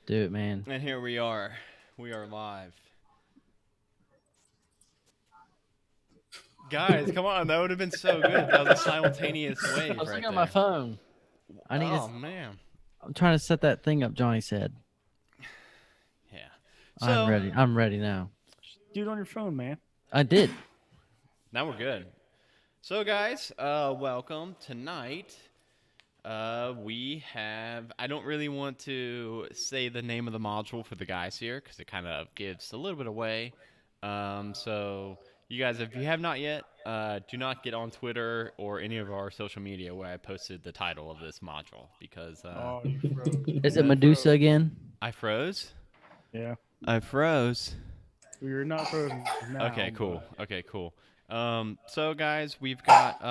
Do it, man. And here we are. We are live. Guys, come on. That would have been so good. That was a simultaneous I wave was right looking at my there. phone. I need to. Oh, man. I'm trying to set that thing up. Johnny said, Yeah. "I'm So, ready. I'm ready now." Do it on your phone, man. I did. now we're good. So, guys, welcome. Tonight, we have. I don't really want to say the name of the module for the guys here because it kind of gives a little bit away. So, you guys, if you have not yet, do not get on Twitter or any of our social media where I posted the title of this module because Oh, you froze. Is it You Medusa froze. again? I froze. Yeah. I froze. You're not frozen now, Okay, cool. but Okay, cool. So guys, we've got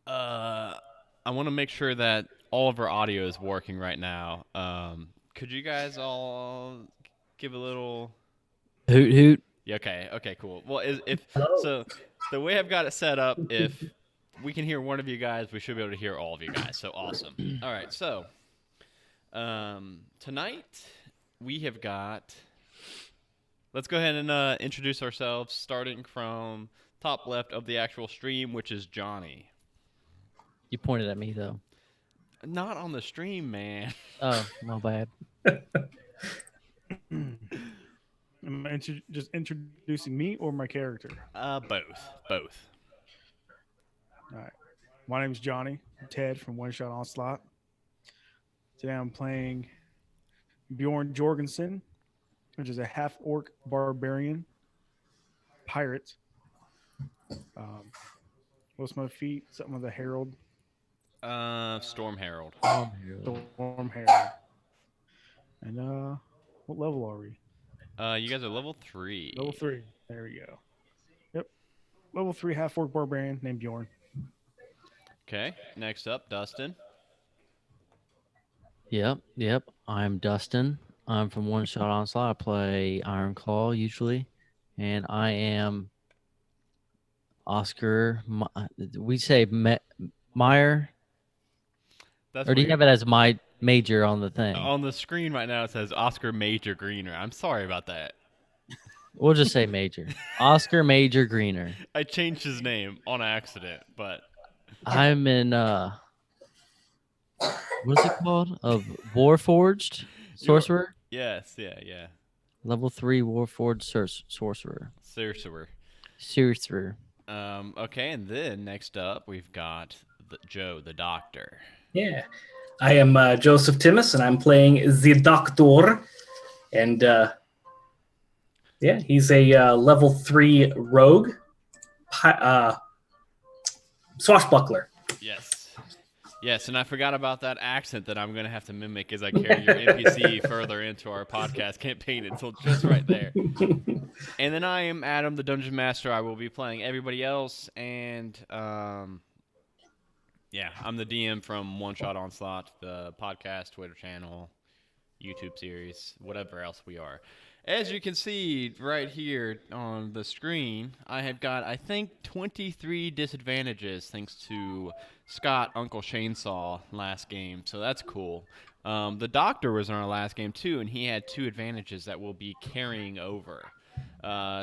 I want to make sure that all of our audio is working right now. Could you guys all give a little? Hoot hoot. Yeah, okay, okay, cool. Well, if Hello. so, the way I've got it set up, if we can hear one of you guys, we should be able to hear all of you guys. So awesome. All right, so tonight we have got. Let's go ahead and introduce ourselves, starting from top left of the actual stream, which is Johnny. You pointed at me though. Not on the stream, man. Oh, my bad. am I just introducing me or my character? Both. All right. My name's Johnny Ted from One Shot Onslaught. Today I'm playing Bjorn Jorgensen, which is a half orc barbarian pirate. What's my feet? Something with a herald. Storm Herald. Storm herald. And what level are we? You guys are level 3. Level 3. There we go. Yep. Level 3 half orc barbarian named Bjorn. Okay. Next up, Dustin. Yep. I'm Dustin. I'm from One Shot Onslaught. I play Iron Claw usually, and I am Oscar. We say Meyer, That's or do you weird. have it as my major on the thing? On the screen right now, it says Oscar Major Greener. I'm sorry about that. We'll just say major. Oscar Major Greener. I changed his name on accident, but I'm in what is it called? Of Warforged Sorcerer. yes, yeah. Level 3 Warforged Sorcerer. Sorcerer. Sorcerer. Okay, and then next up, we've got Joe, the doctor. Yeah. I am Joseph Timmis, and I'm playing the Doctor. And he's a level 3 rogue swashbuckler. Yes, and I forgot about that accent that I'm going to have to mimic as I carry your NPC further into our podcast campaign until just right there. And then I am Adam, the Dungeon Master. I will be playing everybody else, and I'm the DM from One Shot Onslaught, the podcast, Twitter channel, YouTube series, whatever else we are. As you can see right here on the screen, I have got, I think, 23 disadvantages thanks to Scott, Uncle Chainsaw, last game. So that's cool. The doctor was in our last game, too, and he had 2 advantages that will be carrying over.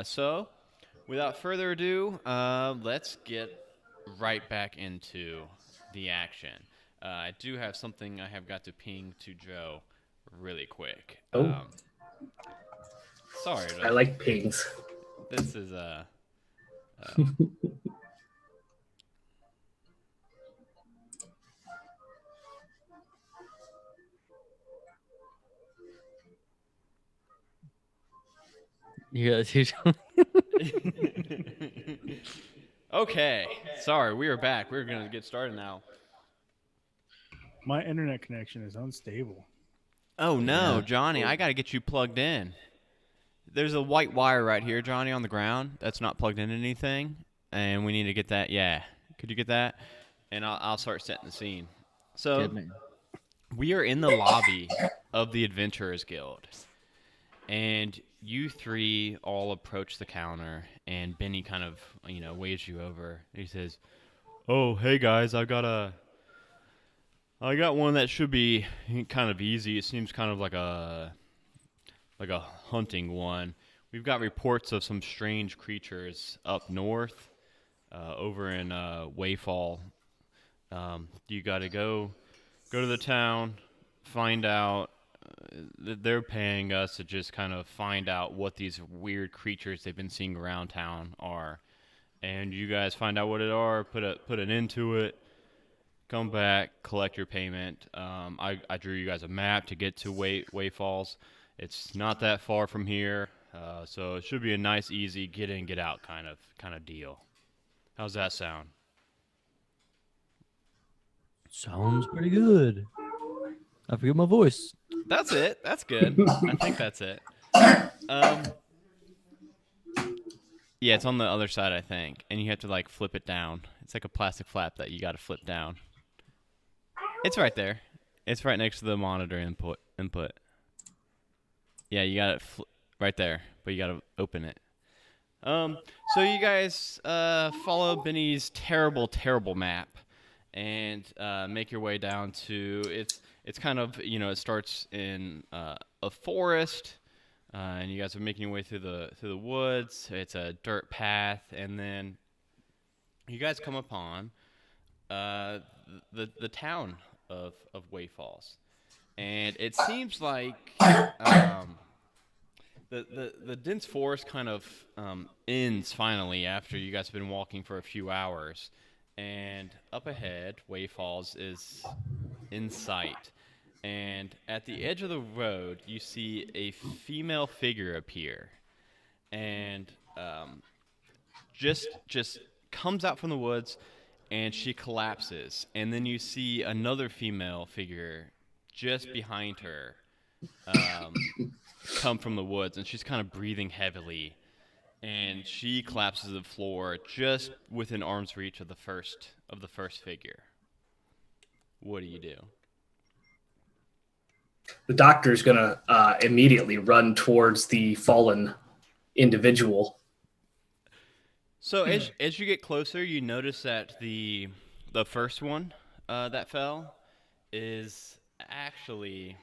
So, without further ado, let's get right back into the action. I do have something I have got to ping to Joe really quick. Oh. Sorry. I like pings. This is Yeah. Okay. Sorry, we are back. We're going to get started now. My internet connection is unstable. Oh, no, Yeah. Johnny, I got to get you plugged in. There's a white wire right here, Johnny, on the ground. That's not plugged into anything, and we need to get that. Yeah. Could you get that? And I'll start setting the scene. So, Good man. we are in the lobby of the Adventurers Guild, and you 3 all approach the counter, and Benny kind of, waves you over. He says, "Oh, hey guys, I've got I got one that should be kind of easy. It seems kind of like a hunting one. We've got reports of some strange creatures up north, over in Wayfall. You got to go to the town, find out. They're paying us to just kind of find out what these weird creatures they've been seeing around town are, and you guys find out what it are. Put an end to it. Come back, collect your payment. I drew you guys a map to get to Way Falls. It's not that far from here, so it should be a nice, easy get in, get out kind of deal. How's that sound? Sounds pretty good. I forget my voice. That's it. That's good. I think that's it. Yeah, it's on the other side, I think, and you have to like flip it down. It's like a plastic flap that you got to flip down. It's right there. It's right next to the monitor input. Yeah, you got it right there, but you got to open it. So you guys follow Benny's terrible map and make your way down to it's kind of it starts in a forest, and you guys are making your way through the woods. It's a dirt path, and then you guys come upon the town of Way Falls, and it seems like the dense forest kind of ends finally after you guys have been walking for a few hours, and up ahead, Way Falls is in sight. And at the edge of the road, you see a female figure appear, and just comes out from the woods, and she collapses. And then you see another female figure just behind her come from the woods, and she's kind of breathing heavily, and she collapses to the floor just within arm's reach of the first figure. What do you do? The doctor's going to immediately run towards the fallen individual. So as you get closer, you notice that the first one that fell is actually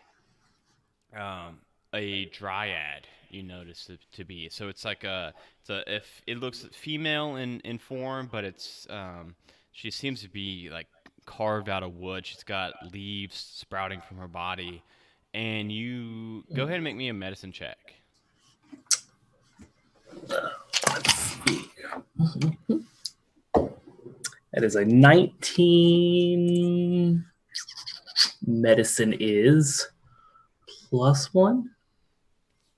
a dryad. You notice it to be, so it's like if it looks female in form, but it's she seems to be like carved out of wood. She's got leaves sprouting from her body, and you go ahead and make me a medicine check. Let's see. That is a 19. Medicine is +1,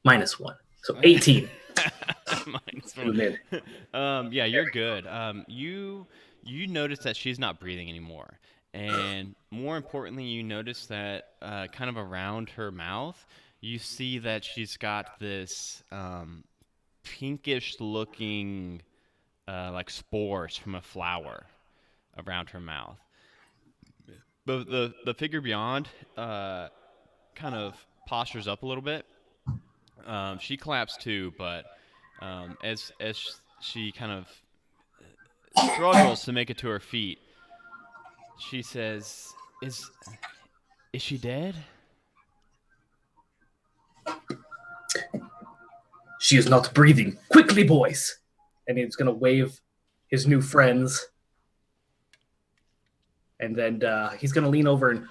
-1. So 18. -1. Yeah, you're good. You notice that she's not breathing anymore, and more importantly, you notice that kind of around her mouth, you see that she's got this pinkish-looking like spores from a flower around her mouth. But the figure beyond kind of postures up a little bit. She collapsed too, but as she kind of struggles to make it to her feet, she says, "Is she dead?" She is not breathing. Quickly, boys! And he's going to wave his new friends. And then he's going to lean over and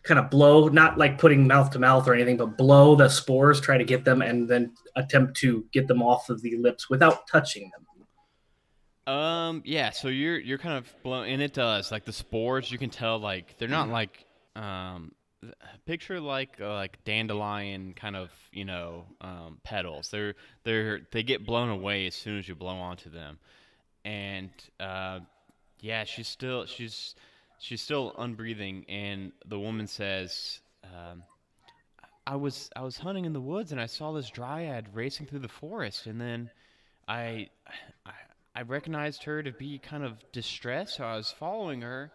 kind of blow, not like putting mouth to mouth or anything, but blow the spores, try to get them, and then attempt to get them off of the lips without touching them. Yeah, so you're kind of blown, and it does. Like the spores, you can tell, like they're not like picture like dandelion kind of petals. They get blown away as soon as you blow onto them, and yeah, she's still unbreathing, and the woman says, I was hunting in the woods, and I saw this dryad racing through the forest, and then I recognized her to be kind of distressed, so I was following her,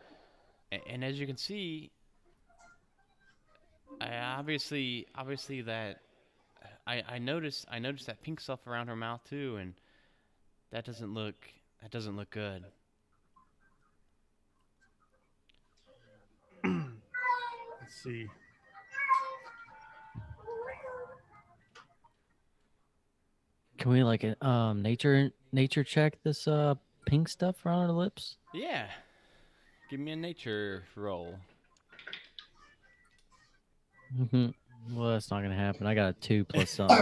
and as you can see, obviously that I noticed that pink stuff around her mouth too, and that doesn't look good. see. Can we like nature check this pink stuff around her lips? Yeah. Give me a nature roll. Well, that's not gonna happen. I got a 2 plus something.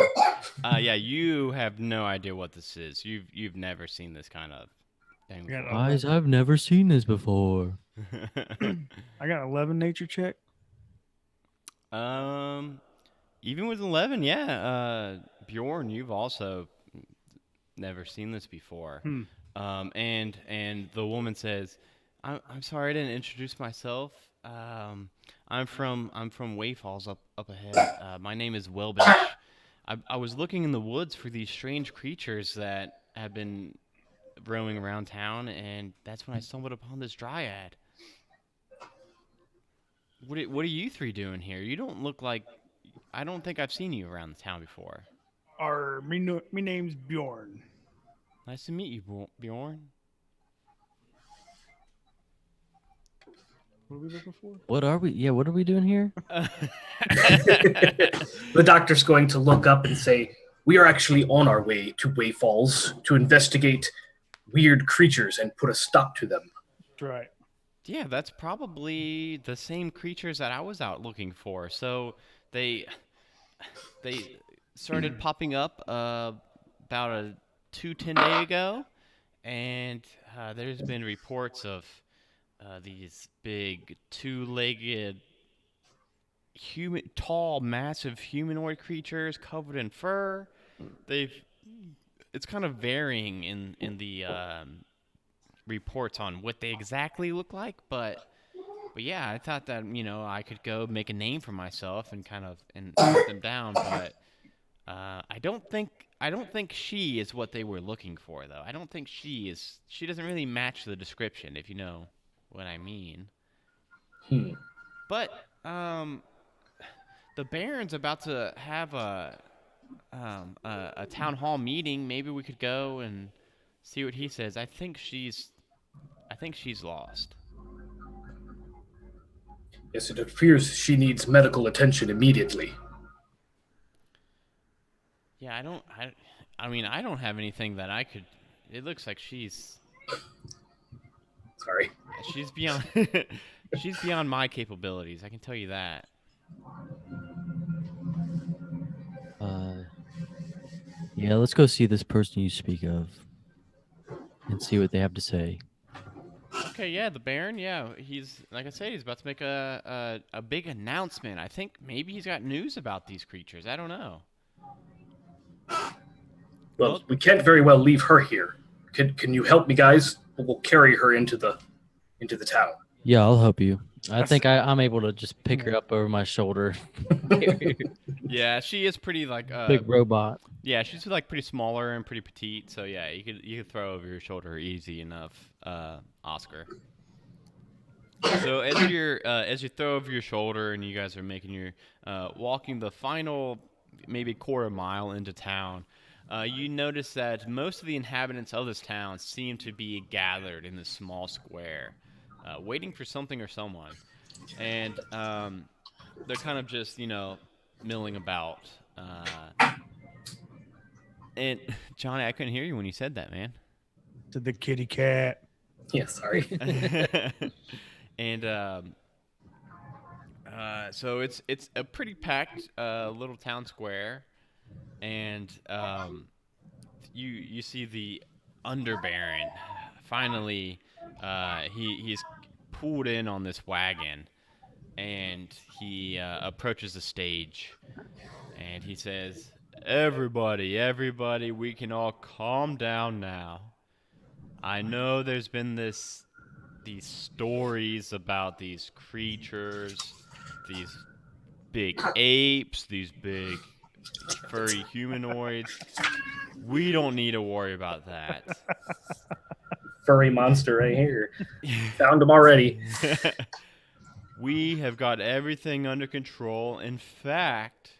Yeah, you have no idea what this is. You've never seen this kind of thing I got before. Guys, I've never seen this before. I got 11 nature check. um, even with 11, yeah. Bjorn, you've also never seen this before. Hmm. And the woman says, I'm sorry I didn't introduce myself. I'm from Wayfalls up ahead. My name is Welbench. I was looking in the woods for these strange creatures that have been roaming around town, and that's when I stumbled upon this dryad. What are you three doing here? You don't look like. I don't think I've seen you around the town before. Me name's Bjorn. Nice to meet you, Bjorn. What are we looking for? What are we? Yeah, what are we doing here? The doctor's going to look up and say, "We are actually on our way to Wayfalls to investigate weird creatures and put a stop to them." That's right. Yeah, that's probably the same creatures that I was out looking for. So they they started popping up about a 10 day ago, and there's been reports of these big two-legged, tall, massive humanoid creatures covered in fur. They've it's kind of varying in the reports on what they exactly look like, but yeah, I thought that I could go make a name for myself and kind of and hunt them down, but I don't think she is what they were looking for, though. I don't think she is. She doesn't really match the description, if you know what I mean. Hmm. But the Baron's about to have a town hall meeting. Maybe we could go and see what he says. I think she's lost. Yes, it appears she needs medical attention immediately. Yeah, I mean, I don't have anything that I could. It looks like Sorry. she's beyond she's beyond my capabilities. I can tell you that. Yeah, let's go see this person you speak of and see what they have to say. Okay, yeah, the Baron. Yeah, he's like I said, he's about to make a big announcement. I think maybe he's got news about these creatures. I don't know. Well, Well, we can't very well leave her here. Can you help me, guys? We'll carry her into the town. Yeah, I'll help you. I That's- think I'm able to just pick her up over my shoulder. yeah, she is pretty Big robot. yeah, she's like pretty smaller and pretty petite. So yeah, you could throw over your shoulder easy enough, Oscar. So as you throw over your shoulder and you guys are making your walking the final maybe quarter mile into town, you notice that most of the inhabitants of this town seem to be gathered in this small square, waiting for something or someone, and they're kind of just milling about. And Johnny, I couldn't hear you when you said that, man. To the kitty cat. Yeah, sorry. And so it's a pretty packed little town square, and you see the underbaron. Finally, he's pulled in on this wagon, and he approaches the stage, and he says, everybody, we can all calm down now. I know there's been these stories about these creatures, these big apes, these big furry humanoids. We don't need to worry about that. Furry monster right here. Found him already. We have got everything under control. In fact,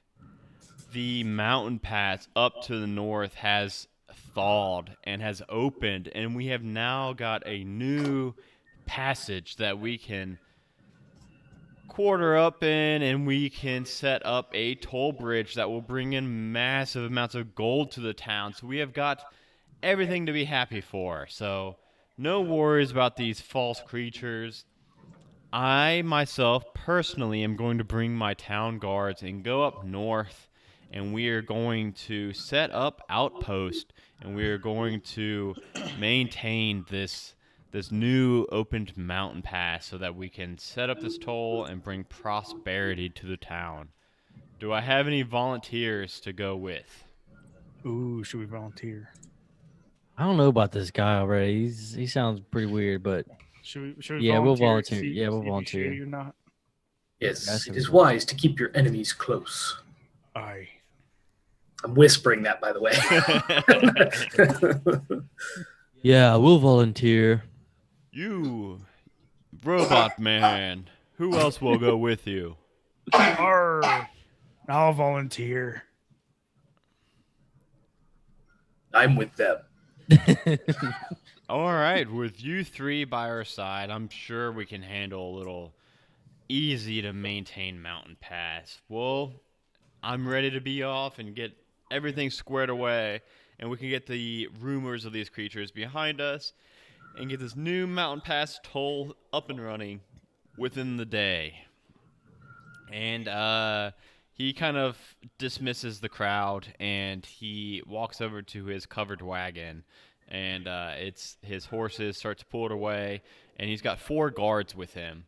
the mountain pass up to the north has thawed and has opened, and we have now got a new passage that we can quarter up in, and we can set up a toll bridge that will bring in massive amounts of gold to the town. So we have got everything to be happy for. So no worries about these false creatures. I myself personally am going to bring my town guards and go up north, and we are going to set up outposts, and we are going to maintain this new opened mountain pass so that we can set up this toll and bring prosperity to the town. Do I have any volunteers to go with? Ooh, should we volunteer? I don't know about this guy already. He sounds pretty weird, but Should we yeah, we'll volunteer? volunteer. Yeah, we'll See if he's volunteer. shady or not. Yes, Ask it him is if he- wise to keep your enemies close. Aye. I'm whispering that, by the way. Yeah, we'll volunteer. You, robot man. Who else will go with you? Arr, I'll volunteer. I'm with them. All right, with you three by our side, I'm sure we can handle a little easy to maintain mountain pass. Well, I'm ready to be off and get everything squared away, and we can get the rumors of these creatures behind us and get this new mountain pass toll up and running within the day. And he kind of dismisses the crowd, and he walks over to his covered wagon, and it's his horses start to pull it away, and he's got 4 guards with him,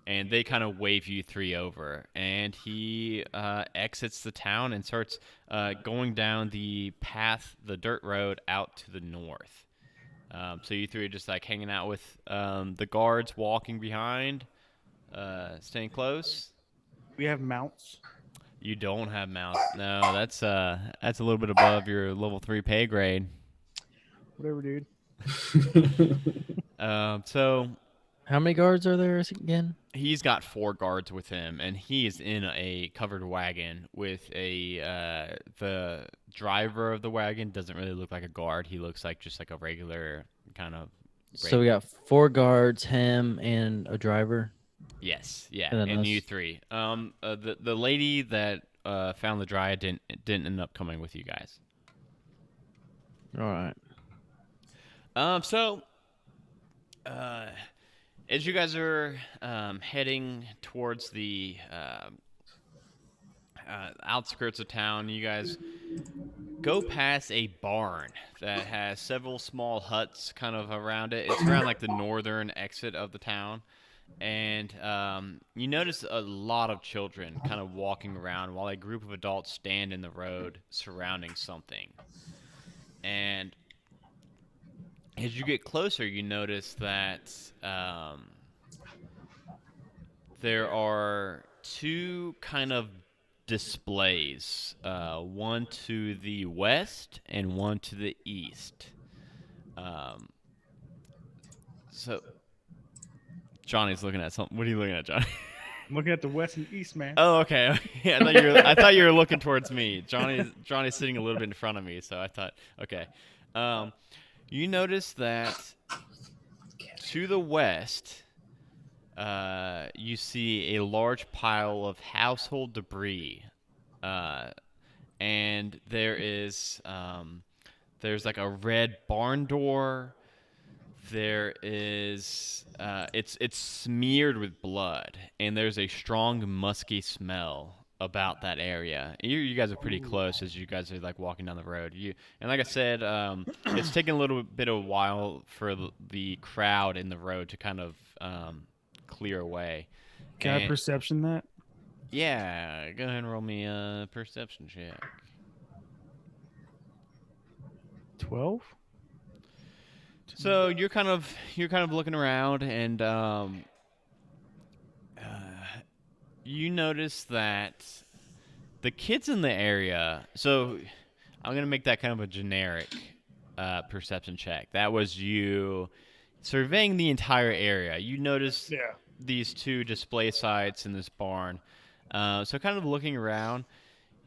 and they kind of wave you 3 over, and he exits the town and starts going down the path, the dirt road out to the north. So you 3 are just like hanging out with the guards, walking behind, staying close. We have mounts. You don't have mounts. No, that's a little bit above your level 3 pay grade. Whatever, dude. So How many guards are there again? he's got 4 guards with him, and he is in a covered wagon with a the driver of the wagon doesn't really look like a guard. He looks like just like a regular kind of. So we got 4 guards, him, and a driver. Yes, yeah, And then and you us. 3. The lady that found the dryad didn't end up coming with you guys. All right. So, as you guys are heading towards the outskirts of town, you guys go past a barn that has several small huts kind of around it. It's around like the northern exit of the town. And you notice a lot of children kind of walking around while a group of adults stand in the road surrounding something. And as you get closer, you notice that there are 2 kind of displays, one to the west and one to the east. So Johnny's looking at something. What are you looking at, Johnny? I'm looking at the west and east, man. Oh, okay. Yeah, I thought you were looking towards me. Johnny's sitting a little bit in front of me, so I thought, okay. You notice that to the west, you see a large pile of household debris, and there's like a red barn door. There is it's smeared with blood, and there's a strong musky smell about that area. You guys are pretty close as you guys are like walking down the road. And like I said, it's taking a little bit of a while for the crowd in the road to kind of clear away. Can I And- perception that? Yeah, go ahead and roll me a perception check. 12? So you're kind of looking around, and you notice that the kids in the area. So I'm gonna make that kind of a generic perception check. That was you surveying the entire area. You notice Yeah. these 2 display sites in this barn. So kind of looking around,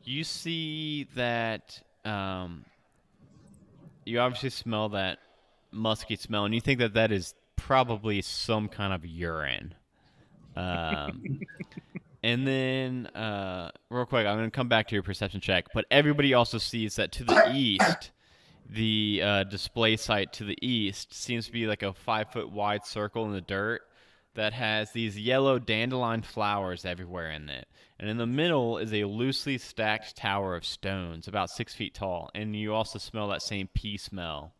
you see that you obviously smell that musky smell, and you think that is probably some kind of urine. And then, real quick, I'm going to come back to your perception check. But everybody also sees that to the east, the display site to the east seems to be like a 5-foot wide circle in the dirt that has these yellow dandelion flowers everywhere in it. And in the middle is a loosely stacked tower of stones, about 6 feet tall. And you also smell that same pea smell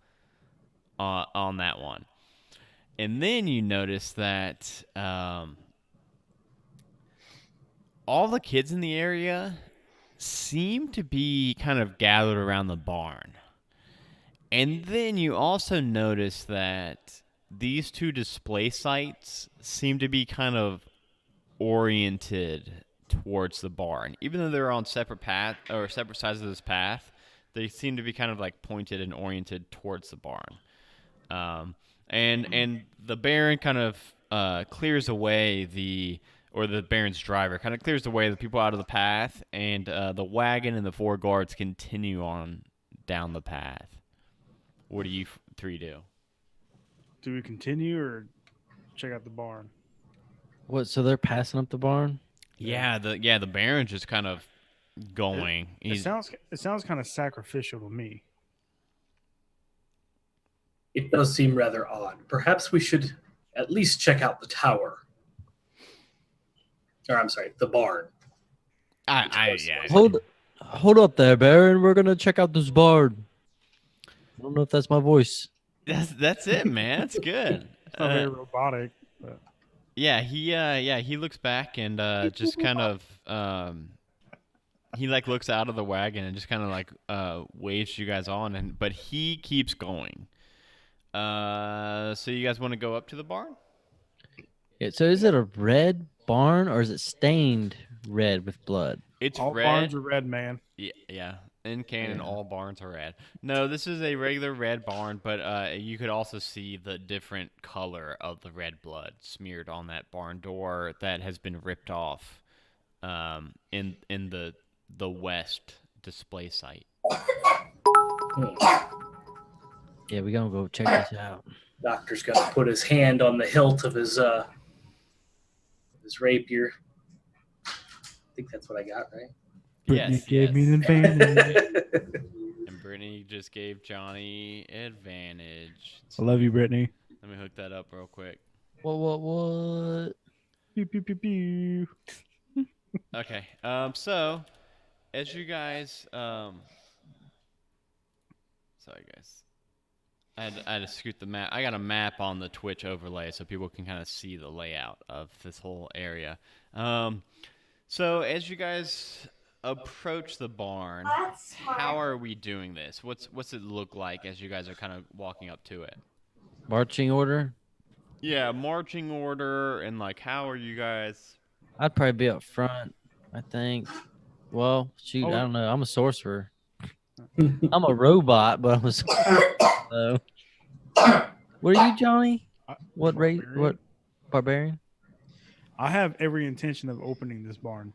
on that one. And then you notice that all the kids in the area seem to be kind of gathered around the barn. And then you also notice that these two display sites seem to be kind of oriented towards the barn. Even though they're on separate path or separate sides of this path, they seem to be kind of like pointed and oriented towards the barn. And the Baron kind of clears away the Baron's driver kind of clears away the people out of the path, and the wagon and the 4 guards continue on down the path. What do you three do? Do we continue or check out the barn? What? So they're passing up the barn? Yeah, the Baron's just kind of going. It sounds kind of sacrificial to me. It does seem rather odd. Perhaps we should at least check out the tower. Or I'm sorry, the barn. Yeah. Hold up there, Baron. We're gonna check out this barn. I don't know if that's my voice. That's it, man. That's good. It's not very robotic. But... Yeah, he looks back and just kind of he like looks out of the wagon and just kind of like waves you guys on, but he keeps going. So you guys want to go up to the barn? Yeah, so is it a red barn or is it stained red with blood? It's all red. barns are red, man. Yeah. In canon, all barns are red. No, this is a regular red barn, but you could also see the different color of the red blood smeared on that barn door that has been ripped off in the west display site. Yeah, we gonna go check this out. Doctor's gonna put his hand on the hilt of his rapier. I think that's what I got, right? Brittany Yes, gave me yes. an advantage. And Brittany just gave Johnny advantage. I love you, Brittany. Let me hook that up real quick. What? Pew, pew, pew, pew. Okay. So as you guys, sorry guys, I had to scoot the map. I got a map on the Twitch overlay so people can kind of see the layout of this whole area. So as you guys approach the barn, how are we doing this? What's it look like as you guys are kind of walking up to it? Marching order? Yeah, marching order, and like how are you guys? I'd probably be up front, I think. Well, shoot, I don't know. I'm a sorcerer. I'm a robot, but I'm a sorcerer. So. What are you, Johnny? What race? What barbarian? I have every intention of opening this barn.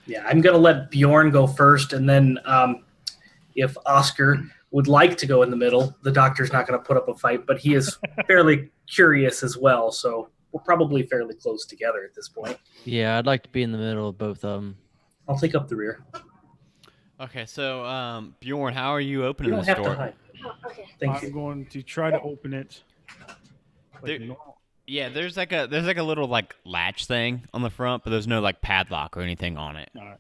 Yeah, I'm going to let Bjorn go first, and then if Oscar would like to go in the middle, the doctor's not going to put up a fight, but he is fairly curious as well, so we're probably fairly close together at this point. Yeah, I'd like to be in the middle of both of them. I'll take up the rear. Okay, so Bjorn, how are you You opening don't this have door? to hide. Okay. Thank I'm you. going to try to open it. There- Normal. Yeah, there's like a little like latch thing on the front, but there's no like padlock or anything on it. All right.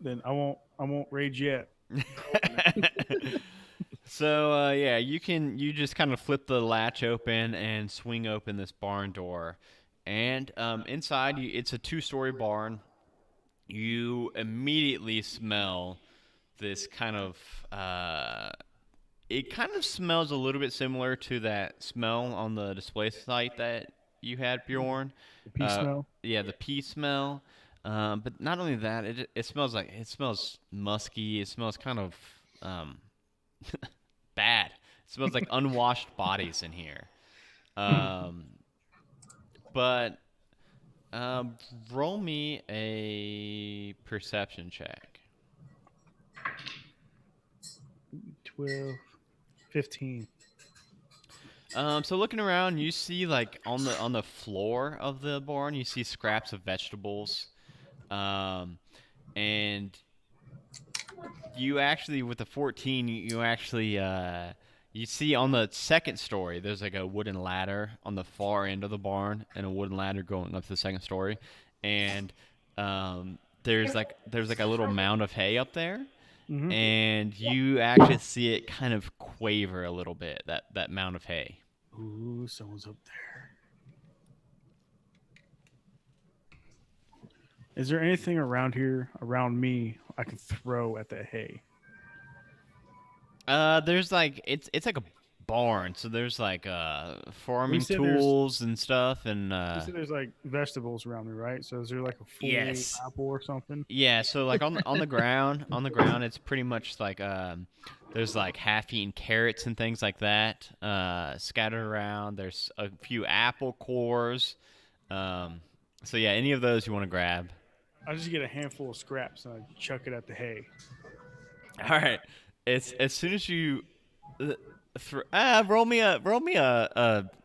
Then I won't rage yet. So yeah, you just kind of flip the latch open and swing open this barn door, and inside it's a 2-story barn. You immediately smell this kind of it kind of smells a little bit similar to that smell on the display site that you had, Bjorn. The pea smell. Yeah, the pea smell. But not only that, it smells musky. It smells kind of bad. It smells like unwashed bodies in here. But roll me a perception check. 12, 15. So looking around, you see like on the floor of the barn, you see scraps of vegetables. And you actually, with the 14, you actually you see on the second story, there's like a wooden ladder on the far end of the barn, and a wooden ladder going up to the second story, and there's like a little mound of hay up there, Mm-hmm. and you actually see it kind of quaver a little bit, that mound of hay. Ooh, someone's up there. Is there anything around here, around me, I can throw at that hay? There's like it's like a barn, so there's like We farming said there's tools and stuff, and you said there's like vegetables around me, right? So is there like a full yes, apple or something? yeah. So like on the ground, it's pretty much like there's like half-eaten carrots and things like that scattered around. There's a few apple cores. So yeah, any of those you want to grab. I just get a handful of scraps and I chuck it at the hay. All right. It's as soon as you roll me a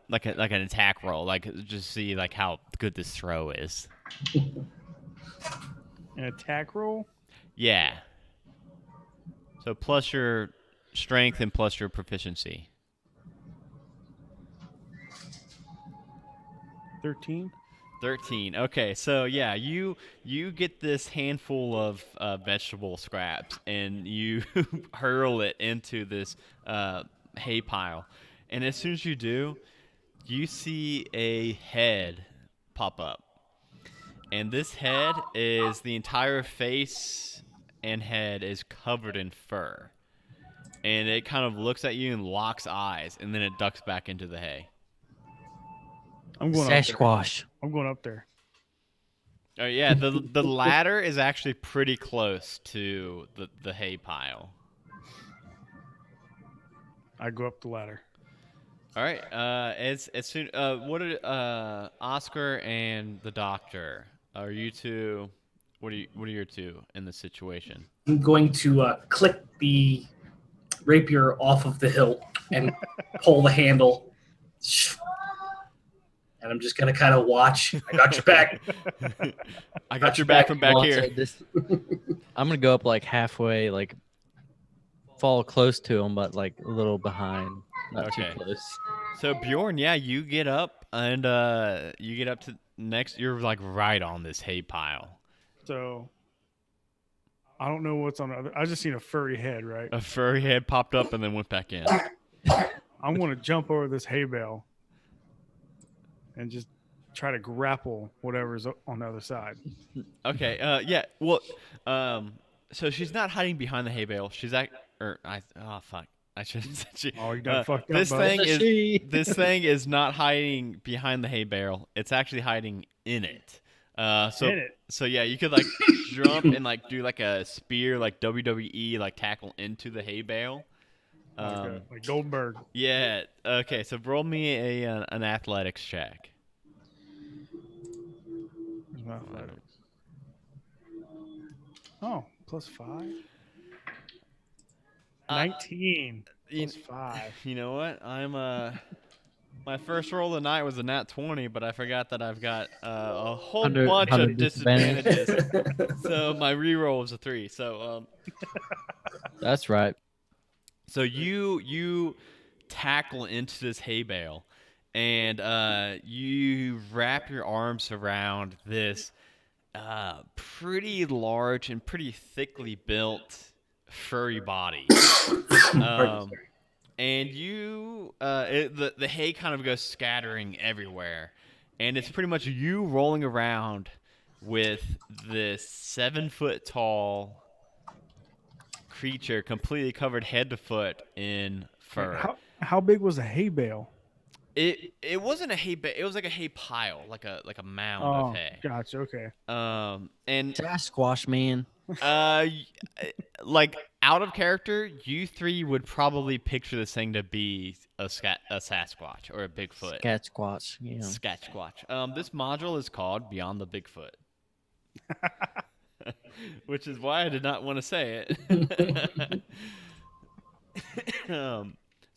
like an attack roll, like just see like how good this throw is. An attack roll? Yeah. So plus your strength and plus your proficiency. 13. 13. Okay, so yeah, you get this handful of vegetable scraps and you hurl it into this hay pile. And as soon as you do, you see a head pop up. And this head is the entire face and head is covered in fur. And it kind of looks at you and locks eyes, and then it ducks back into the hay. I'm going up there. Sasquatch. I'm going up there. Oh yeah, the ladder is actually pretty close to the hay pile. I go up the ladder. All right. As soon what are Oscar and the doctor? Are you two? What are your two in this situation? I'm going to click the rapier off of the hilt and pull the handle. And I'm just going to kind of watch. I got your back. I got your back from back here. I'm gonna go up like halfway, like fall close to him, but like a little behind, not Okay. too close. So Bjorn, yeah, you get up and you get up to next. You're like right on this hay pile. So I don't know what's on the other. I just seen a furry head, right? A furry head popped up and then went back in. I'm going to jump over this hay bale and just try to grapple whatever's on the other side. Okay. Yeah. Well. So she's not hiding behind the hay bale. She's oh fuck. I shouldn't say she. Oh, you done fucked This up, buddy. this thing is not hiding behind the hay bale. It's actually hiding in it. So In it? so yeah, you could like jump and like do like a spear, like WWE, like tackle into the hay bale. Like Goldberg. Yeah. Okay. So roll me an athletics check. Athletics. Oh, +5. 19 +5. You know what? I'm my first roll of the night was a nat 20, but I forgot that I've got a whole bunch of disadvantages. So my reroll was a 3. So That's right. So you tackle into this hay bale, and you wrap your arms around this pretty large and pretty thickly built furry body. And the hay kind of goes scattering everywhere, and it's pretty much you rolling around with this 7-foot tall creature completely covered head to foot in fur. How big was the hay bale? It wasn't a hay bale. It was like a hay pile, like a mound of hay. Gotcha. Okay. And Sasquatch, man. like out of character, you three would probably picture this thing to be a Sasquatch or a Bigfoot. Sasquatch. Yeah. Sasquatch. This module is called Beyond the Bigfoot. Which is why I did not want to say it.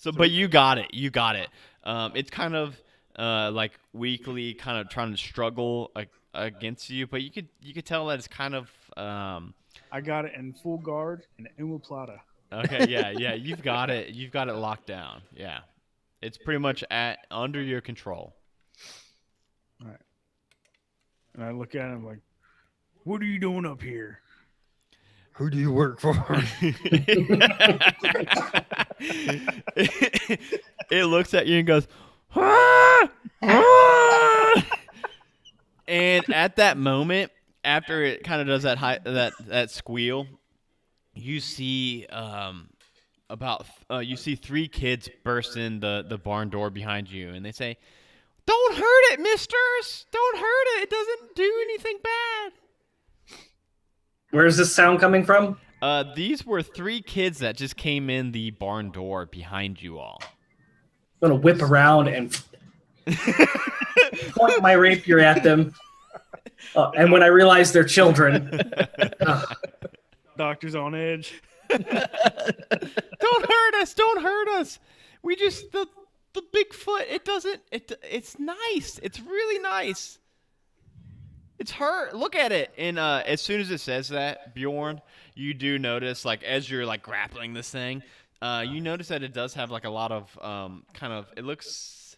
But you got it. It's kind of like weakly kind of trying to struggle against you, but you could tell that it's kind of I got it in full guard and omoplata. okay. Yeah, you've got it. You've got it locked down. Yeah, it's pretty much under your control. All right. And I look at him like, "What are you doing up here?" Who do you work for? It looks at you and goes, "Ah! Ah!" And at that moment, after it kind of does that squeal, you see you see three kids burst in the barn door behind you, and they say, "Don't hurt it, misters! Don't hurt it! It doesn't do anything bad." Where is this sound coming from? These were three kids that just came in the barn door behind you all. I'm gonna whip around and point my rapier at them. And when I realize they're children, Doctor's on edge. Don't hurt us! Don't hurt us! We just the Bigfoot. It's nice. It's really nice. It's hurt. Look at it. And as soon as it says that, Bjorn, you do notice, like, as you're like grappling this thing, you notice that it does have like a lot of kind of. It looks.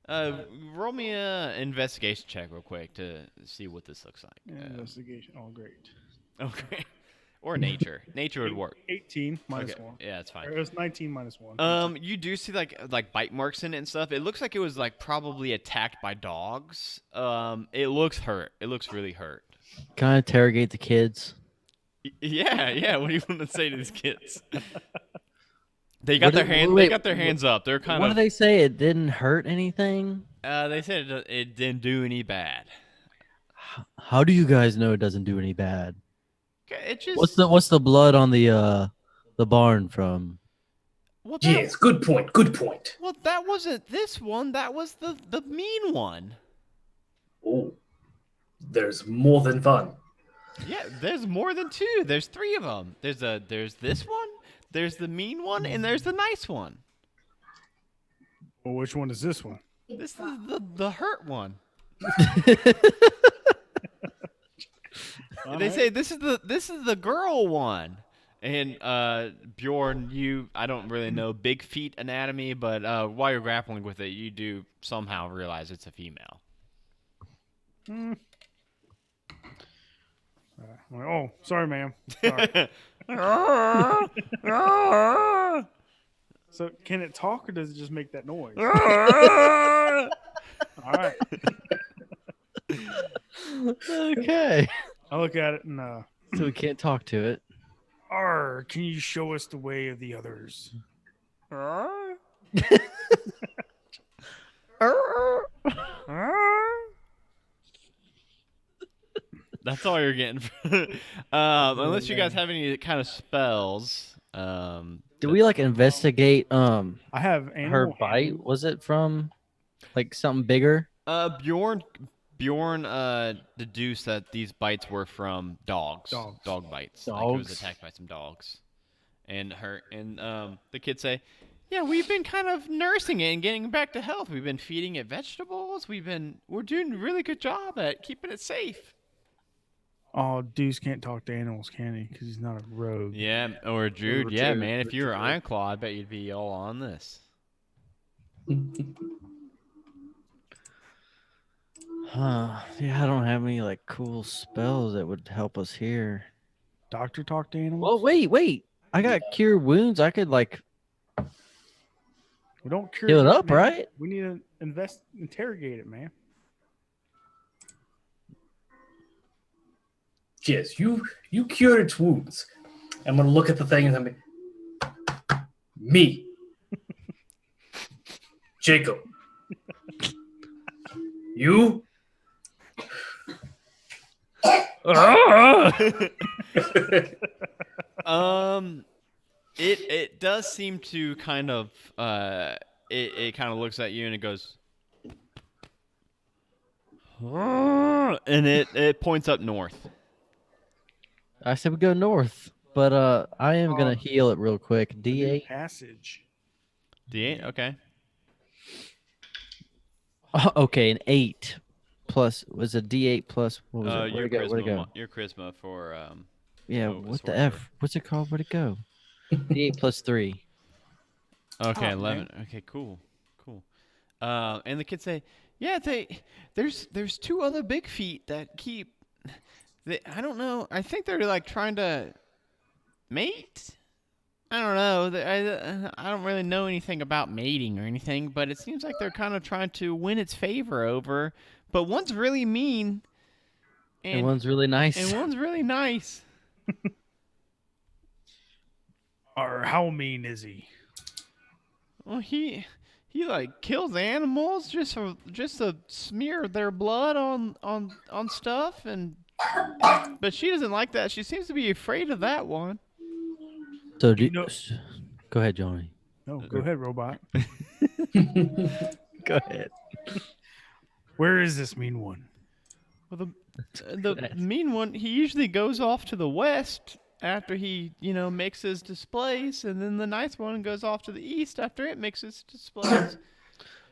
Roll me a investigation check real quick to see what this looks like. Investigation. Oh, great. Okay. Or nature. Nature would work. 18 minus Okay. 1. Yeah, it's fine. Or it was 19 minus 1. You do see like bite marks in it and stuff. It looks like it was like probably attacked by dogs. It looks hurt. It looks really hurt. Can I interrogate the kids? Yeah. What do you want to say to these kids? They got their hands. They got their hands up. They're kind What of. do they say? It didn't hurt anything? They said it didn't do any bad. How do you guys know it doesn't do any bad? It just. What's the blood on the barn from? Well, yes, good point. Good point. Well, that wasn't this one. That was the mean one. Oh, there's more than fun. Yeah, there's more than two. There's three of them. There's this one. There's the mean one, and there's the nice one. Well, which one is this one? This is the hurt one. They say this is the girl one. And Bjorn, I don't really know big feet anatomy, but while you're grappling with it, you do somehow realize it's a female. I'm like, oh, sorry, ma'am. Sorry. So, can it talk or does it just make that noise? All right. Okay. I look at it and, So we can't talk to it. Arr, can you show us the way of the others? That's all you're getting. Unless you guys have any kind of spells. Did we like investigate I have her animal bite? handling. Was it from like something bigger? Bjorn deduced that these bites were from dogs. Dog bites. Like it was Dogs? attacked by some dogs. And the kids say, "Yeah, we've been kind of nursing it and getting it back to health. We've been feeding it vegetables. We're doing a really good job at keeping it safe." Oh, Deuce can't talk to animals, can he? Because he's not a rogue. Yeah, or Jude. Or Yeah, Jude, man. If you were Jude. Ironclaw, I bet you'd be all on this. Huh. Yeah, I don't have any like cool spells that would help us here. Doctor talk to animals? Well, wait. I got cure wounds. I could like We don't cure heal it yet, up, man. right? We need to interrogate it, man. Yes, you cured its wounds. I'm gonna look at the thing and I'm like, me, Jacob, you. It does seem to kind of it kind of looks at you and it goes, and it points up north. I said we go north, but I am gonna heal it real quick. D8. Passage. D8, okay. Okay, an 8 plus was a D8 plus. What was it? Your Where'd it go? Where'd it charisma, go? your charisma for Yeah. a What the sorcerer. F? What's it called? Where'd it go? D8 plus 3. Okay, Oh, 11. man. Okay, cool. And the kids say, "Yeah, there's two other big feet that keep I don't know. I think they're like trying to mate. I don't know. I don't really know anything about mating or anything, but it seems like they're kind of trying to win its favor over. But one's really mean, And and one's really nice. one's really nice. Or how mean is he? Well, he like kills animals just to smear their blood on stuff, and but she doesn't like that. She seems to be afraid of that one. So You know- go ahead, Johnny. No, go ahead, robot. Go ahead. Where is this mean one? Well, the mean one, he usually goes off to the west after he, makes his displays, and then the nice one goes off to the east after it makes its displays.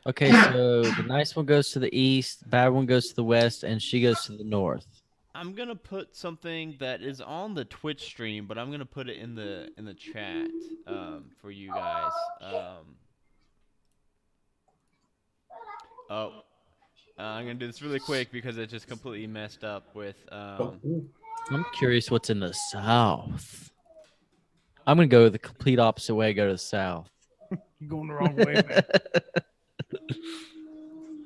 Okay, so the nice one goes to the east, the bad one goes to the west, and she goes to the north. I'm gonna put something that is on the Twitch stream, but I'm gonna put it in the chat for you guys. I'm gonna do this really quick because it just completely messed up with. I'm curious what's in the south. I'm gonna go the complete opposite way. Go to the south. You're going the wrong way, man.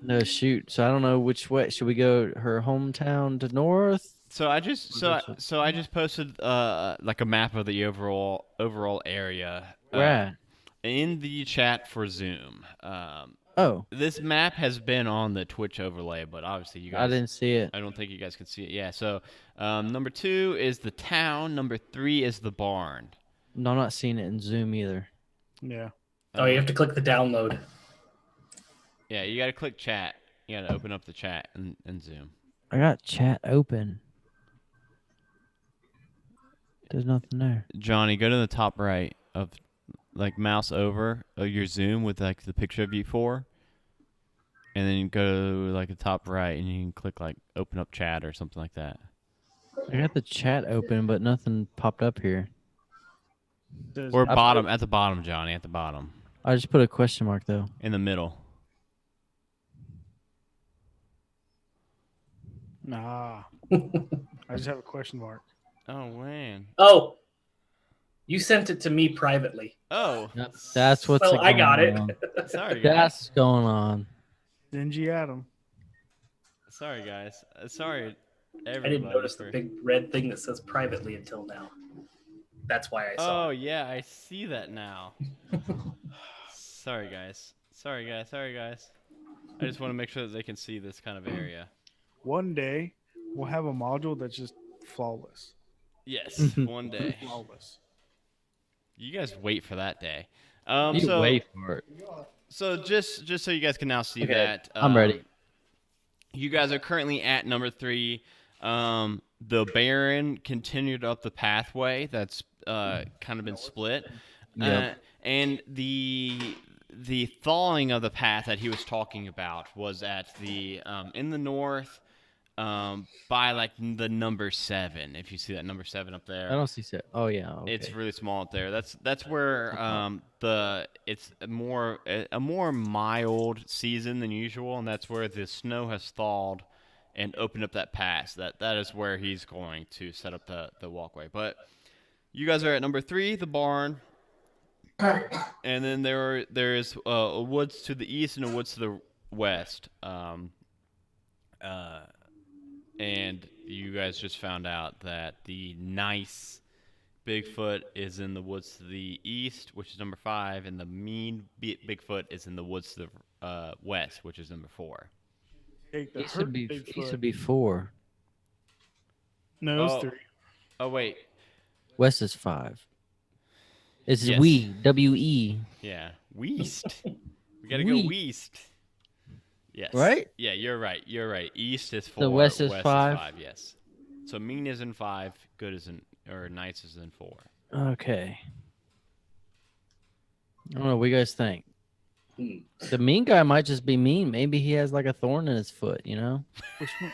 No, shoot. So I don't know which way. Should we go her hometown to north? So I just posted like a map of the overall area Where in the chat for Zoom. Oh, This map has been on the Twitch overlay, but obviously you guys I didn't see it. I don't think you guys can see it. Yeah. So number 2 is the town. Number 3 is the barn. No, I'm not seeing it in Zoom either. Yeah. Oh, you have to click the download. Yeah, you got to click chat. You got to open up the chat and Zoom. I got chat open. There's nothing there. Johnny, go to the top right of, like, mouse over your Zoom with like the picture of you 4, and then you go like the top right, and you can click like open up chat or something like that. I got the chat open, but nothing popped up here. Or bottom at the bottom, Johnny, at the bottom. I just put a question mark though. In the middle. Nah. I just have a question mark. Oh man. Oh, you sent it to me privately. Oh. Yep, that's what's Well, I got it. on. Sorry, guys. That's going on. Stingy Adam. Sorry, guys. Sorry, I everybody. didn't notice the big red thing that says privately until now. That's why I saw Oh it. yeah, I see that now. Sorry, guys. I just want to make sure that they can see this kind of area. One day, we'll have a module that's just flawless. Yes, one day. Flawless. You guys wait for that day. You So wait for it. So just so you guys can now see Okay, that, I'm ready. You guys are currently at number 3. The Baron continued up the pathway that's kind of been split, Yep. and the thawing of the path that he was talking about was at the in the north, by like the number 7. If you see that number 7 up there, I don't see set. Oh yeah. Okay. it's really small up there. That's where it's a more mild season than usual, and that's where the snow has thawed and opened up that pass. That is where he's going to set up the walkway. But you guys are at number 3, the barn, and then there's a woods to the east and a woods to the west. And you guys just found out that the nice Bigfoot is in the woods to the east, which is number 5, and the mean Bigfoot is in the woods to the west, which is number 4. Take the He should be. Bigfoot. He should be 4. No, it's Oh. 3. Oh wait, West is 5. This is Yes. we. W-E. yeah, Weast. We gotta go Wee. Weast. Yes. Right? Yeah, you're right. East is 4. The west is 5? Yes. So mean is in 5. Good is in, or nice is in 4. Okay. I don't know. What do you guys think? The mean guy might just be mean. Maybe he has like a thorn in his foot, you know? Which one?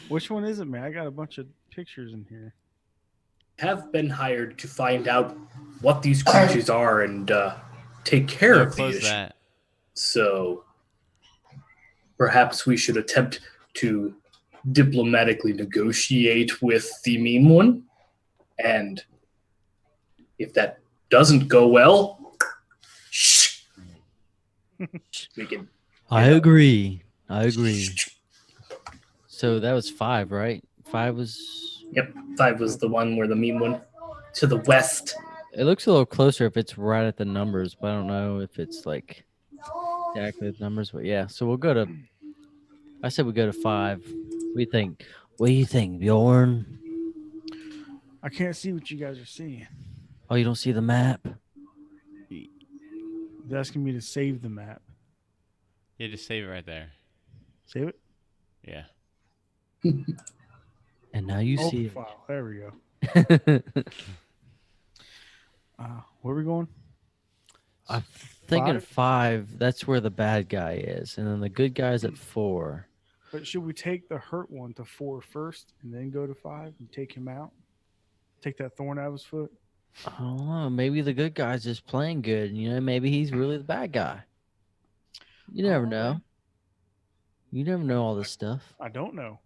Which one is it, man? I got a bunch of pictures in here. Have been hired to find out what these creatures are and take care No, of the close issue. that. So perhaps we should attempt to diplomatically negotiate with the mean one. And if that doesn't go well, we can. I agree. So that was 5, right? 5 was. Yep, 5 was the one where the mean one to the west. It looks a little closer if it's right at the numbers, but I don't know if it's like exactly the numbers. But yeah, so we'll go to. I said we go to 5. What do you think, Bjorn? I can't see what you guys are seeing. Oh, you don't see the map? It's asking me to save the map. Yeah, just save it right there. Save it? Yeah. And now you Open see file. There we go. it. Where are we going? I'm thinking 5? 5. That's where the bad guy is, and then the good guy's at 4. But should we take the hurt one to 4 first and then go to 5 and take him out? Take that thorn out of his foot? I don't know. Maybe the good guy's just playing good. You know, maybe he's really the bad guy. You never know. You never know all this stuff. I don't know.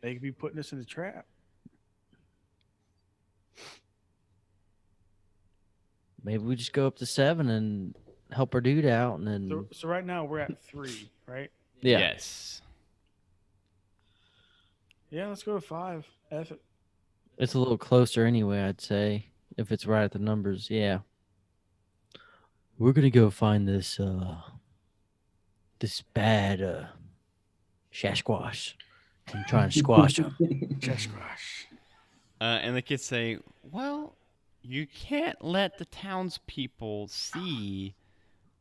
They could be putting us in a trap. Maybe we just go up to 7 and help our dude out, and then So right now we're at 3, right? yeah. Yes. Yeah, let's go to 5. F it. It's a little closer anyway, I'd say, if it's right at the numbers. Yeah. We're gonna go find this bad Sasquatch and try and squash him. Sasquatch. And the kids say, well, you can't let the townspeople see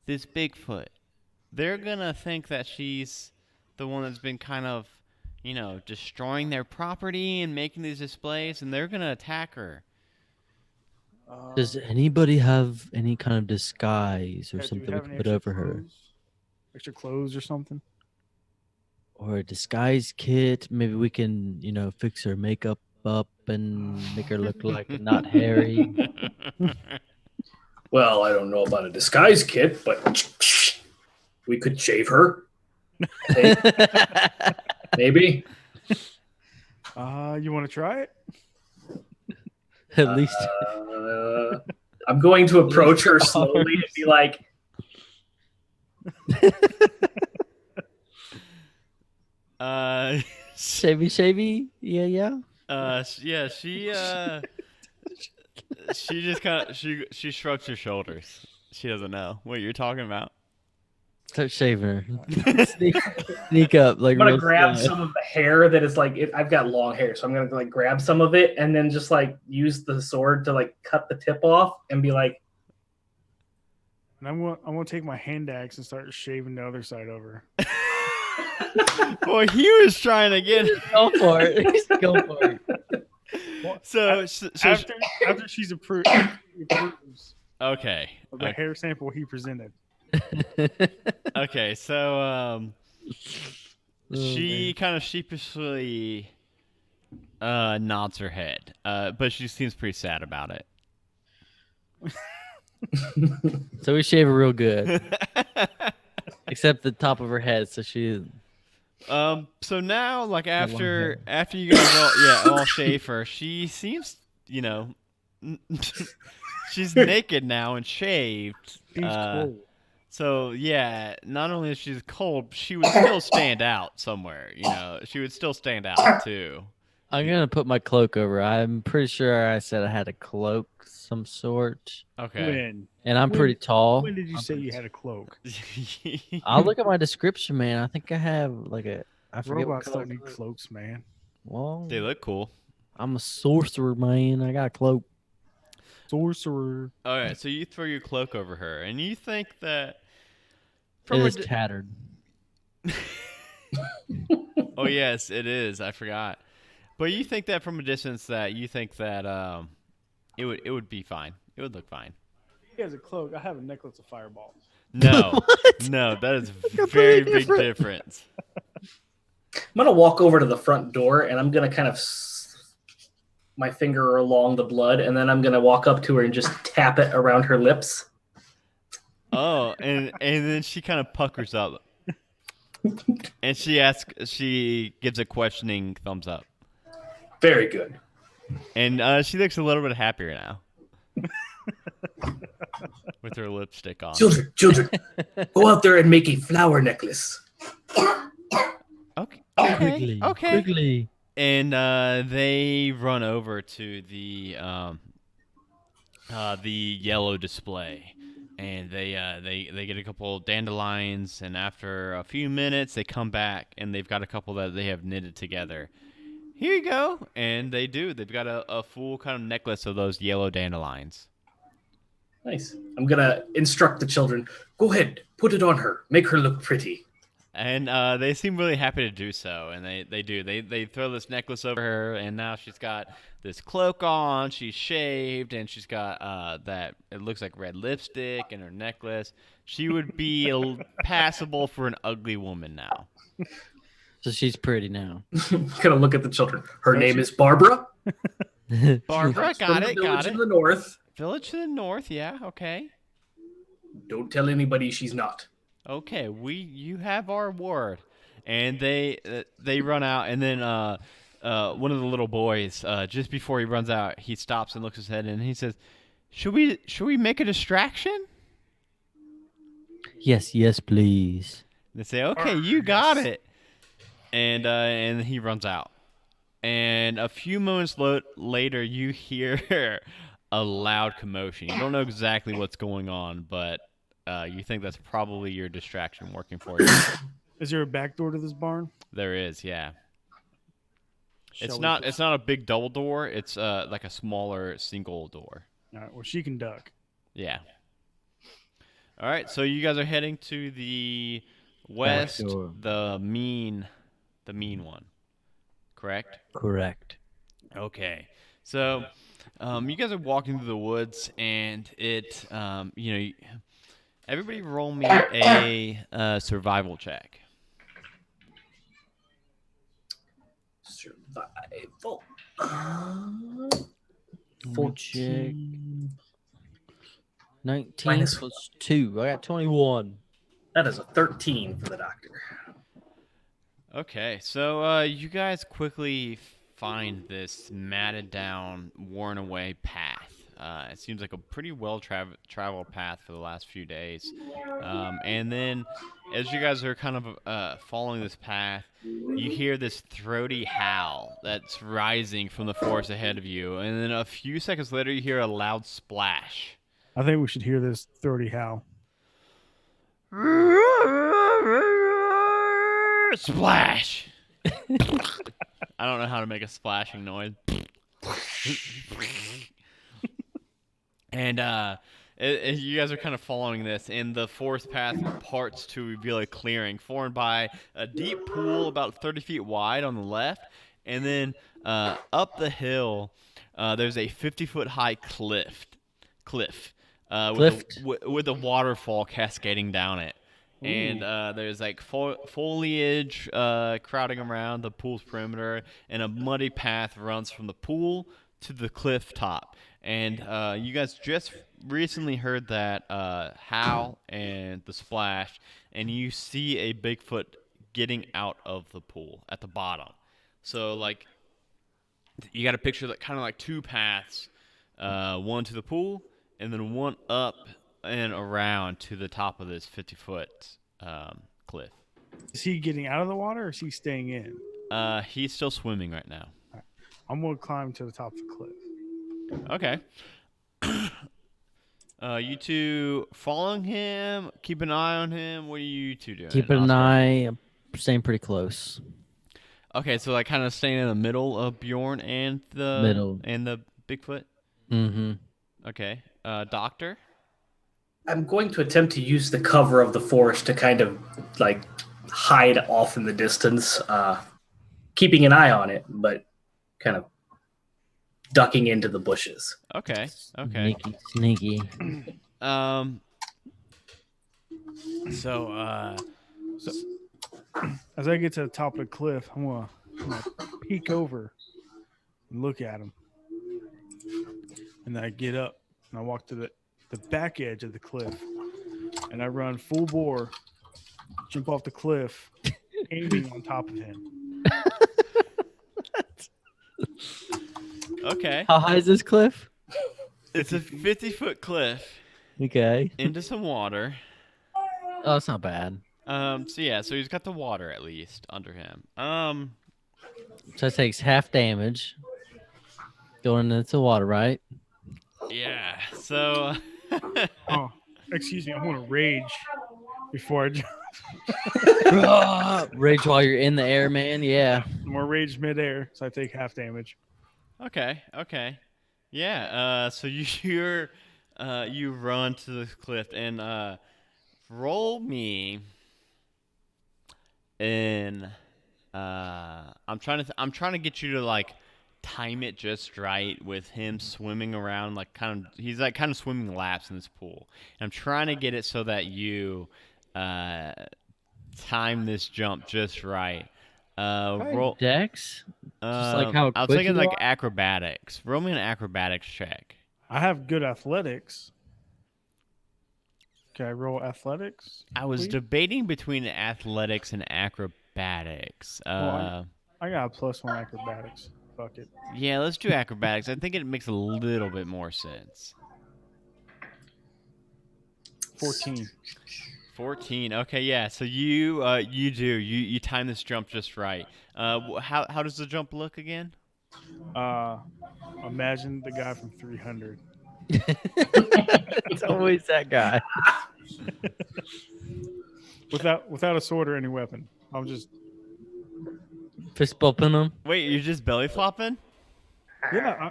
this Bigfoot. They're going to think that she's the one that's been kind of, destroying their property and making these displays, and they're going to attack her. Does anybody have any kind of disguise or Do we something we have can any put extra over her? clothes? Extra clothes or something? Or a disguise kit? Maybe we can, fix her makeup up and make her look like not hairy. Well, I don't know about a disguise kit, but we could shave her. Maybe. You want to try it? At least I'm going to approach her slowly and be like, shavy. Yeah. Yeah, she just kind of she shrugs her shoulders. She doesn't know what you're talking about. Start shaving her. Sneak up like I'm gonna real grab slow. some of the hair that is like I've got long hair, so I'm gonna like grab some of it and then just like use the sword to like cut the tip off and be like, And I'm gonna take my hand axe and start shaving the other side over. Boy, he was trying to get. Go for it. Go for it. So After she's approves okay. of the hair sample he presented. Okay, so she man. kind of sheepishly nods her head, but she seems pretty sad about it. So we shave her real good, except the top of her head. So she. So now, like after you guys all shave her, she seems, she's naked now and shaved. She's cold. So yeah, not only is she cold, she would still stand out somewhere. She would still stand out too. I'm gonna put my cloak over. I'm pretty sure I said I had a cloak some sort. Okay. When? And I'm pretty tall. When did you say you had a cloak? I'll look at my description, man. I think I have like I forget what Robots color. don't need cloaks, man. Well, They look cool. I'm a sorcerer, man. I got a cloak. Sorcerer. All right, so you throw your cloak over her, and you think that It is tattered. Oh yes, it is. I forgot. But you think that from a distance, that it would be fine. It would look fine. has a cloak. I have a necklace of fireballs. No, What? no, that is Completely very big different. difference. I'm gonna walk over to the front door and I'm gonna kind of my finger along the blood, and then I'm gonna walk up to her and just tap it around her lips. Oh, and then she kind of puckers up, and she gives a questioning thumbs up, Very good. and she looks a little bit happier now, with her lipstick on. Children, go out there and make a flower necklace. Okay, Quickly. okay. Quickly. And they run over to the yellow display, and they get a couple dandelions, and after a few minutes they come back and they've got a couple that they have knitted together. Here you go. And they do. They've got a full kind of necklace of those yellow dandelions. Nice. I'm gonna instruct the children. Go ahead, put it on her. Make her look pretty. And they seem really happy to do so, and they do. They throw this necklace over her, and now she's got this cloak on. She's shaved, and she's got that it looks like red lipstick and her necklace. She would be passable for an ugly woman now. So she's pretty now. Gonna look at the children. Her name is Barbara. Barbara, got it, got Village it. in the north. Village to the north, yeah, okay. Don't tell anybody she's not. Okay, you have our word. And they run out, and then one of the little boys, just before he runs out, he stops and looks his head, and he says, "Should we make a distraction?" Yes, please. They say, "Okay, you got it," and he runs out. And a few moments later, you hear a loud commotion. You don't know exactly what's going on, but you think that's probably your distraction working for you. Is there a back door to this barn? There is, yeah. Shall It's we not. just- It's not a big double door. It's like a smaller single door. All right. Well, she can duck. Yeah. All right. So you guys are heading to the west, door. the mean one, correct? Correct. Okay. So you guys are walking through the woods, and it everybody roll me a survival check. Survival. Check. 19 Minus- plus 2. I got 21. That is a 13 for the doctor. Okay, so you guys quickly find this matted down, worn away path. It seems like a pretty well traveled path for the last few days. And then as you guys are kind of following this path, you hear this throaty howl that's rising from the forest ahead of you. And then a few seconds later, you hear a loud splash. I think we should hear this 30 howl. Splash! I don't know how to make a splashing noise. And you guys are kind of following this, and the forest path parts to reveal a clearing formed by a deep pool about 30 feet wide on the left, and then up the hill, there's a 50-foot high cliff with a waterfall cascading down it. And there's like foliage crowding around the pool's perimeter, and a muddy path runs from the pool to the cliff top. And you guys just recently heard that howl and the splash, and you see a Bigfoot getting out of the pool at the bottom. So like you got to picture that kind of like two paths, one to the pool and then one up and around to the top of this 50-foot cliff. Is he getting out of the water or is he staying in? He's still swimming right now. I'm going to climb to the top of the cliff. Okay. You two following him, keep an eye on him. What are you two doing? Keep an Oscar? eye. Staying pretty close. Okay, so like kind of staying in the middle of Bjorn and the Bigfoot. Mm-hmm. Okay. Doctor. I'm going to attempt to use the cover of the forest to kind of like hide off in the distance, keeping an eye on it, but kind of ducking into the bushes. Okay. Okay. Sneaky. Um. So, So, as I get to the top of the cliff, I'm gonna peek over and look at him, and then I get up and I walk to the back edge of the cliff, and I run full bore, jump off the cliff, aiming on top of him. okay. How high is this cliff? It's a 50-foot cliff Okay. into some water. Oh, it's not bad. So yeah, so he's got the water at least under him. So it takes half damage going into water, right? Yeah. So. Oh, excuse me, I want to rage before I jump. Rage while you're in the air, man. Yeah. I'm gonna rage midair, so I take half damage. Okay. Yeah. So you run to the cliff and roll me in. I'm trying to get you to like time it just right with him swimming around like he's like kind of swimming laps in this pool. And I'm trying to get it so that you time this jump just right. Roll. Dex? Just like how I was quick thinking you like are? acrobatics. Roll me an acrobatics check. I have good athletics. Can I roll athletics? I was please? debating between athletics and acrobatics. I got a +1 acrobatics. Fuck it. Yeah, let's do acrobatics. I think it makes a little bit more sense. 14. 14. Okay, yeah. So you time this jump just right. How does the jump look again? Imagine the guy from 300. It's always that guy. Without a sword or any weapon. I'm just Fist bumping him. Wait, you're just belly flopping? yeah.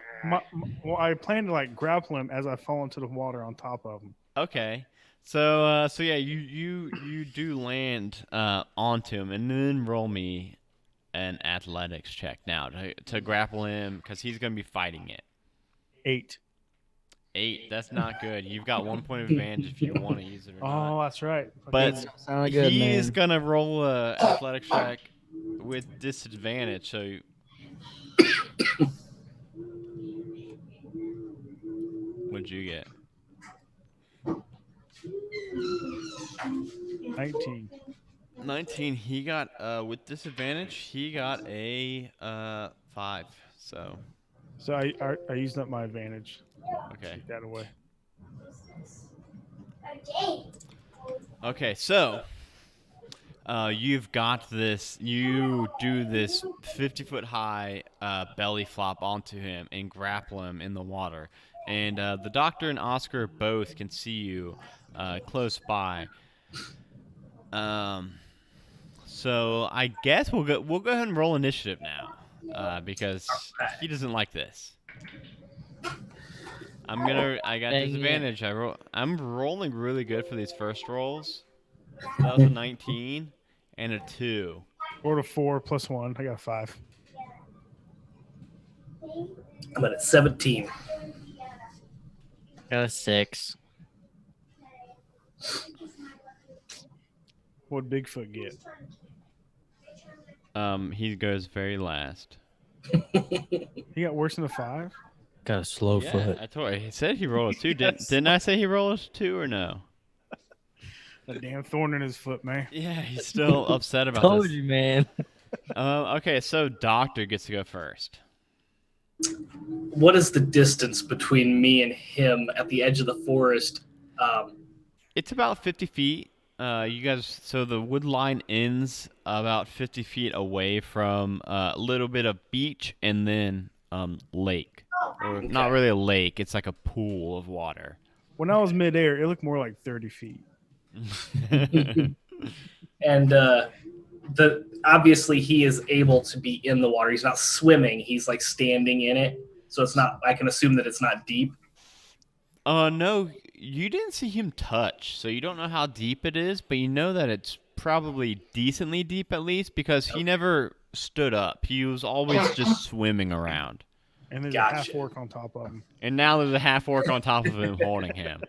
I plan to like grapple him as I fall into the water on top of him. Okay. So yeah, you do land onto him, and then roll me an athletics check now to grapple him because he's gonna be fighting it. 8. 8. That's not good. You've got 1 point of advantage if you want to use it or not. Oh, that's right. But Sound good, he's man. gonna roll a athletics check with disadvantage. So what'd you get? 19. 19. He got with disadvantage. He got a 5. So So I used up my advantage. okay. Take that away. Okay, so you've got this. You do this 50-foot high belly flop onto him and grapple him in the water. And the doctor and Oscar both can see you close by. So I guess we'll go ahead and roll initiative now because he doesn't like this. I got Dang disadvantage. I'm rolling really good for these first rolls. That was a 19 and a 2. Rolled a 4 +1. I got 5. I'm at a 17. Got a 6. What'd Bigfoot get? He goes very last. He got worse than a 5? Got a slow Yeah, foot. I told you. He said he rolled a 2. Didn't I say he rolled a 2 or no? That damn thorn in his foot, man. Yeah, he's still upset about Told this. you, man. Okay, so Doctor gets to go first. What is the distance between me and him at the edge of the forest? It's about 50 feet. You guys, so the wood line ends about 50 feet away from a little bit of beach and then lake. Or not really a lake, it's like a pool of water. When I was midair, it looked more like 30 feet. And obviously he is able to be in the water. He's not swimming. He's like standing in it. So it's not. I can assume that it's not deep. No, you didn't see him touch, so you don't know how deep it is, but you know that it's probably decently deep at least because he never stood up. He was always just swimming around. And there's a Gotcha. half orc on top of him. And now there's a half orc on top of him holding him.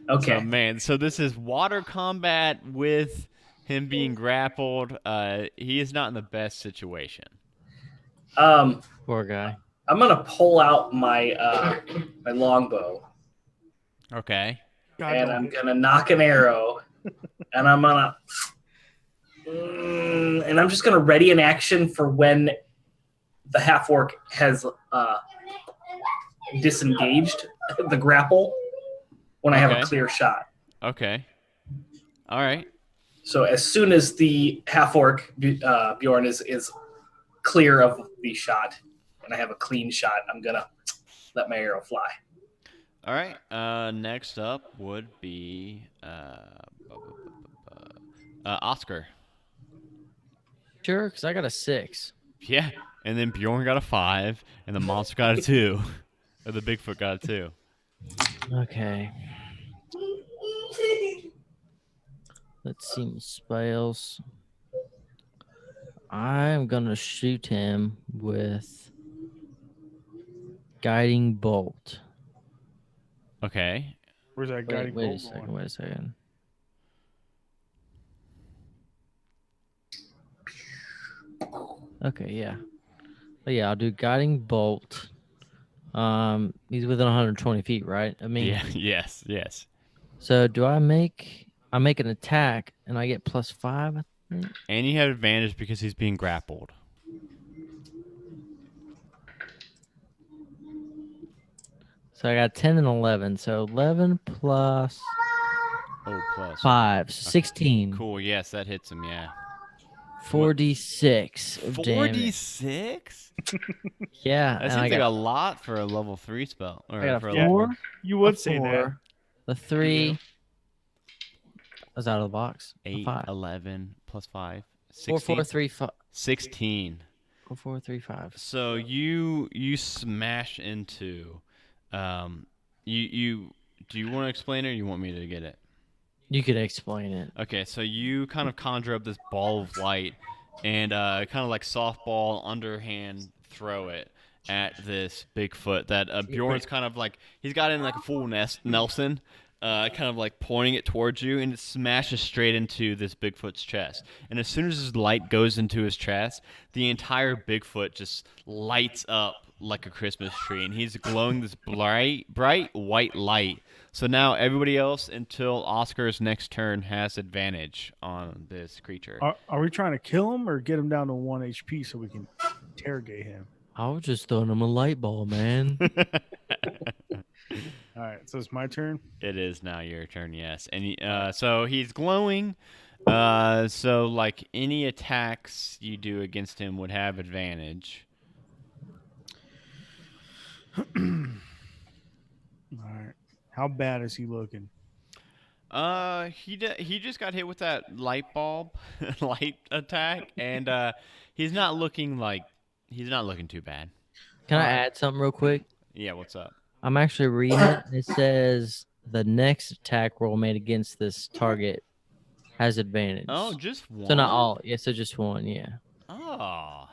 Okay. So man, so this is water combat with him being grappled. He is not in the best situation. Poor guy. I'm gonna pull out my my longbow, Okay. God, and don't I'm hit gonna knock an arrow, and I'm gonna, and I'm just gonna ready an action for when the half orc has disengaged the grapple. When I have a Okay. clear shot. Okay. All right. So as soon as the half orc Bjorn is clear of the shot, and I have a clean shot, I'm gonna let my arrow fly. All right. Next up would be Oscar. Sure, because I got a 6. Yeah. And then Bjorn got a 5, and the monster got a 2. Or the Bigfoot got a 2. Okay. Let's see my spells. I'm gonna shoot him with guiding bolt. Okay. Where's that guiding Wait a bolt second. going? Wait a second. Okay, yeah. But yeah, I'll do guiding bolt. He's within 120 feet, right? I mean, Yeah. Yes. Yes. so do I make an attack and I get +5? I think? And you have advantage because he's being grappled. So I got 10 and 11. So 11 plus Oh, plus 5, 16. Cool. Yes, that hits him. Yeah. 4d6 of damage. 4d6. Yeah, That and seems I like a got, lot for a level 3 spell. Or I got for a a Yeah. 4. You a would say that. 4, a 3. I was out of the box. A 8, 5. 11 plus 5. 4, 16. 4, 3, 5. 16. 4, 4, 3, 5. So you smash into, you do you want to explain it or you want me to get it? You could explain it. Okay, so you kind of conjure up this ball of light and kind of like softball underhand throw it at this Bigfoot that Bjorn's kind of like, he's got it in like a full Nelson, kind of like pointing it towards you, and it smashes straight into this Bigfoot's chest. And as soon as his light goes into his chest, the entire Bigfoot just lights up like a Christmas tree, and he's glowing this bright white light. So now everybody else until Oscar's next turn has advantage on this creature. Are we trying to kill him or get him down to 1 HP so we can interrogate him? I was just throwing him a light ball, man. All right, so it's my turn. It is now your turn, yes. And so he's glowing. So like any attacks you do against him would have advantage. All right. How bad is he looking? He just got hit with that light bulb light attack, and he's not looking too bad. Can I add something real quick? Yeah, what's up? I'm actually reading it. And it says the next attack roll made against this target has advantage. Oh, just one. So not all. Yeah, so just one. Yeah. Oh,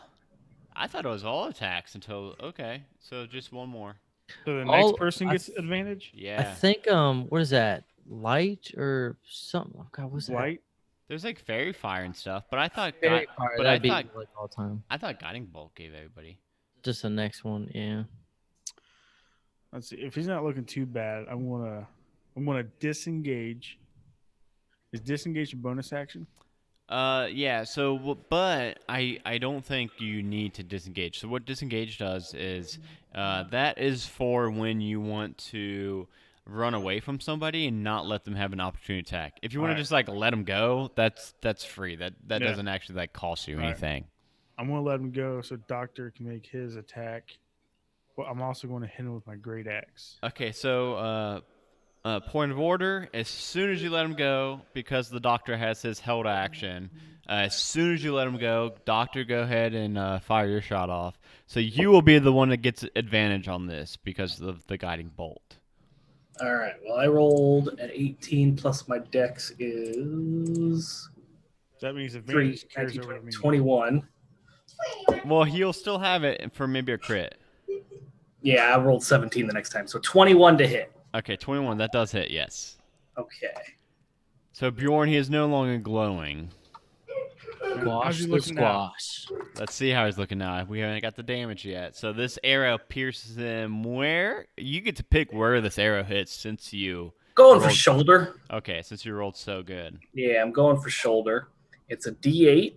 I thought it was all attacks until okay. So just one more. So the All- next person I gets th- advantage? Yeah. I think what is that? Light or something? Oh, God, what's that? Light? There's like fairy fire and stuff, but I thought Fairy guy- fire, but that'd I be thought like all time. I thought guiding bolt gave everybody. Just the next one. Yeah. Let's see. If he's not looking too bad, I'm gonna disengage. Is disengage a bonus action? Yeah. So, but I don't think you need to disengage. So what disengage does is, that is for when you want to run away from somebody and not let them have an opportunity to attack. If you want to Alright. just like let them go, that's free. That Yeah. doesn't actually like cost you Alright. anything. I'm gonna let him go so Doctor can make his attack. Well, I'm also going to hit him with my great axe. Okay. So, point of order: as soon as you let him go, because the doctor has his held action, as soon as you let him go, doctor, go ahead and fire your shot off. So you will be the one that gets advantage on this because of the guiding bolt. All right. Well, I rolled at 18 plus my dex is That means 3, advantage carries 19, over to me. 21. Well, he'll still have it for maybe a crit. Yeah, I rolled 17 the next time. So 21 to hit. Okay, 21. That does hit. Yes. Okay. So Bjorn, he is no longer glowing. How's Squash he the looking now? squash. Let's see how he's looking now. We haven't got the damage yet. So this arrow pierces him where? You get to pick where this arrow hits since you Going for rolled. shoulder. Okay, since you rolled so good. Yeah, I'm going for shoulder. It's a D8.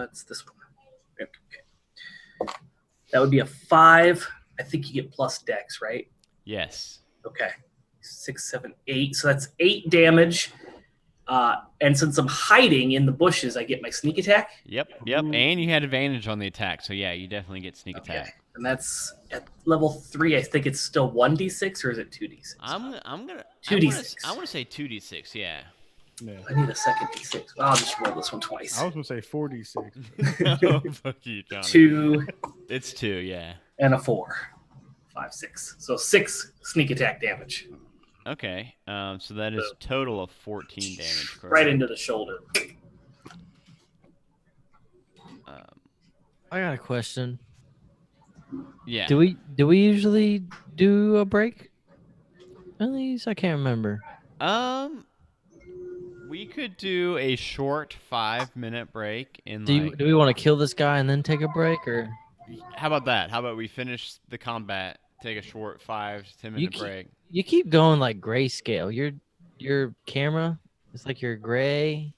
It's this one. Okay. That would be a 5. I think you get plus dex, right? Yes. Okay. 6, 7, 8. So that's 8 damage. And since I'm hiding in the bushes, I get my sneak attack. Yep. Ooh. And you had advantage on the attack. So yeah, you definitely get sneak Okay. attack. And that's at level 3. I think it's still 1d6 or is it 2d6? I'm gonna 2d6. I wanna say 2d6, yeah. Yeah. I need a second d6. I'll just roll this one twice. I was gonna say 46. No, fuck you, Johnny. 2 It's 2, yeah. and a 4. 5, 6. So 6 sneak attack damage. Okay. So that is a total of 14 damage. Correct? Right into the shoulder. I got a question. Yeah. Do we usually do a break? At least I can't remember. We could do a short 5-minute break in Do we want to kill this guy and then take a break, or How about that? How about we finish the combat, take a short 5 to 10 minute break? you keep going like grayscale? Your camera is like you're gray,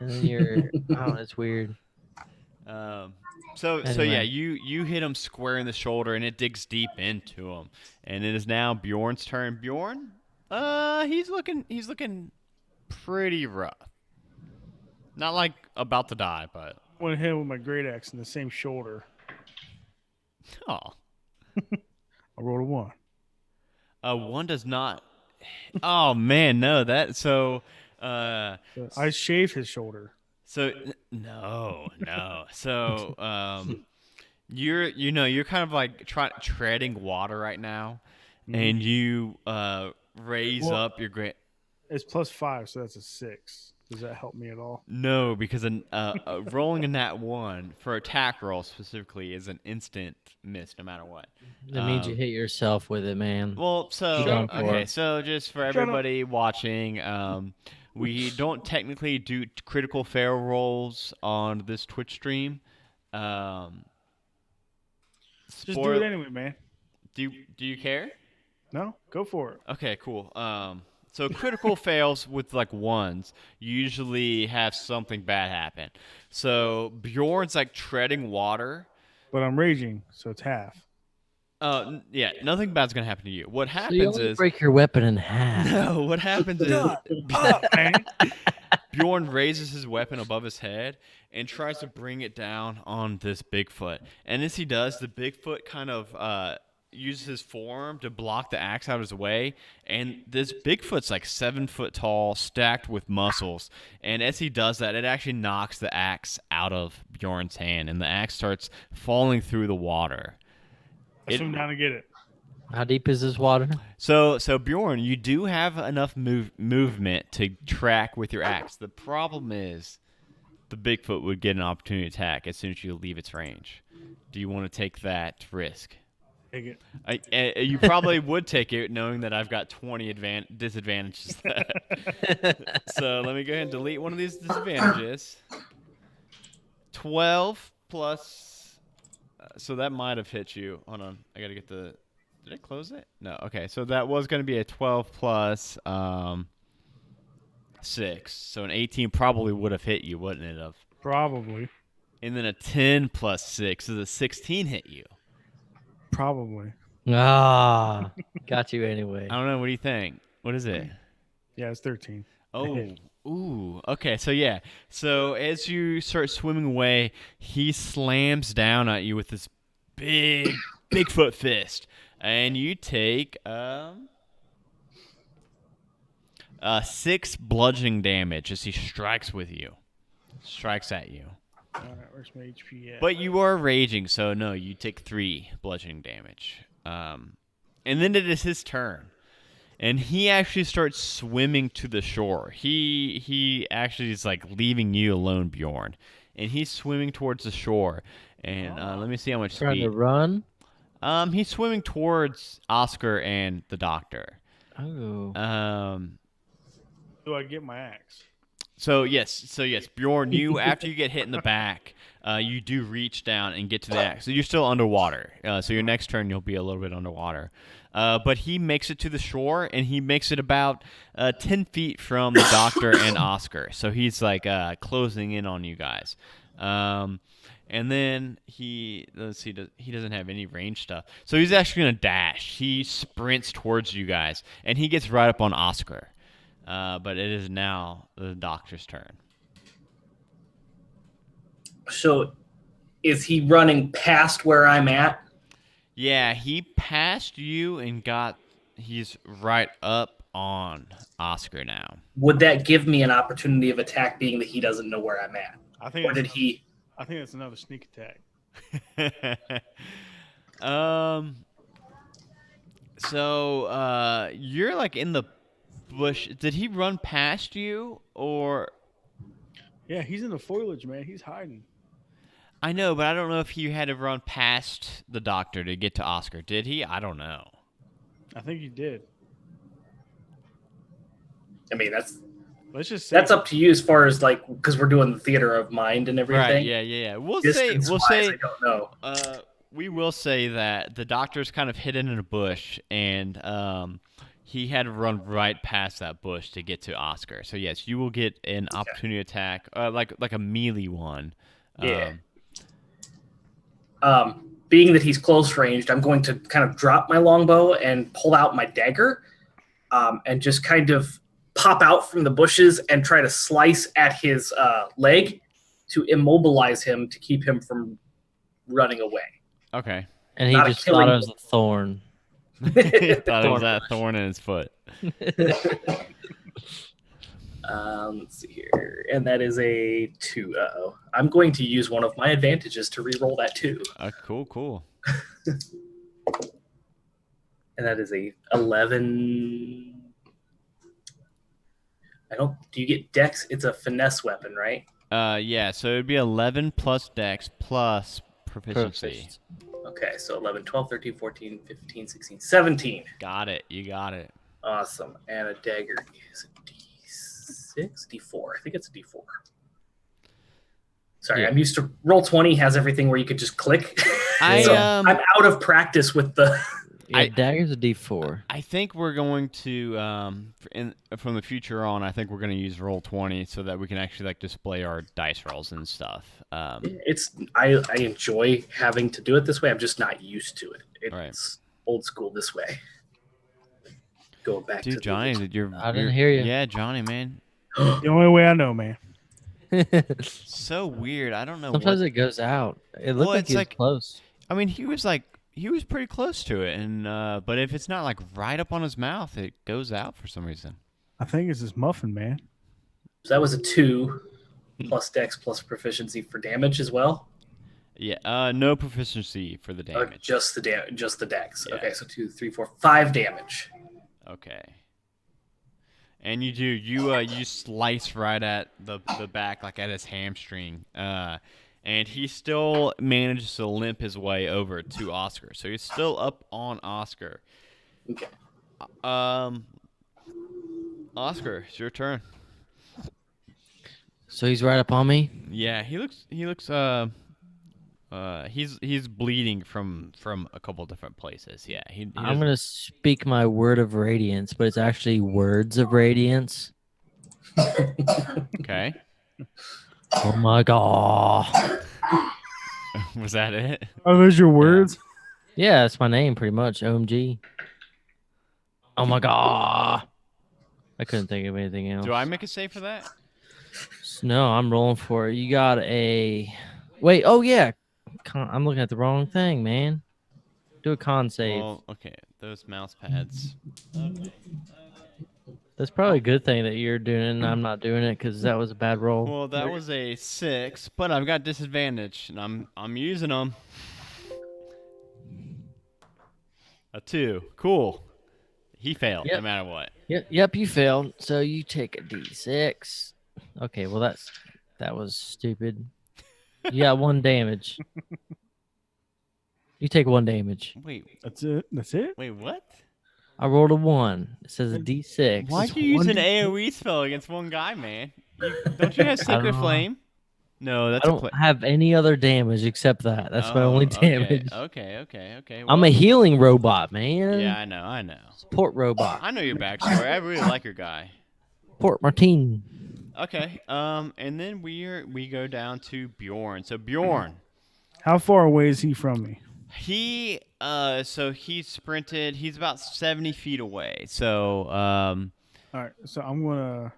and then you're oh, it's weird. So yeah, Anyway. you hit him square in the shoulder, and it digs deep into him. And it is now Bjorn's turn. Bjorn, he's looking pretty rough. Not like about to die, but I want to hit him with my great axe in the same shoulder. oh, I rolled a 1. 1 does not. Oh man, no, that so. So I shaved his shoulder. So no. So you're kind of like treading water right now, and you raise Well- up your great. It's plus 5, so that's a 6. Does that help me at all? No, because rolling a nat 1 for attack roll specifically is an instant miss, no matter what. That means you hit yourself with it, man. Well, so Shut up. okay, so just for up. everybody watching, we don't technically do critical fail rolls on this Twitch stream. Just do it anyway, man. Do you care? No? Go for it. Okay, cool. So critical fails with like 1s usually have something bad happen. So Bjorn's like treading water. But I'm raging, so it's half. Yeah, nothing bad's gonna happen to you. What So you happens only is break your weapon in half. no. What happens is Up, man. Bjorn raises his weapon above his head and tries to bring it down on this Bigfoot. And as he does, the Bigfoot kind of uses his forearm to block the axe out of his way. And this Bigfoot's like 7 foot tall, stacked with muscles. And as he does that, it actually knocks the axe out of Bjorn's hand, and the axe starts falling through the water. I swim down to get it. How deep is this water? So Bjorn, you do have enough movement to track with your axe. The problem is the Bigfoot would get an opportunity attack as soon as you leave its range. Do you want to take that risk? Take it. You probably would take it, knowing that I've got 20 disadvantages. So let me go ahead and delete one of these disadvantages. 12 plus. So that might have hit you. Hold on, I gotta get the. Did I close it? No. Okay, so that was going to be a 12 plus 6. So an 18 probably would have hit you, wouldn't it have? Probably. And then a 10 plus 6. So the 16 hit you. Probably. Ah, got you anyway. I don't know. What do you think? What is it? Yeah, it's 13. Oh, ooh. Okay, so yeah. So as you start swimming away, he slams down at you with this big Bigfoot fist. And you take 6 bludgeoning damage as he strikes at you. All right, where's my HP at? But you are raging, so no, you take 3 bludgeoning damage. And then it is his turn. And he actually starts swimming to the shore. He actually is like leaving you alone, Bjorn. And he's swimming towards the shore. And let me see how much Trying speed. to run. He's swimming towards Oscar and the doctor. Oh. Do I get my axe? So yes, Bjorn, you after you get hit in the back, you do reach down and get to the axe. So you're still underwater. So your next turn you'll be a little bit underwater. But he makes it to the shore, and he makes it about 10 feet from the doctor and Oscar. So he's like closing in on you guys. And then he doesn't have any range stuff. So he's actually gonna dash. He sprints towards you guys, and he gets right up on Oscar. But it is now the doctor's turn. So, is he running past where I'm at? Yeah, he passed you and he's right up on Oscar now. Would that give me an opportunity of attack, being that he doesn't know where I'm at? I think. Or did he? I think it's another sneak attack. So you're like in the bush. Did he run past you or? Yeah, he's in the foliage, man. He's hiding. I know, but I don't know if he had to run past the doctor to get to Oscar. Did he? I don't know. I think he did. I mean, Let's just say that's up to you as far as like, because we're doing the theater of mind and everything. Right? Yeah. We'll say. I don't know. We will say that the doctor's kind of hidden in a bush, and he had to run right past that bush to get to Oscar. So yes, you will get an opportunity attack, like a melee one. Yeah. Being that he's close ranged, I'm going to kind of drop my longbow and pull out my dagger, and just kind of pop out from the bushes and try to slice at his leg to immobilize him to keep him from running away. Okay. And he just thought it was a thorn. He thought it was that thorn in his foot. Let's see here. And that is a 2. Uh-oh. I'm going to use one of my advantages to re-roll that 2. Cool. And that is a 11. Do you get dex? It's a finesse weapon, right? Yeah, so it'd be 11 plus dex plus proficiency. Okay, so 11, 12, 13, 14, 15, 16, 17. Got it. You got it. Awesome. And a dagger is a D6? D4. I think it's a D4. Sorry, Yeah. I'm used to Roll20 has everything where you could just click. I'm I'm out of practice with the... Yeah, dagger's a D4. I think we're going to from the future on. I think we're going to use Roll20 so that we can actually like display our dice rolls and stuff. I enjoy having to do it this way. I'm just not used to it. It's old school this way. Going back to Johnny, I didn't hear you. Yeah, Johnny, man. the only way I know, man. So weird. I don't know. Sometimes it goes out. It looked like he was close. I mean, he was pretty close to it, and but if it's not like right up on his mouth, it goes out for some reason. I think it's this muffin, man. So that was a 2 plus dex plus proficiency for damage as well. Yeah, no proficiency for the damage. Just the dex. Yeah. Okay, so 2, 3, 4, 5 damage. Okay. And you slice right at the back, like at his hamstring. And he still manages to limp his way over to Oscar. So he's still up on Oscar. Okay. Oscar, it's your turn. So he's right up on me? Yeah, he looks he's bleeding from a couple different places. Yeah, I'm going to speak my word of radiance, but it's actually words of radiance. Okay. Oh my god. Was that it? Oh, those your words? Yeah, that's my name pretty much. OMG. Oh my god. I couldn't think of anything else. Do I make a save for that? No, I'm rolling for it. You got a... Wait, oh yeah. I'm looking at the wrong thing, man. Do a con save. Well, okay. Those mouse pads. Okay. That's probably a good thing that you're doing it and I'm not doing it because that was a bad roll. Well, that was a 6, but I've got disadvantage, and I'm using them. A 2. Cool. He failed no matter what. Yep, you failed. So you take a D6. Okay, well that was stupid. You got 1 damage. You take 1 damage. Wait. That's it. That's it. Wait, what? I rolled a 1. It says a D6. Why'd you use an AoE spell against one guy, man? Don't you have Sacred Flame? No, that's I don't have any other damage except that. That's my only damage. Okay. I'm a healing robot, man. Yeah, I know. Support robot. I know your backstory. I really like your guy. Port Martin. Okay. And then we go down to Bjorn. So Bjorn, How far away is he from me? so he sprinted. He's about 70 feet away. So All right, so I'm gonna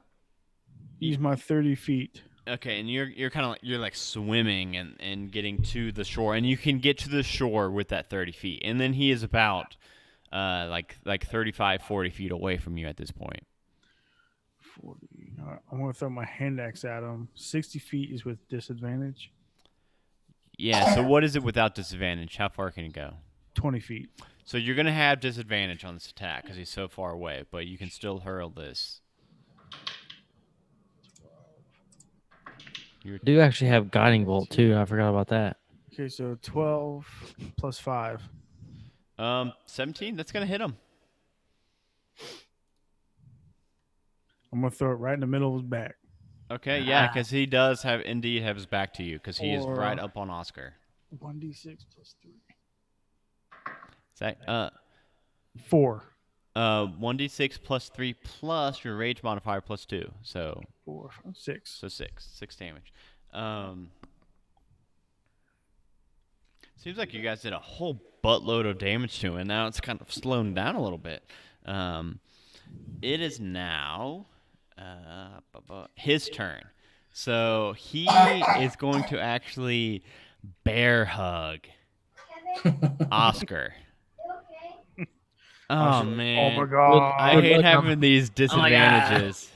use my 30 feet. okay, and you're kind of you're like swimming and getting to the shore, and you can get to the shore with that 30 feet, and then he is about like 35, 40 feet away from you at this point. 40. All right, I'm gonna throw my hand axe at him. 60 feet is with disadvantage. Yeah. So what is it without disadvantage? How far can it go? 20 feet. So you're gonna have disadvantage on this attack because he's so far away, but you can still hurl this. You do actually have guiding bolt too. I forgot about that. Okay, so 12 plus 5. 17. That's gonna hit him. I'm gonna throw it right in the middle of his back. Okay, yeah, because he does indeed have his back to you because he is right up on Oscar. 1d6 plus 3. Is that 4. 1d6 plus 3 plus your rage modifier plus 2, so 4, 6. so 6 damage. Seems like you guys did a whole buttload of damage to him, and now it's kind of slowing down a little bit. It is now his turn, so he is going to actually bear hug Oscar. Oh man! Oh my god! I hate having these disadvantages.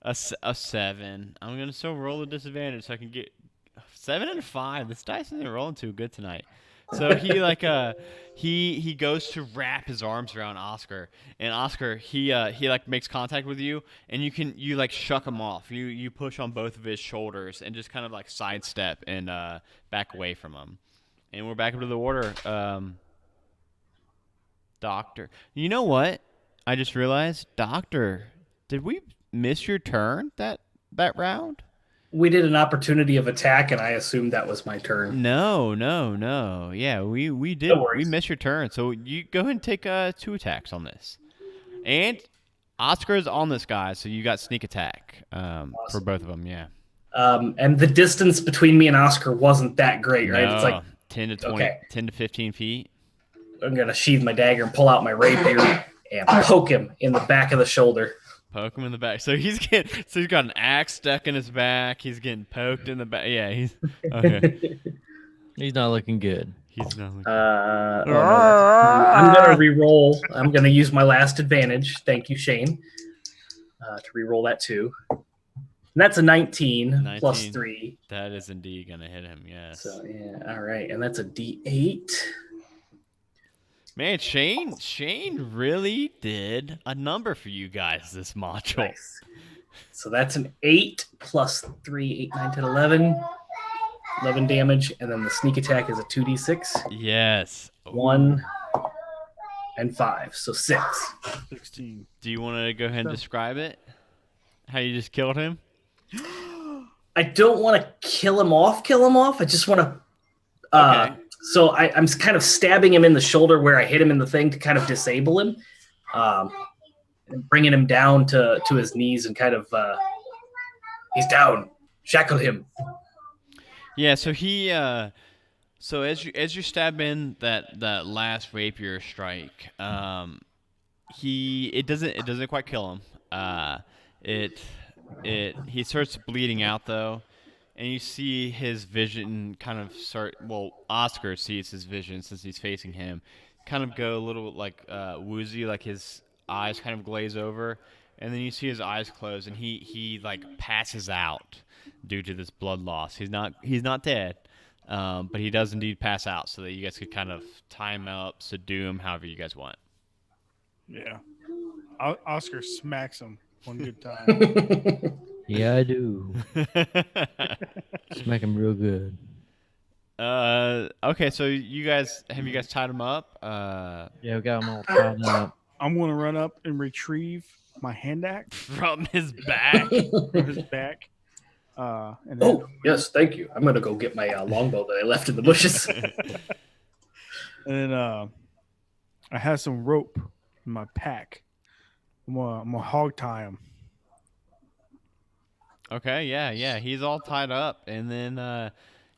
A 7. I'm gonna still roll a disadvantage so I can get 7 and 5. This dice isn't rolling too good tonight. So he he goes to wrap his arms around Oscar, and Oscar he like makes contact with you, and you like shuck him off. You push on both of his shoulders and just kind of like sidestep and back away from him. And we're back up to the order. Doctor. You know what? I just realized, Doctor, did we miss your turn that round? We did an opportunity of attack, and I assumed that was my turn. No. Yeah, we did. No We missed your turn. So you go ahead and take 2 attacks on this. And Oscar is on this guy, so you got sneak attack for both of them, yeah. And the distance between me and Oscar wasn't that great, right? No, It's like 10 to 20, 10 to 15 feet. I'm going to sheathe my dagger and pull out my rapier and poke him in the back of the shoulder. Poke him in the back. So he's got an axe stuck in his back. He's getting poked in the back. Yeah, he's okay. He's not looking good. He's not looking I'm going to re-roll. I'm going to use my last advantage. Thank you, Shane. To re-roll that too. And that's a 19 plus 3. That is indeed going to hit him, yes. So, yeah, all right. And that's a D8. Man, Shane really did a number for you guys this module. Nice. So that's an 8 plus 3, 8, 9, 10, 11. 11 damage. And then the sneak attack is a 2d6. Yes. 1 and 5. So 6. 16. Do you want to go ahead and describe it? How you just killed him? I don't want to kill him off. I just want to... Okay. So I'm kind of stabbing him in the shoulder where I hit him in the thing to kind of disable him, and bringing him down to his knees and kind of he's down, shackle him. Yeah. So he so as you stab in that last rapier strike, it doesn't quite kill him. He starts bleeding out though. And you see his vision kind of start. Well, Oscar sees his vision since he's facing him, kind of go a little like woozy, like his eyes kind of glaze over, and then you see his eyes close, and he like passes out due to this blood loss. He's not dead, but he does indeed pass out, so that you guys could kind of tie him up, subdue him, however you guys want. Yeah. Oscar smacks him one good time. Yeah, I do. Smack him real good. Okay, so you guys tied him up? Yeah, we got them all tied up. I'm going to run up and retrieve my hand axe From his back. from his back. And then Oh, yes, thank you. I'm going to go get my longbow that I left in the bushes. And then I have some rope in my pack. I'm gonna hog tie him. Okay, yeah, he's all tied up, and then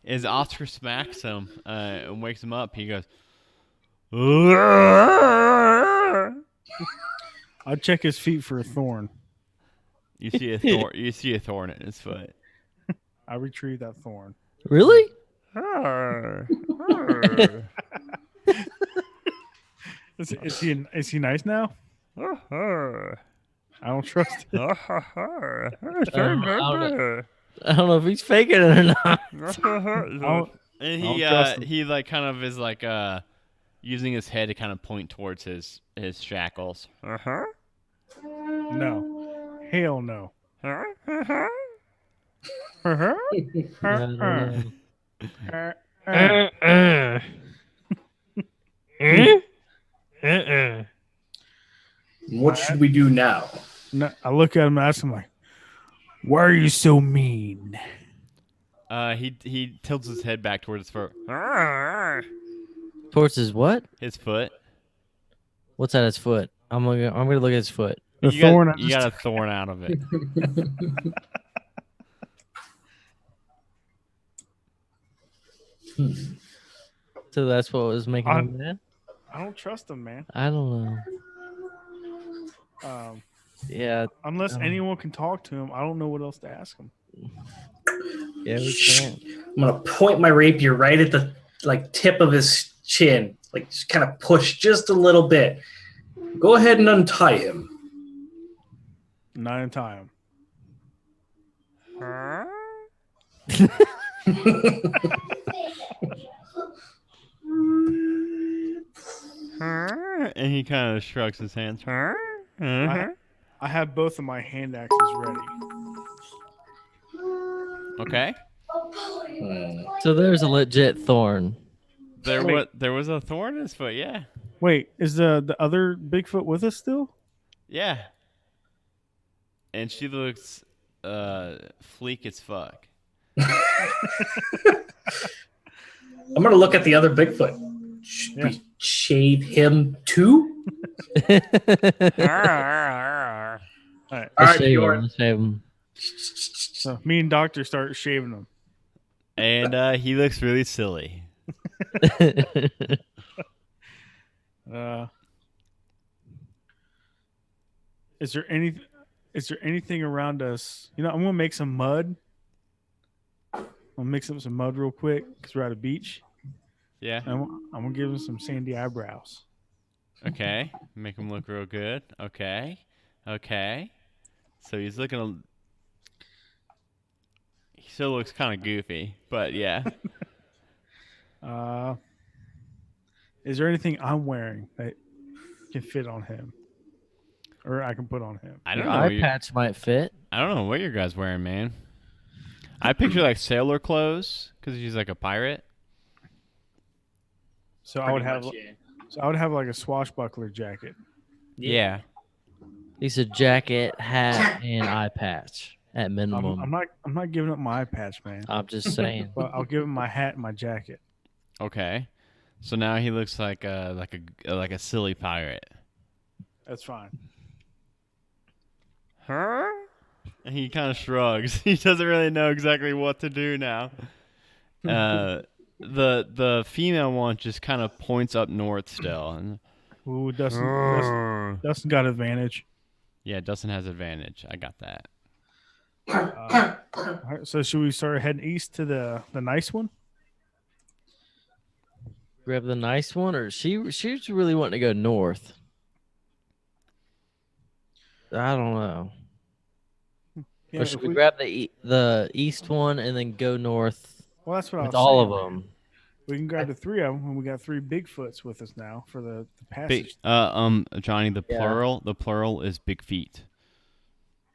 as Oscar smacks him and wakes him up, he goes, I'll check his feet for a thorn. You see a thorn. You see a thorn in his foot. I retrieve that thorn. Really? Is he nice now? I don't trust it. I don't know if he's faking it or not. And I don't trust him. he like kind of is like using his head to kind of point towards his shackles. No. Hell no. What should we do now? No, I look at him and ask him like, "Why are you so mean?" He tilts his head back towards his foot. Towards his what? His foot. What's at his foot? I'm gonna look at his foot. The you thorn. Got, you got a thorn out of it. So that's what was making him mad? I don't trust him, man. I don't know. Yeah. Unless anyone can talk to him, I don't know what else to ask him. Yeah, we can't. I'm gonna point my rapier right at the tip of his chin, just kind of push just a little bit. Go ahead and untie him. Not in time. And he kind of shrugs his hands. I have both of my hand axes ready. Okay. So there's a legit thorn. There was a thorn in his foot. Yeah. Wait, is the other Bigfoot with us still? Yeah. And she looks fleek as fuck. I'm gonna look at the other Bigfoot. Should we shave him too? All right. All right, Shave Bjorn. him, shave him. So me and Doctor start shaving him. And he looks really silly. Is there anything around us? I'm gonna make some mud. I'm gonna mix up some mud real quick because we're at a beach. Yeah. I'm gonna give him some sandy eyebrows. Okay. Make him look real good. Okay. So he's looking. He still looks kind of goofy, but yeah. Is there anything I'm wearing that can fit on him, or I can put on him? I don't Your know. eye patch might fit. I don't know what your guys wearing, man. I picture like sailor clothes because he's like a pirate. So I would have like a swashbuckler jacket. Yeah. He's a jacket, hat, and eye patch at minimum. I'm not giving up my eye patch, man. I'm just saying. But I'll give him my hat and my jacket. Okay. So now he looks like a silly pirate. That's fine. Huh? And he kind of shrugs. He doesn't really know exactly what to do now. The female one just kind of points up north still. And, Ooh, Dustin got advantage. yeah, Dustin has advantage. I got that. All right, so should we start heading east to the nice one? Grab the nice one, or she's really wanting to go north. I don't know. Yeah, Or should we grab the east one and then go north Well, that's what I was with all saying. of them? We can grab the three of them, and we got 3 Bigfoots with us now for the Big, passage. Johnny, the Yeah. plural is big feet.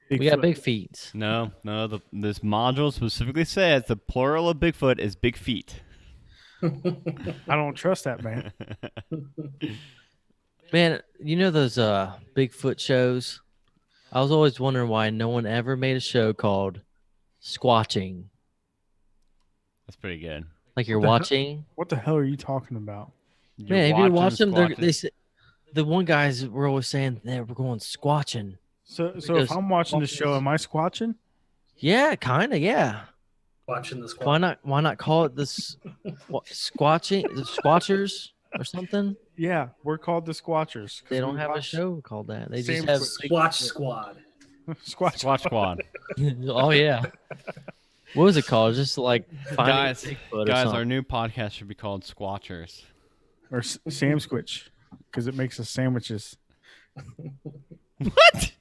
We got big feet. No, this module specifically says the plural of Bigfoot is big feet. I don't trust that man. Man, you know those Bigfoot shows? I was always wondering why no one ever made a show called Squatching. That's pretty good. Like you're What the hell? watching. What the hell are you talking about? You're Man, have you watching watched them? squatching. They say the one guys were always saying they were going squatching. So if Just I'm watching the show, am I squatching? Yeah, kind of. Yeah. Watching the squad. Why not? Why not call it this squatching? The Squatchers or something? Yeah, we're called the Squatchers. 'cause They don't we have a watch show called that. They Sam just have. Squatch Squad. Squatch. Squatch Squad. Oh yeah. What was it called? Just like finding Guys, Bigfoot or guys, something. our new podcast should be called Squatchers. Or Sam Squitch, because it makes us sandwiches. What?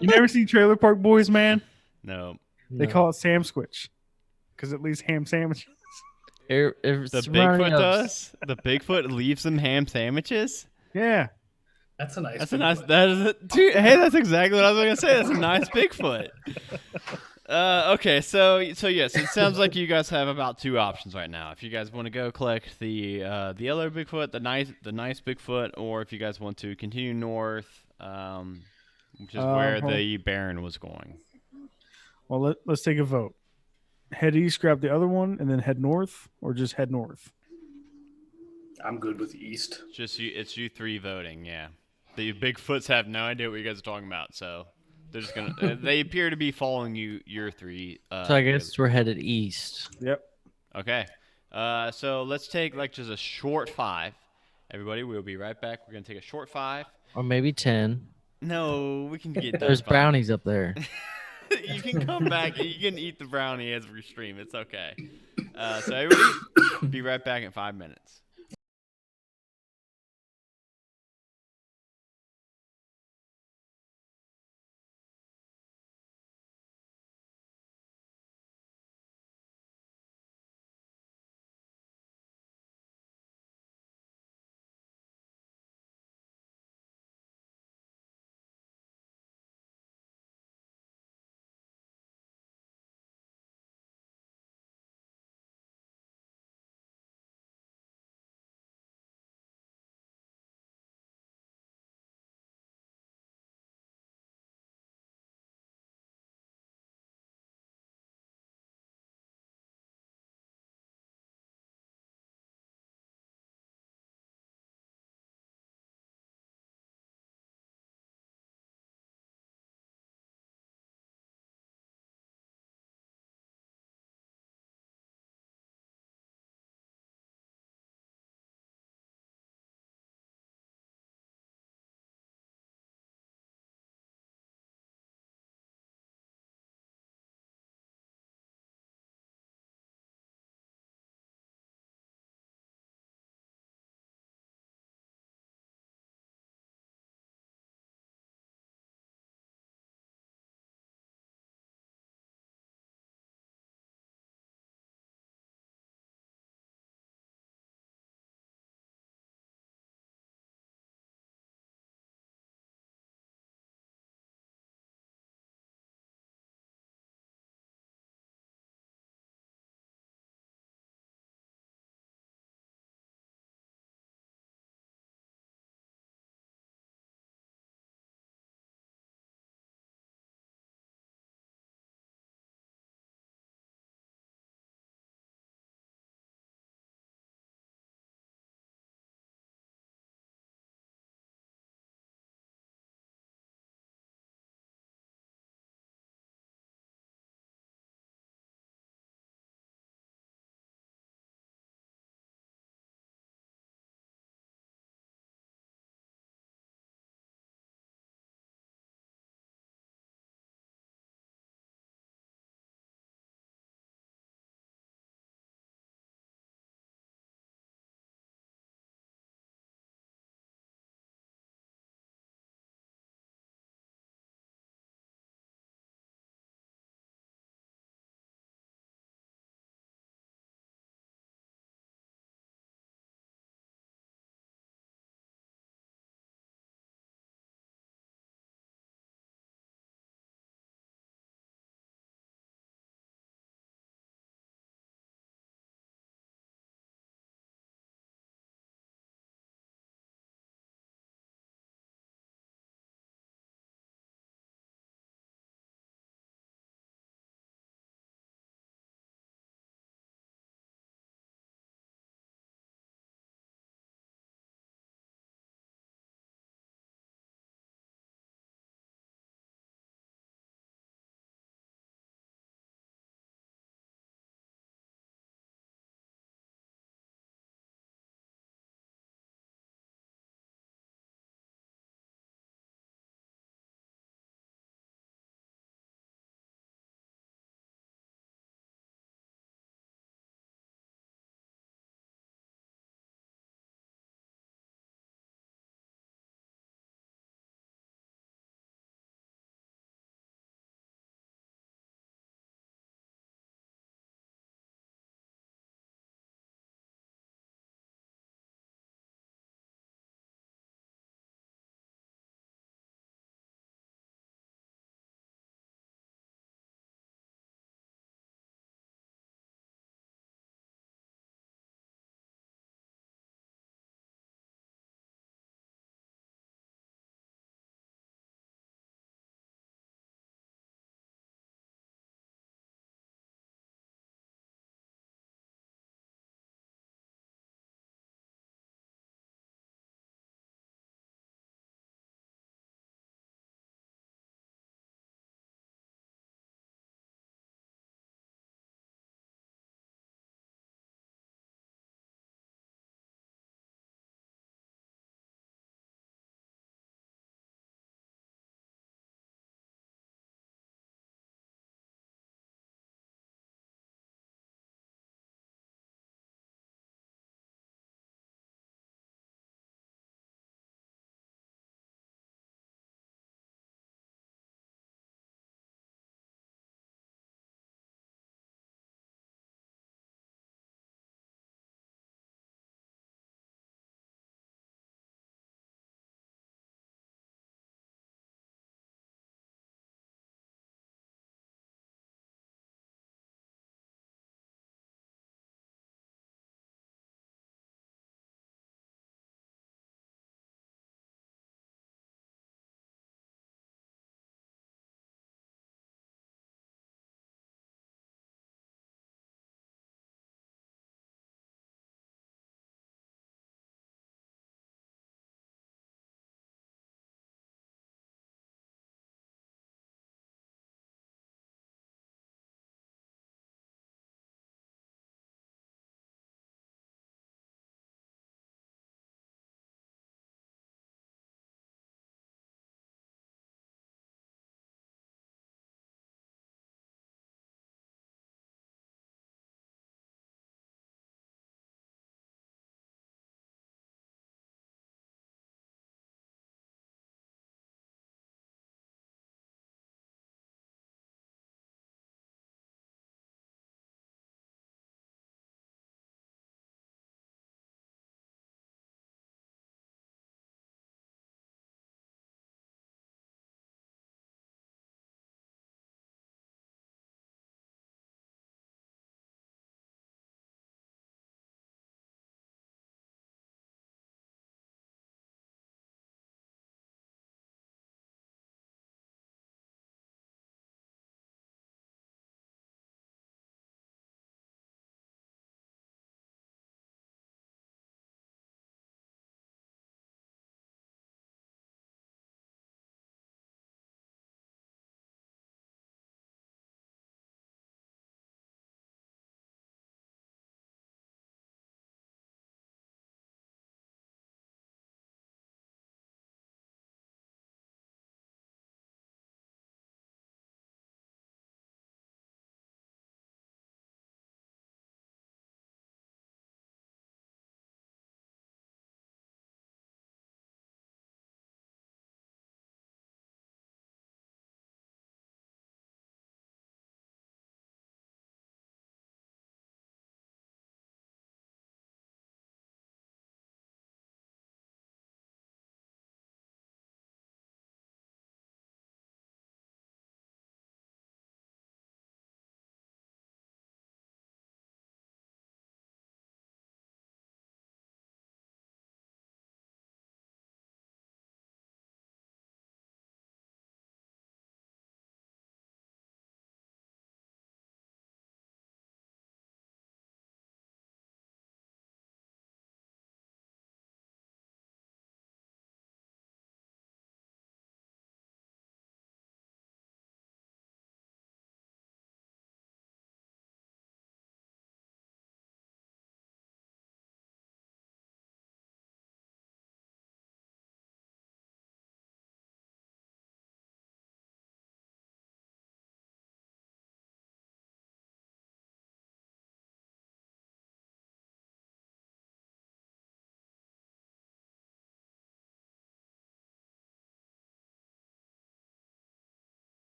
You never seen Trailer Park Boys, man? No. They call it Sam Squitch, because it leaves ham sandwiches. The Bigfoot does? The Bigfoot leaves them ham sandwiches? Yeah, That's a nice. That's a nice. That is a, dude, hey, that's exactly what I was going to say. That's a nice Bigfoot. Okay, so yes, it sounds like you guys have about two options right now. If you guys want to go collect the other Bigfoot, the nice Bigfoot, or if you guys want to continue north, which is where the Baron was going. Well, let's take a vote. Head east, grab the other one, and then head north, or just head north. I'm good with east. Just you, it's you three voting. Yeah, the Bigfoots have no idea what you guys are talking about, so they're just gonna. They appear to be following your three. So I guess we're headed east. Yep. Okay. So let's take like just a short 5. Everybody, we'll be right back. We're gonna take a short 5. Or maybe 10. No, we can get done. There's fine. brownies up there. You can come back and you can eat the brownie as we stream. It's okay. So everybody, be right back in 5 minutes.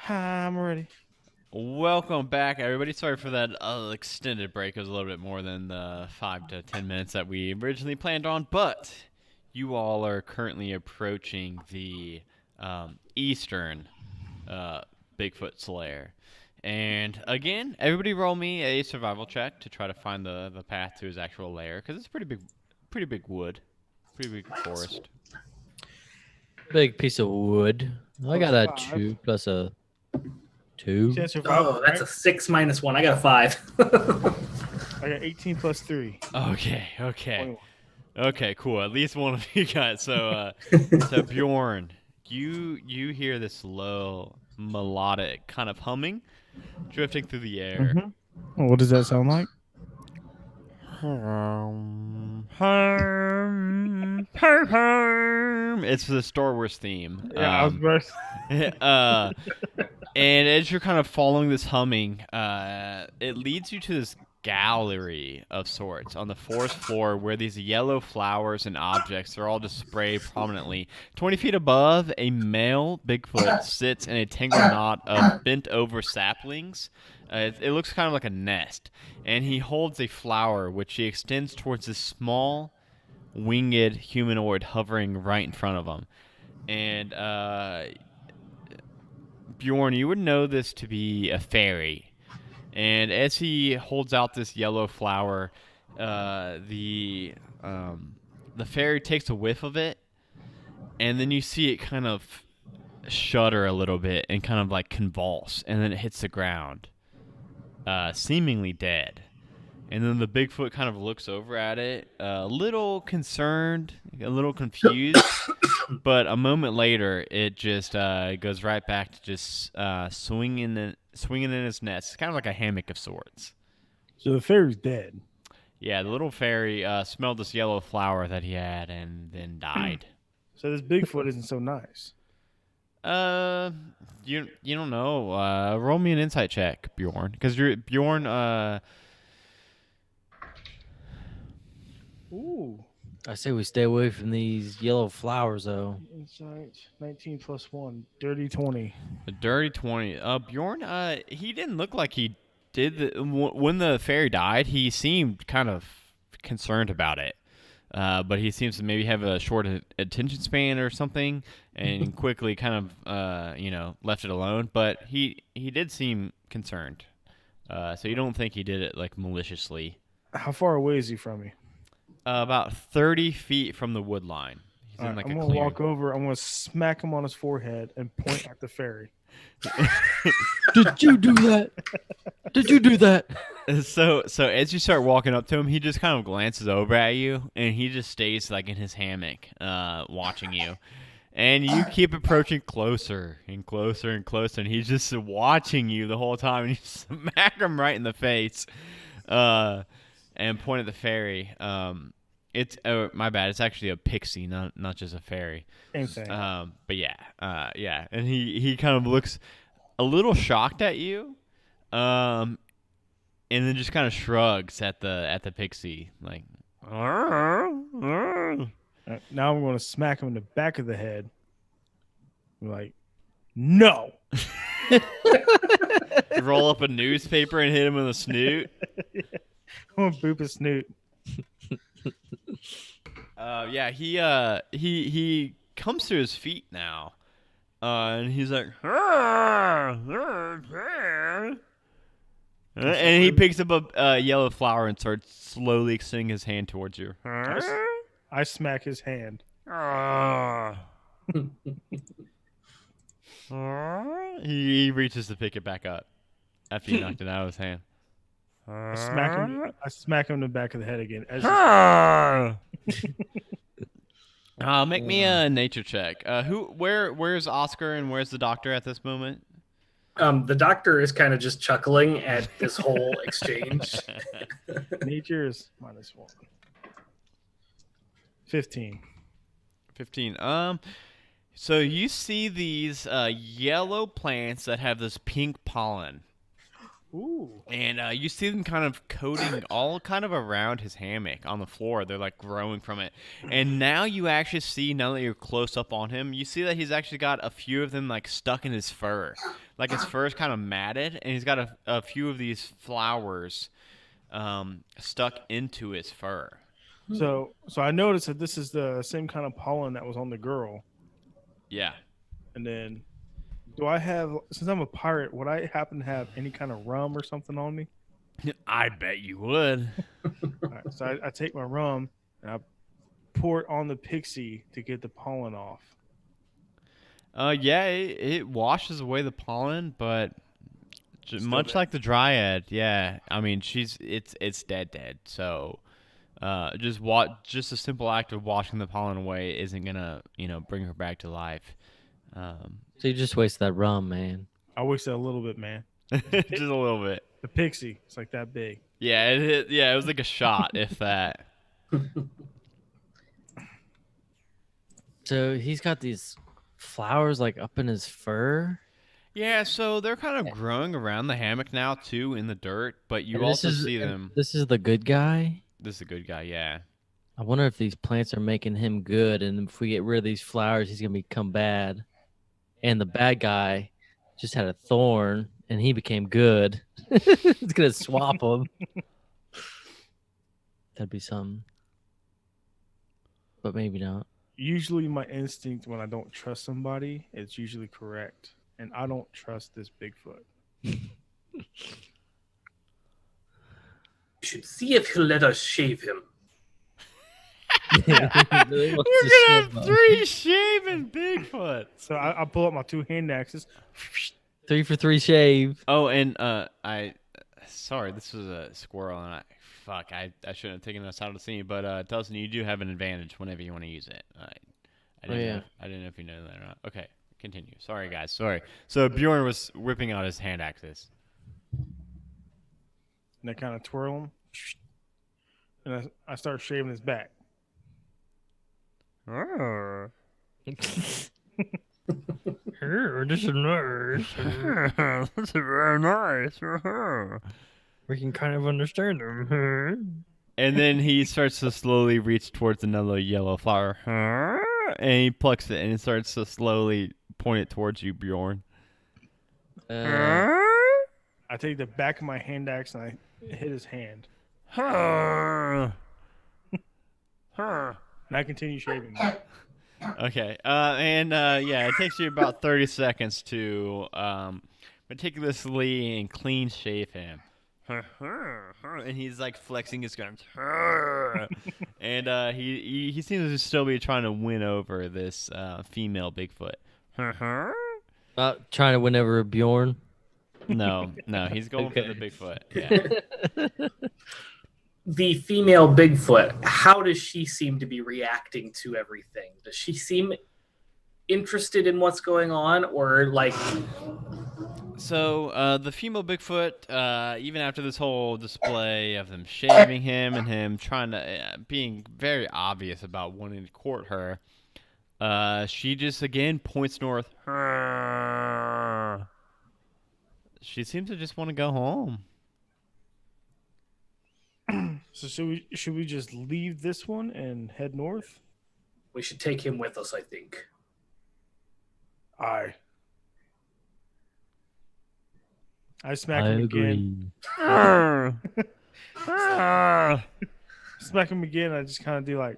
I'm ready. Welcome back, everybody. Sorry for that extended break. It was a little bit more than the 5 to 10 minutes that we originally planned on, but you all are currently approaching the eastern Bigfoot's lair. And again, everybody roll me a survival check to try to find the path to his actual lair, because it's pretty big wood, pretty big forest. Big piece of wood. I got a 5. 2 plus a You 2. said survival, Oh, that's right? a 6 minus 1. I got a 5. I got 18 plus 3. Okay. 21. Okay, cool. At least one of you guys. So, Bjorn, you hear this low melodic kind of humming drifting through the air. What does that sound like? It's the Star Wars theme. Yeah, I was about to- And as you're kind of following this humming, it leads you to this gallery of sorts on the fourth floor where these yellow flowers and objects are all displayed prominently. 20 feet above, a male Bigfoot sits in a tangled knot of bent-over saplings. It looks kind of like a nest. And he holds a flower, which he extends towards this small, winged humanoid hovering right in front of him. And, Bjorn, you would know this to be a fairy. And as he holds out this yellow flower, the fairy takes a whiff of it, and then you see it kind of shudder a little bit and kind of like convulse, and then it hits the ground, seemingly dead. And then the Bigfoot kind of looks over at it, a little concerned, a little confused. But a moment later, it just goes right back to just swinging in its nest. It's kind of like a hammock of sorts. So the fairy's dead. Yeah, the little fairy smelled this yellow flower that he had and then died. So this Bigfoot isn't so nice. You don't know. Roll me an insight check, Bjorn, because Bjorn. Ooh. I say we stay away from these yellow flowers, though. Insight 19 plus 1. Dirty 20. A dirty 20. Bjorn, he didn't look like he did. When the fairy died, he seemed kind of concerned about it. But he seems to maybe have a short attention span or something and quickly kind of, left it alone. But he did seem concerned. So you don't think he did it, like, maliciously. How far away is he from me? About 30 feet from the wood line. He's in, like, I'm a going to clearing. walk over. I'm going to smack him on his forehead and point at the fairy. Did you do that? Did you do that? So as you start walking up to him, he just kind of glances over at you, and he just stays like in his hammock, watching you. And you keep approaching closer and closer and closer, and he's just watching you the whole time. And you smack him right in the face, and point at the fairy. It's my bad. It's actually a pixie, not just a fairy. Same thing. But yeah. And he kind of looks a little shocked at you, and then just kind of shrugs at the pixie, like. Now I'm going to smack him in the back of the head. I'm like, no. Roll up a newspaper and hit him in the snoot. I'm going to boop his snoot. Yeah, he comes to his feet now, and he's like, and he picks up a yellow flower and starts slowly extending his hand towards you. I smack his hand. He reaches to pick it back up after you knocked it out of his hand. I smack him in the back of the head again. Make me a nature check. Where's Oscar and where's the doctor at this moment? The doctor is kind of just chuckling at this whole exchange. Nature is -1. 15. 15. So you see these yellow plants that have this pink pollen. Ooh. And you see them kind of coating all kind of around his hammock on the floor. They're like growing from it. And now you actually see, now that you're close up on him, you see that he's actually got a few of them like stuck in his fur. Like his fur is kind of matted, and he's got a few of these flowers stuck into his fur. So I noticed that this is the same kind of pollen that was on the girl. Yeah. And then, do I have, since I'm a pirate, would I happen to have any kind of rum or something on me? I bet you would. All right, so I take my rum and I pour it on the pixie to get the pollen off. Yeah, it washes away the pollen, but much dead. like the dryad, yeah. I mean, it's dead. So, just a simple act of washing the pollen away isn't gonna, bring her back to life. So you just wasted that rum, man. I wasted a little bit, man. Just a little bit. The pixie, it's like that big. Yeah, it was like a shot, if that. So he's got these flowers like up in his fur. Yeah, so they're kind of growing around the hammock now too in the dirt, but you And also see them. This is the good guy. This is a good guy, yeah. I wonder if these plants are making him good, and if we get rid of these flowers, he's gonna become bad. And the bad guy just had a thorn, and he became good. It's gonna swap them. That'd be something, but maybe not. Usually, my instinct when I don't trust somebody, it's usually correct. And I don't trust this Bigfoot. You should see if he'll let us shave him. We're gonna have 3 shaving Bigfoot. So I pull up my 2 hand axes. 3 for 3 shave. Oh, and sorry, this was a squirrel, and I shouldn't have taken us out of the scene. But Dustin, you do have an advantage whenever you want to use it. I didn't know if you know that or not. Okay, continue. Sorry, guys. Sorry. So Bjorn was whipping out his hand axes. And I kind of twirl him. And I start shaving his back. This is nice. This is very nice. We can kind of understand him. And then he starts to slowly reach towards another yellow flower. And he plucks it and it starts to slowly point it towards you, Bjorn. I take the back of my hand axe and I hit his hand. And I continue shaving him. Okay. Yeah, it takes you about 30 seconds to meticulously and clean shave him. And he's like flexing his guns. And he seems to still be trying to win over this female Bigfoot. Trying to win over Bjorn. No, he's going for the Bigfoot. Yeah. The female Bigfoot, how does she seem to be reacting to everything? Does she seem interested in what's going on, or like? So the female Bigfoot, even after this whole display of them shaving him and him trying to being very obvious about wanting to court her, she just again points north. She seems to just want to go home. So should we just leave this one and head north? We should take him with us, I think. I smack him again. Smack him again. I just kind of do like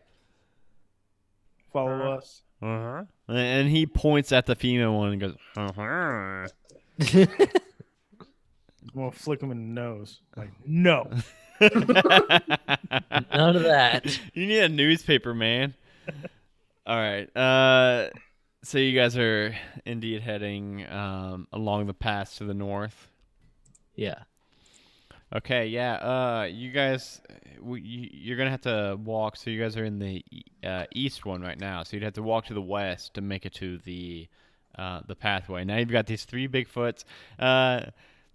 follow us. And he points at the female one and goes. I'm gonna flick him in the nose. Like no. None of that. You need a newspaper, man. All right. So you guys are indeed heading along the path to the north. Yeah. Okay. Yeah. You guys, you're gonna have to walk. So you guys are in the east one right now. So you'd have to walk to the west to make it to the pathway. Now you've got these 3 Bigfoots.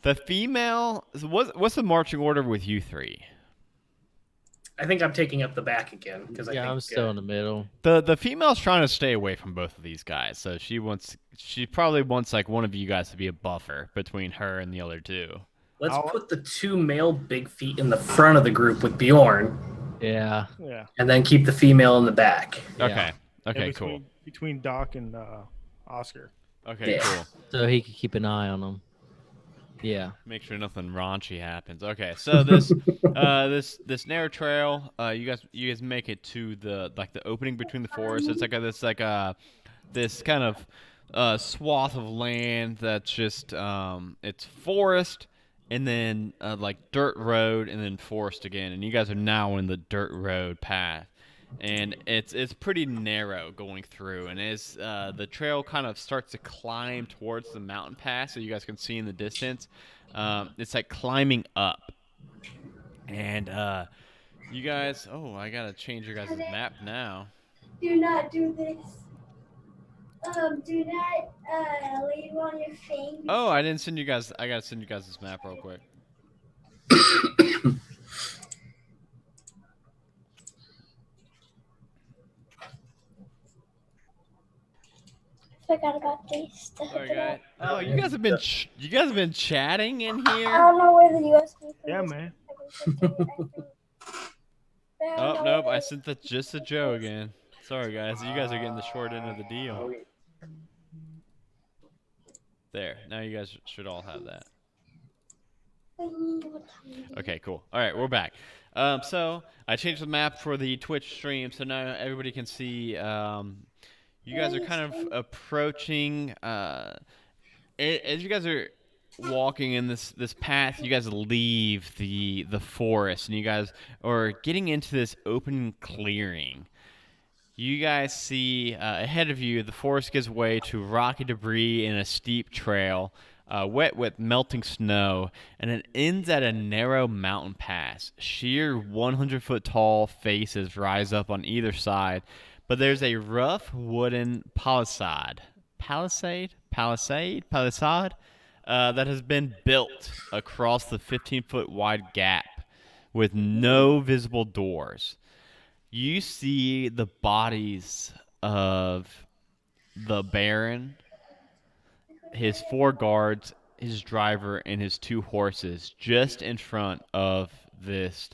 The female. What's the marching order with you 3? I think I'm taking up the back again because I'm still in the middle. The female's trying to stay away from both of these guys, so she probably wants like one of you guys to be a buffer between her and the other 2. Let's I'll- put the 2 male big feet in the front of the group with Bjorn, Yeah. Yeah. and then keep the female in the back. Yeah. Okay. Okay. Yeah, Cool. between Doc and Oscar. Okay. Yeah. Cool. So he could keep an eye on them. Yeah. Make sure nothing raunchy happens. Okay, so this narrow trail, you guys make it to the opening between the forests. It's this kind of swath of land that's just it's forest and then like dirt road and then forest again. And you guys are now in the dirt road path. And it's pretty narrow going through, and as the trail kind of starts to climb towards the mountain pass, so you guys can see in the distance, it's like climbing up, and you guys. Oh, I gotta change your guys' map now. Do not do this. Do not leave on your fingers. Oh, I didn't send you guys. I gotta send you guys this map real quick. Forgot about this. Sorry, guys. Oh, you guys have been chatting in I here. don't know where the USB. Yeah, man. Oh nope, I sent that just to Joe again. Sorry guys, you guys are getting the short end of the deal. There, now you guys should all have that. Okay, cool. All right, we're back. So I changed the map for the Twitch stream, so now everybody can see. You guys are kind of approaching. As you guys are walking in this path, you guys leave the forest, and you guys are getting into this open clearing. You guys see ahead of you, the forest gives way to rocky debris and a steep trail, wet with melting snow, and it ends at a narrow mountain pass. Sheer 100-foot tall faces rise up on either side, but there's a rough wooden palisade that has been built across the 15-foot wide gap with no visible doors. You see the bodies of the Baron, his 4 guards, his driver, and his 2 horses just in front of this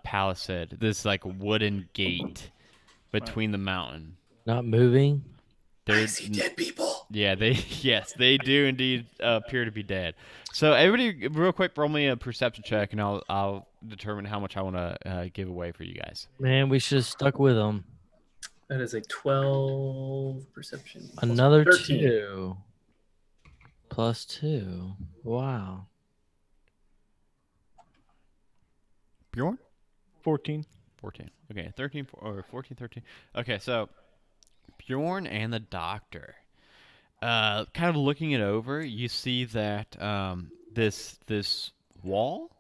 palisade, this like wooden gate between the mountain. Not moving. I see dead people. Yeah, they do indeed appear to be dead. So everybody, real quick, roll me a perception check, and I'll determine how much I want to give away for you guys. Man, we should have stuck with them. That is a 12 perception. plus Another 13. 2. Plus 2. Wow. Bjorn? 14. 14. Okay, 13 or 14, 13. Okay, so Bjorn and the doctor. Kind of looking it over, you see that this wall.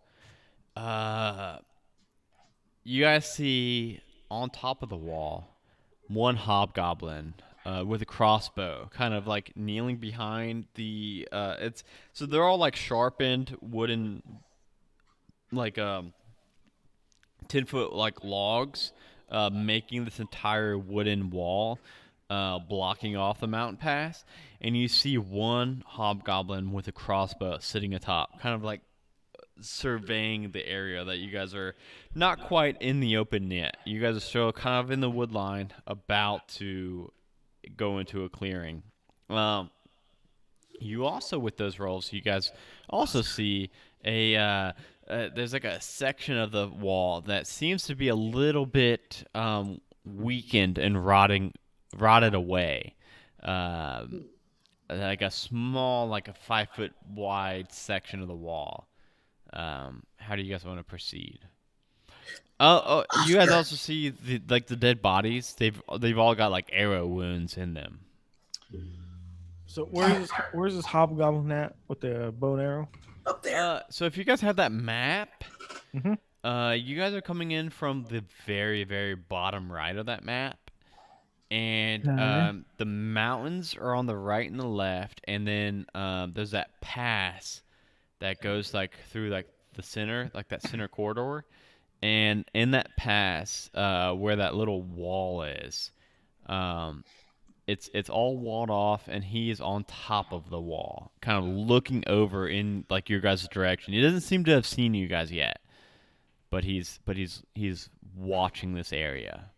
You guys see on top of the wall one hobgoblin with a crossbow, kind of like kneeling behind the. So they're all like sharpened wooden, like 10-foot like logs, making this entire wooden wall. Blocking off the mountain pass, and you see one hobgoblin with a crossbow sitting atop, kind of like surveying the area that you guys are not quite in the open yet. You guys are still kind of in the wood line, about to go into a clearing. You also, with those rolls, you guys also see there's like a section of the wall that seems to be a little bit weakened and rotted away, like a small, like a 5-foot wide section of the wall. How do you guys want to proceed? Oh, you guys also see the dead bodies. They've all got like arrow wounds in them. So where's this hobgoblin at with the bow and arrow? Up there. So if you guys have that map, Mhm. you guys are coming in from the very, very bottom right of that map. And Okay. the mountains are on the right and the left, and then there's that pass that goes like through like the center, like that center corridor. And in that pass, where that little wall is, it's all walled off, and he is on top of the wall, kind of looking over in like your guys' direction. He doesn't seem to have seen you guys yet, but he's watching this area.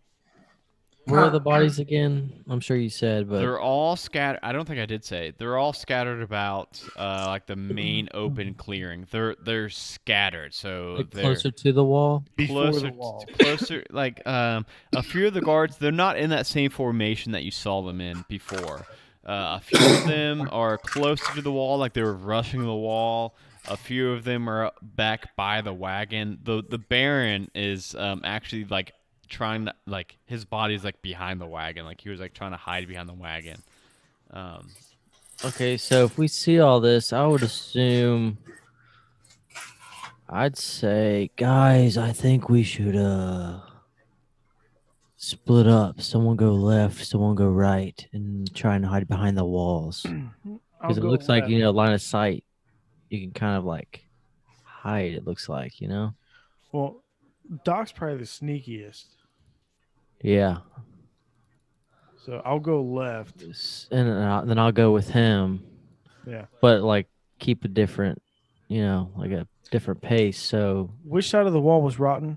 Where are the bodies again? I'm sure you said, but They're all scattered. I don't think I did say. They're all scattered about like the main open clearing. They're scattered, so like they're closer to the wall. Before closer the wall. closer like a few of the guards, they're not in that same formation that you saw them in before. A few of them are closer to the wall, like they were rushing the wall. A few of them are back by the wagon. The Baron is actually like trying to, like, his body's like behind the wagon, like he was like trying to hide behind the wagon. Okay, so if we see all this, I would assume I'd say, guys, I think we should split up. Someone go left, someone go right, and try and hide behind the walls. I'll Because it go looks like, left. line of sight. You can kind of like hide, it looks like, Well, Doc's probably the sneakiest. Yeah. So I'll go left. And then I'll go with him. Yeah. But like keep a different, like a different pace. So Which side of the wall was rotten?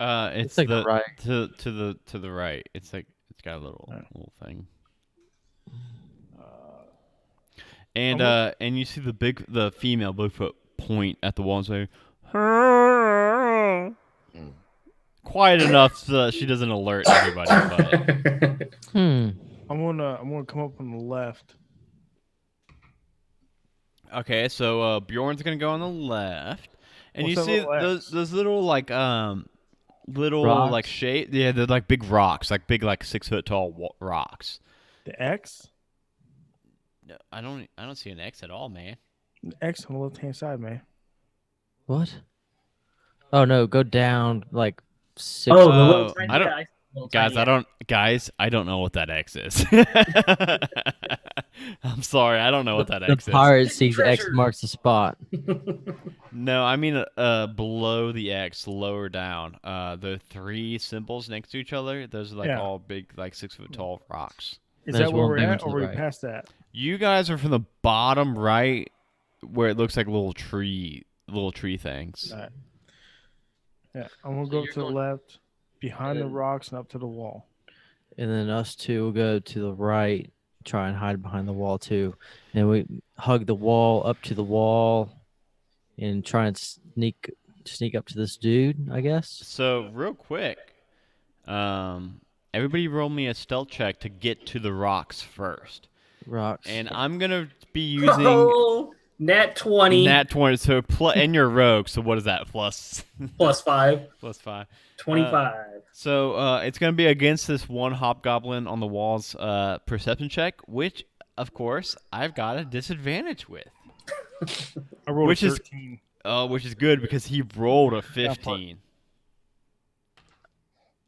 It's like the the right. to the right. It's like it's got a little thing. And you see the female Bigfoot point at the wall and say, quiet enough so that she doesn't alert everybody. But I'm gonna come up on the left. okay, so Bjorn's gonna go on the left, and What's you that see little X? those little like little Rocks? like shape. Yeah, they're like big rocks, like big like 6 foot tall rocks. The X? No, I don't see an X at all, man. The X on the left hand side, man. What? Oh no, go down like 6. Oh, the little tiny, I don't- yeah, I see the little Guys, tiny I don't know what that X is. I'm sorry, I don't know what that the X is. pirate sees X treasure. marks the spot. No, I mean below the X, lower down. The 3 symbols next to each other, those are like Yeah. all big, like 6 foot tall rocks. Is There's that where one we're big one at, to or the are we right. past that? You guys are from the bottom right, where it looks like little tree things. All right. Yeah, I'm gonna go to the left, behind the rocks, and up to the wall. And then us two will go to the right, try and hide behind the wall too. And we hug the wall up to the wall and try and sneak up to this dude, I guess. So real quick, everybody roll me a stealth check to get to the rocks first. Rocks. And I'm gonna be using Oh, nat 20 nat 20. So and you're rogue. So what is that? Plus plus 5, plus 5. 25. So it's gonna be against this one hobgoblin on the wall's perception check, which of course I've got a disadvantage with. I rolled Which a is- 13. Which is good because he rolled a 15.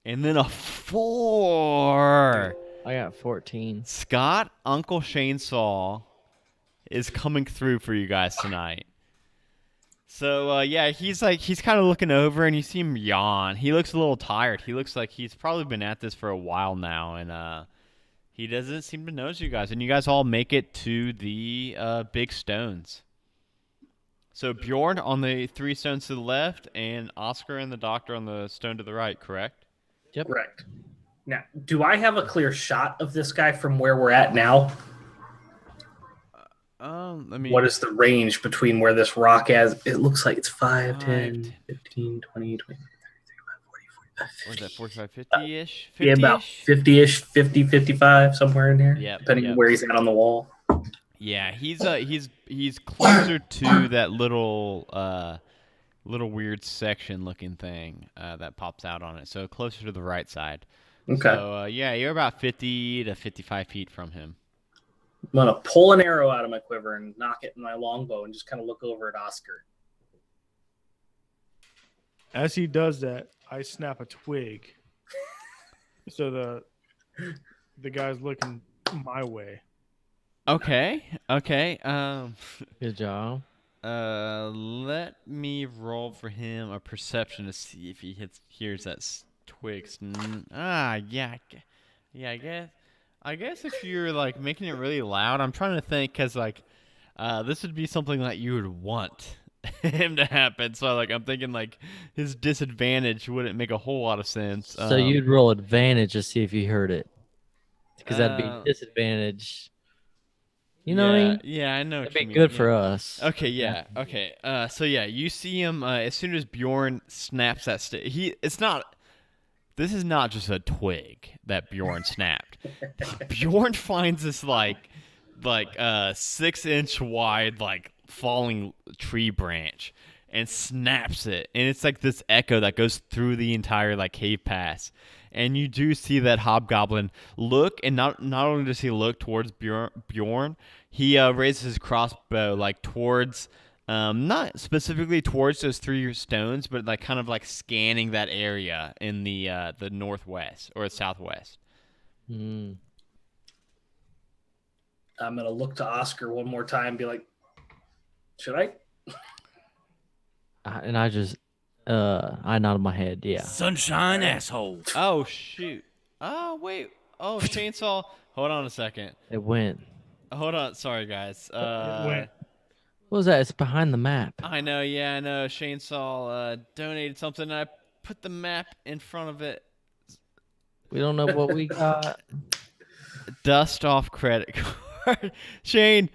And then a 4. I got 14. Scott, Uncle Chainsaw is coming through for you guys tonight. So yeah, he's kind of looking over, and you see him yawn. He looks a little tired. He looks like he's probably been at this for a while now, and he doesn't seem to notice you guys. And you guys all make it to the big stones. So Bjorn on the 3 stones to the left, and Oscar and the doctor on the stone to the right. Correct? Yep. Correct. Now, do I have a clear shot of this guy from where we're at now? Let me. What is the range between where this rock is? It looks like it's 5, 5, 10, 15, 20, 25, 30, 35, 40, 45, What is that, 45, 50-ish? 50-ish? Yeah, about 50-ish, 50, 55, somewhere in there. Yep, Depending yep. on where he's at on the wall. Yeah, he's closer to that little weird section looking thing that pops out on it. So closer to the right side. Okay. So yeah, you're about 50 to 55 feet from him. I'm going to pull an arrow out of my quiver and knock it in my longbow and just kind of look over at Oscar. As he does that, I snap a twig. So the guy's looking my way. Okay. Good job. Let me roll for him a perception to see if he hears that twig. Yeah, I guess. I guess if you're like making it really loud, I'm trying to think because like this would be something that you would want him to happen. So like I'm thinking like his disadvantage wouldn't make a whole lot of sense. So you'd roll advantage to see if you heard it, because that'd be disadvantage. You know what I mean? Yeah, I know That'd what be you mean. good yeah. for us. Okay, yeah, okay. So yeah, you see him as soon as Bjorn snaps that stick. It's not. This is not just a twig that Bjorn snapped. Bjorn finds this like 6-inch wide like falling tree branch and snaps it, and it's like this echo that goes through the entire like cave pass. And you do see that hobgoblin look, and not only does he look towards Bjorn, he raises his crossbow like towards, not specifically towards those 3 stones, but like kind of like scanning that area in the northwest or southwest. Mm. I'm gonna look to Oscar one more time and be like, should I? And I just, I nodded my head. Yeah. Sunshine asshole. Oh shoot! Oh wait! Oh chainsaw! Hold on a second. It went. Hold on. Sorry guys. went. What was that? It's behind the map. I know. Yeah, I know. Chainsaw donated something, and I put the map in front of it. We don't know what we got. Dust off credit card. Shane.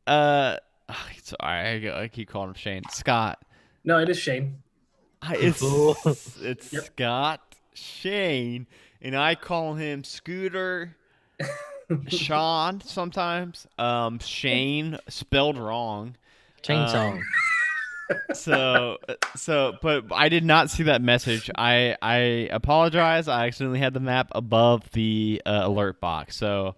Sorry, I keep calling him Shane. Scott. No, it is Shane. It's Yep. Scott Shane, and I call him Scooter. Sean sometimes. Shane spelled wrong. Chainsaw. But I did not see that message. I apologize. I accidentally had the map above the alert box. So,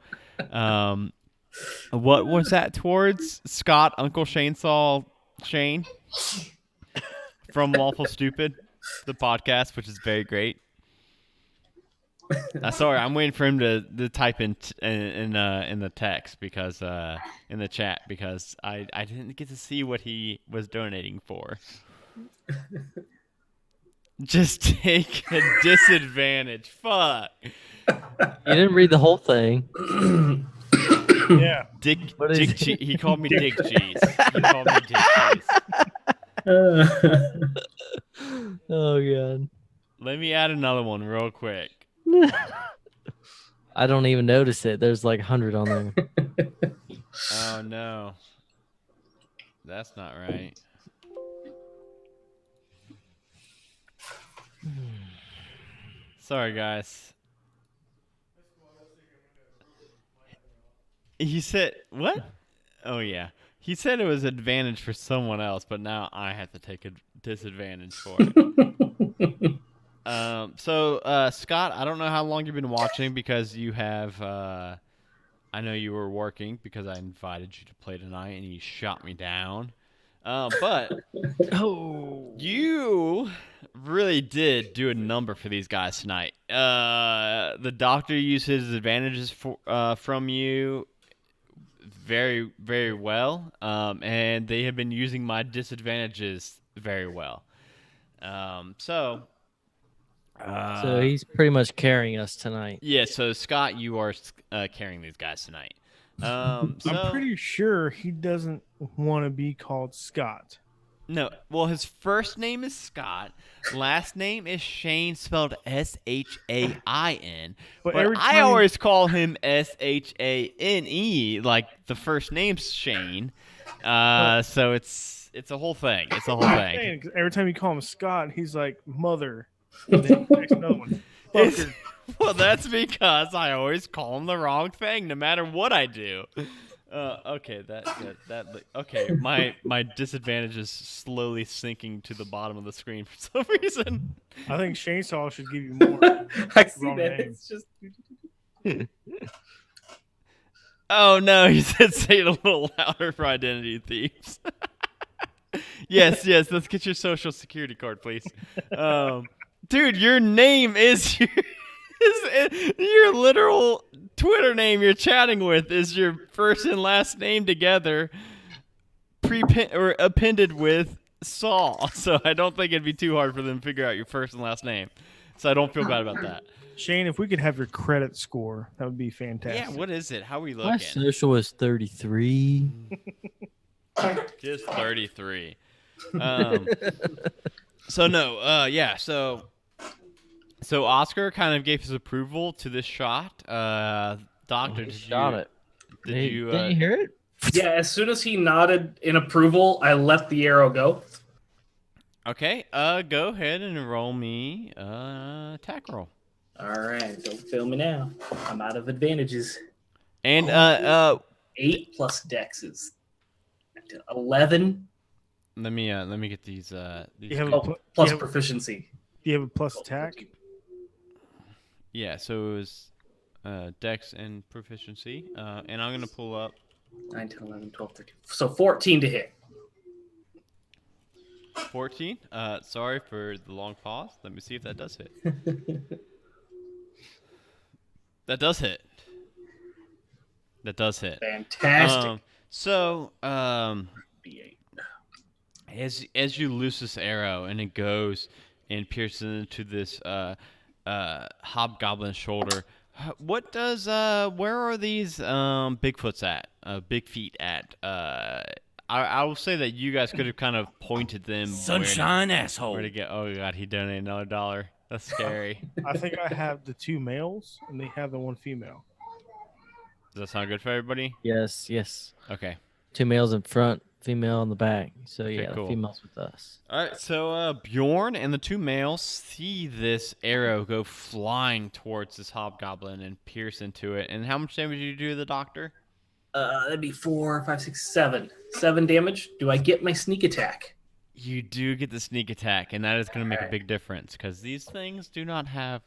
what was that towards? Scott, Uncle Chainsaw Shane from Lawful Stupid, the podcast, which is very great. Sorry, I'm waiting for him to type in the text because in the chat because I didn't get to see what he was donating for. Just take a disadvantage. Fuck. You didn't read the whole thing. Yeah. Dick is Cheese. He called me Dick Cheese. He called me Dick Cheese. Oh god. Let me add another one real quick. I don't even notice it. There's like 100 on there. Oh no. That's not right. Sorry, guys. He said, what? Oh, yeah. He said it was advantage for someone else, but now I have to take a disadvantage for it. Scott, I don't know how long you've been watching because you have, I know you were working because I invited you to play tonight and you shot me down. But you really did do a number for these guys tonight. The doctor used his advantages from you very, very well, and they have been using my disadvantages very well. So he's pretty much carrying us tonight. yeah. So Scott, you are carrying these guys tonight. I'm pretty sure he doesn't want to be called Scott. No, well, his first name is Scott. Last name is Shane, spelled Shain. But I always call him Shane, like the first name's Shane. So it's a whole thing. It's a whole thing. Every time you call him Scott, he's like mother. And then he makes another one. Fucker. Well, that's because I always call him the wrong thing, no matter what I do. Okay, okay. My disadvantage is slowly sinking to the bottom of the screen for some reason. I think Chainsaw should give you more. I see Wrong that. name. It's just. Oh no, he said say it a little louder for identity thieves. Yes, let's get your social security card, please. Dude, your name is your literal Twitter name you're chatting with is your first and last name together, appended with Saul. So I don't think it'd be too hard for them to figure out your first and last name. So I don't feel bad about that. Shane, if we could have your credit score, that would be fantastic. Yeah, what is it? How are we My looking? social is 33. Just 33. So no, yeah. So Oscar kind of gave his approval to this shot. Doctor, He did shot you? it. Did you? Didn't you hear it? Yeah, as soon as he nodded in approval, I let the arrow go. Okay. Go ahead and roll me attack roll. All right, don't fail me now. I'm out of advantages. And 8 plus dexes. 11. let me get these You have Oh, plus you have- proficiency. Do you have a plus attack? Yeah, so it was dex and proficiency. And I'm gonna pull up 9, 10, 11, 12, 13. So 14 to hit. 14. Sorry for the long pause. Let me see if that does hit. That does hit. That does hit. Fantastic. So, B8. as you loose this arrow and it goes and pierces into this hobgoblin shoulder, what does where are these Bigfoots at? Big feet at? I will say that you guys could have kind of pointed them. Sunshine asshole. Where to get? Oh god, he donated another $1. That's scary. I think I have the 2 males, and they have the 1 female. Does that sound good for everybody? Yes, yes. Okay. 2 males in front, female in the back. So yeah, cool. the females with us. All right, so Bjorn and the 2 males see this arrow go flying towards this hobgoblin and pierce into it. And how much damage did you do to the doctor? That'd be 4, 5, 6, 7. 7 damage. Do I get my sneak attack? You do get the sneak attack, and that is going to make a Alright. big difference because these things do not have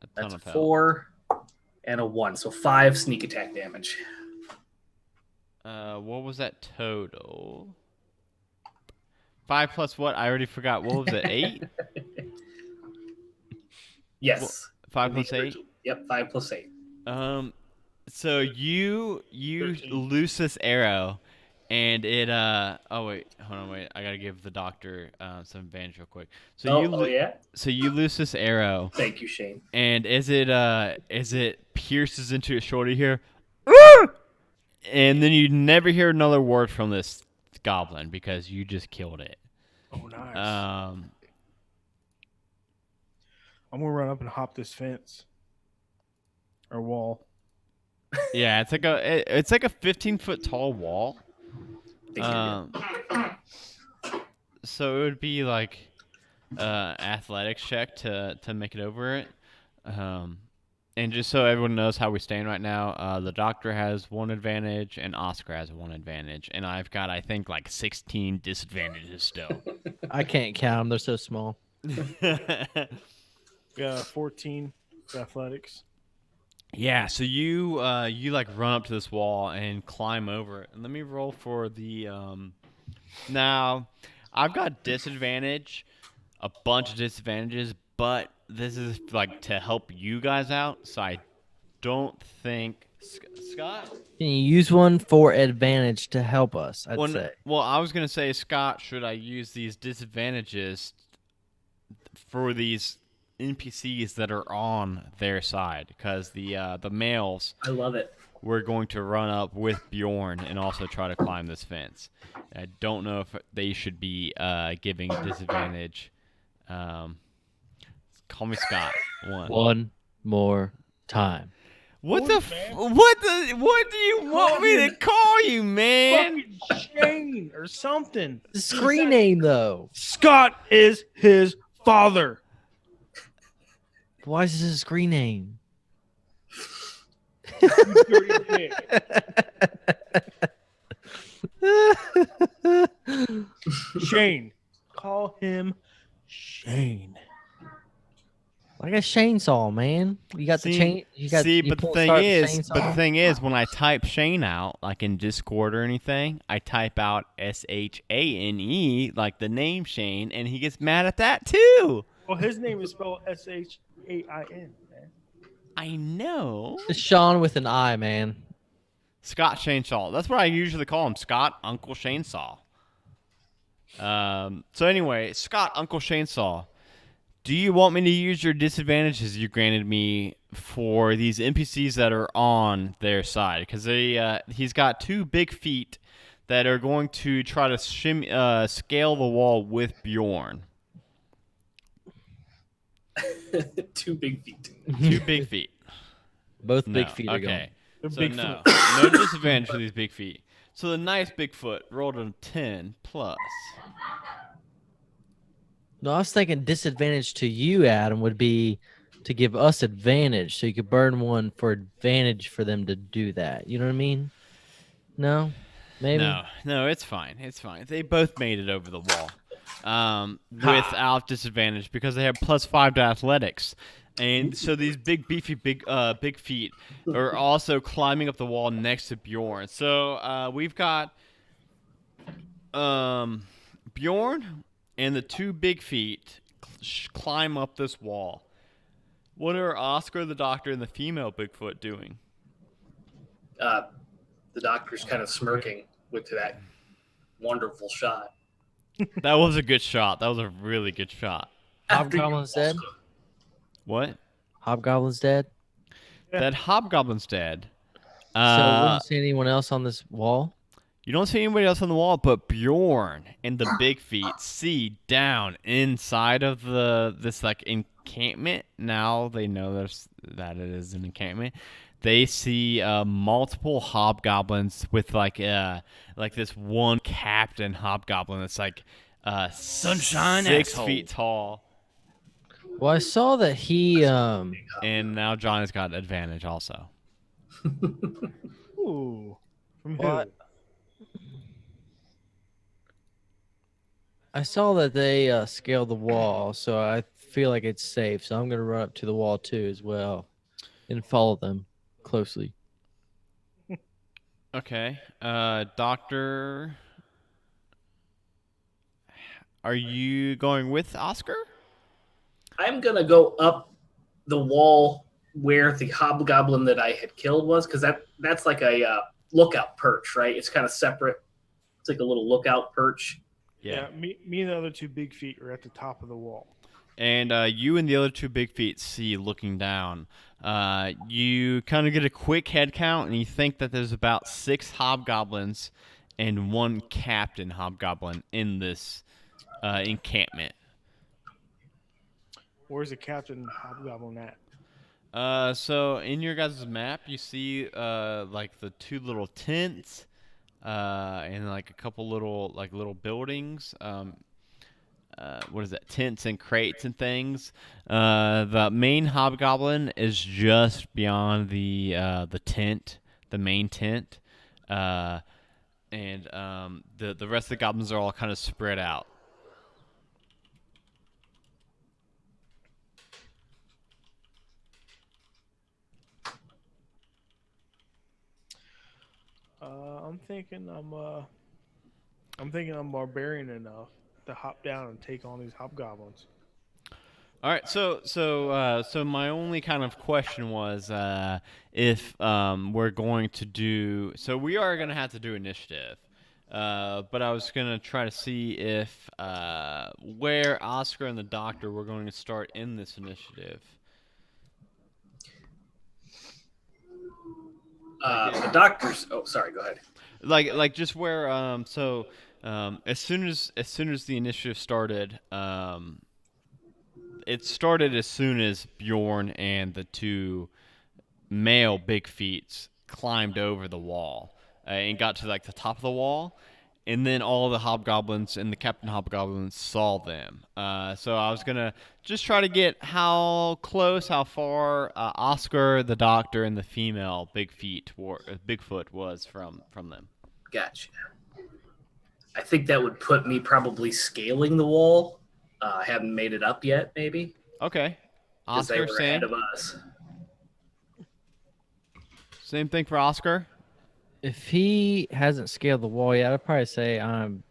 a ton That's of health. 4 and a 1. So 5 sneak attack damage. What was that total? 5 plus what? I already forgot. What was it? 8? Yes. 5 plus 8? Yep, 5 plus 8. So you 13. loose this arrow, and it oh wait, hold on, wait. I gotta give the doctor some advantage real quick. So Yeah? so you loose this arrow, Thank you, Shane. and as it pierces into his shoulder here, and then you never hear another word from this goblin because you just killed it. Oh, nice. I'm gonna run up and hop this fence or wall. Yeah, it's like a 15-foot tall wall. So it would be like athletics check to make it over it. And just so everyone knows how we stand right now, the doctor has 1 advantage and Oscar has 1 advantage, and I've got I think like 16 disadvantages still. I can't count them. They're so small. Yeah, 14 athletics. Yeah, so you like run up to this wall and climb over it. And let me roll for the now I've got disadvantage, a bunch of disadvantages, but this is like to help you guys out, so I don't think Scott. Can you use one for advantage to help us? I'd Well, say. well, I was gonna say, Scott, should I use these disadvantages for these NPCs that are on their side? Because the males, I love it. we're going to run up with Bjorn and also try to climb this fence. I don't know if they should be giving disadvantage. Call me Scott. One more time. What do you want me to call you, man? Fucking Shane or something. The screen name though. Scott is his father. Why is this a screen name? You dirty dick. Shane. Call him Shane. Like a chainsaw, man. You got the chain. You got. See, you but the pull thing start is, chainsaw. when I type Shane out, like in Discord or anything, I type out SHANE, like the name Shane, and he gets mad at that too. Well, his name is spelled SHAIN, man. I know. It's Sean with an I, man. Scott Chainsaw. That's what I usually call him. Scott Uncle Chainsaw. So anyway, Scott Uncle Chainsaw. Do you want me to use your disadvantages you granted me for these NPCs that are on their side? Because he's got 2 big feet that are going to try to scale the wall with Bjorn. 2 big feet. 2 big feet. Both No. big feet are Okay. They're So Bigfoot. no disadvantage for these big feet. So the nice Bigfoot rolled a 10 plus. No, I was thinking disadvantage to you, Adam, would be to give us advantage, so you could burn one for advantage for them to do that. You know what I mean? No, maybe. No, it's fine. It's fine. They both made it over the wall, without disadvantage because they have +5 to athletics, and so these big beefy big feet are also climbing up the wall next to Bjorn. So we've got Bjorn and the 2 big feet climb up this wall. What are Oscar the Doctor and the female Bigfoot doing? The doctor's kind of smirking with that wonderful shot. That was a good shot. That was a really good shot. Hobgoblin's dead? What? Hobgoblin's dead? That hobgoblin's dead. So we wouldn't see anyone else on this wall? You don't see anybody else on the wall, but Bjorn and the big feet see down inside of this like encampment. Now they know that it is an encampment. They see multiple hobgoblins with like this one captain hobgoblin that's like Sunshine 6 asshole. feet tall. Well, I saw that he And now Johnny's got advantage also. Ooh. From What? who? I saw that they scaled the wall, so I feel like it's safe. So I'm gonna run up to the wall too as well, and follow them closely. Okay. Doctor, are you going with Oscar? I'm going to go up the wall where the hobgoblin that I had killed was, because that's like a lookout perch, right? It's kind of separate. It's like a little lookout perch. Yeah, me and the other 2 big feet are at the top of the wall. And you and the other 2 big feet see looking down. You kind of get a quick head count, and you think that there's about 6 hobgoblins and 1 captain hobgoblin in this encampment. Where's the captain hobgoblin at? So in your guys' map, you see like the 2 little tents and like a couple little buildings. What is that? Tents and crates and things. The main hobgoblin is just beyond the tent, the main tent, and the rest of the goblins are all kind of spread out. I'm thinking I'm barbarian enough to hop down and take on these hobgoblins. All right, so my only kind of question was if we're going to do. So we are going to have to do initiative, but I was going to try to see if where Oscar and the Doctor were going to start in this initiative. The doctor's. Oh, sorry. Go ahead. Like just where as soon as the initiative started, it started as soon as Bjorn and the 2 male big feet climbed over the wall and got to like the top of the wall, and then all the hobgoblins and the captain hobgoblin saw them. So I was gonna just try to get how far Oscar, the Doctor, and the female Bigfoot was from them. Gotcha. I think that would put me probably scaling the wall. I haven't made it up yet, maybe. Okay. Because they Oscar, were ahead of us. Same thing for Oscar. If he hasn't scaled the wall yet, I'd probably say I'm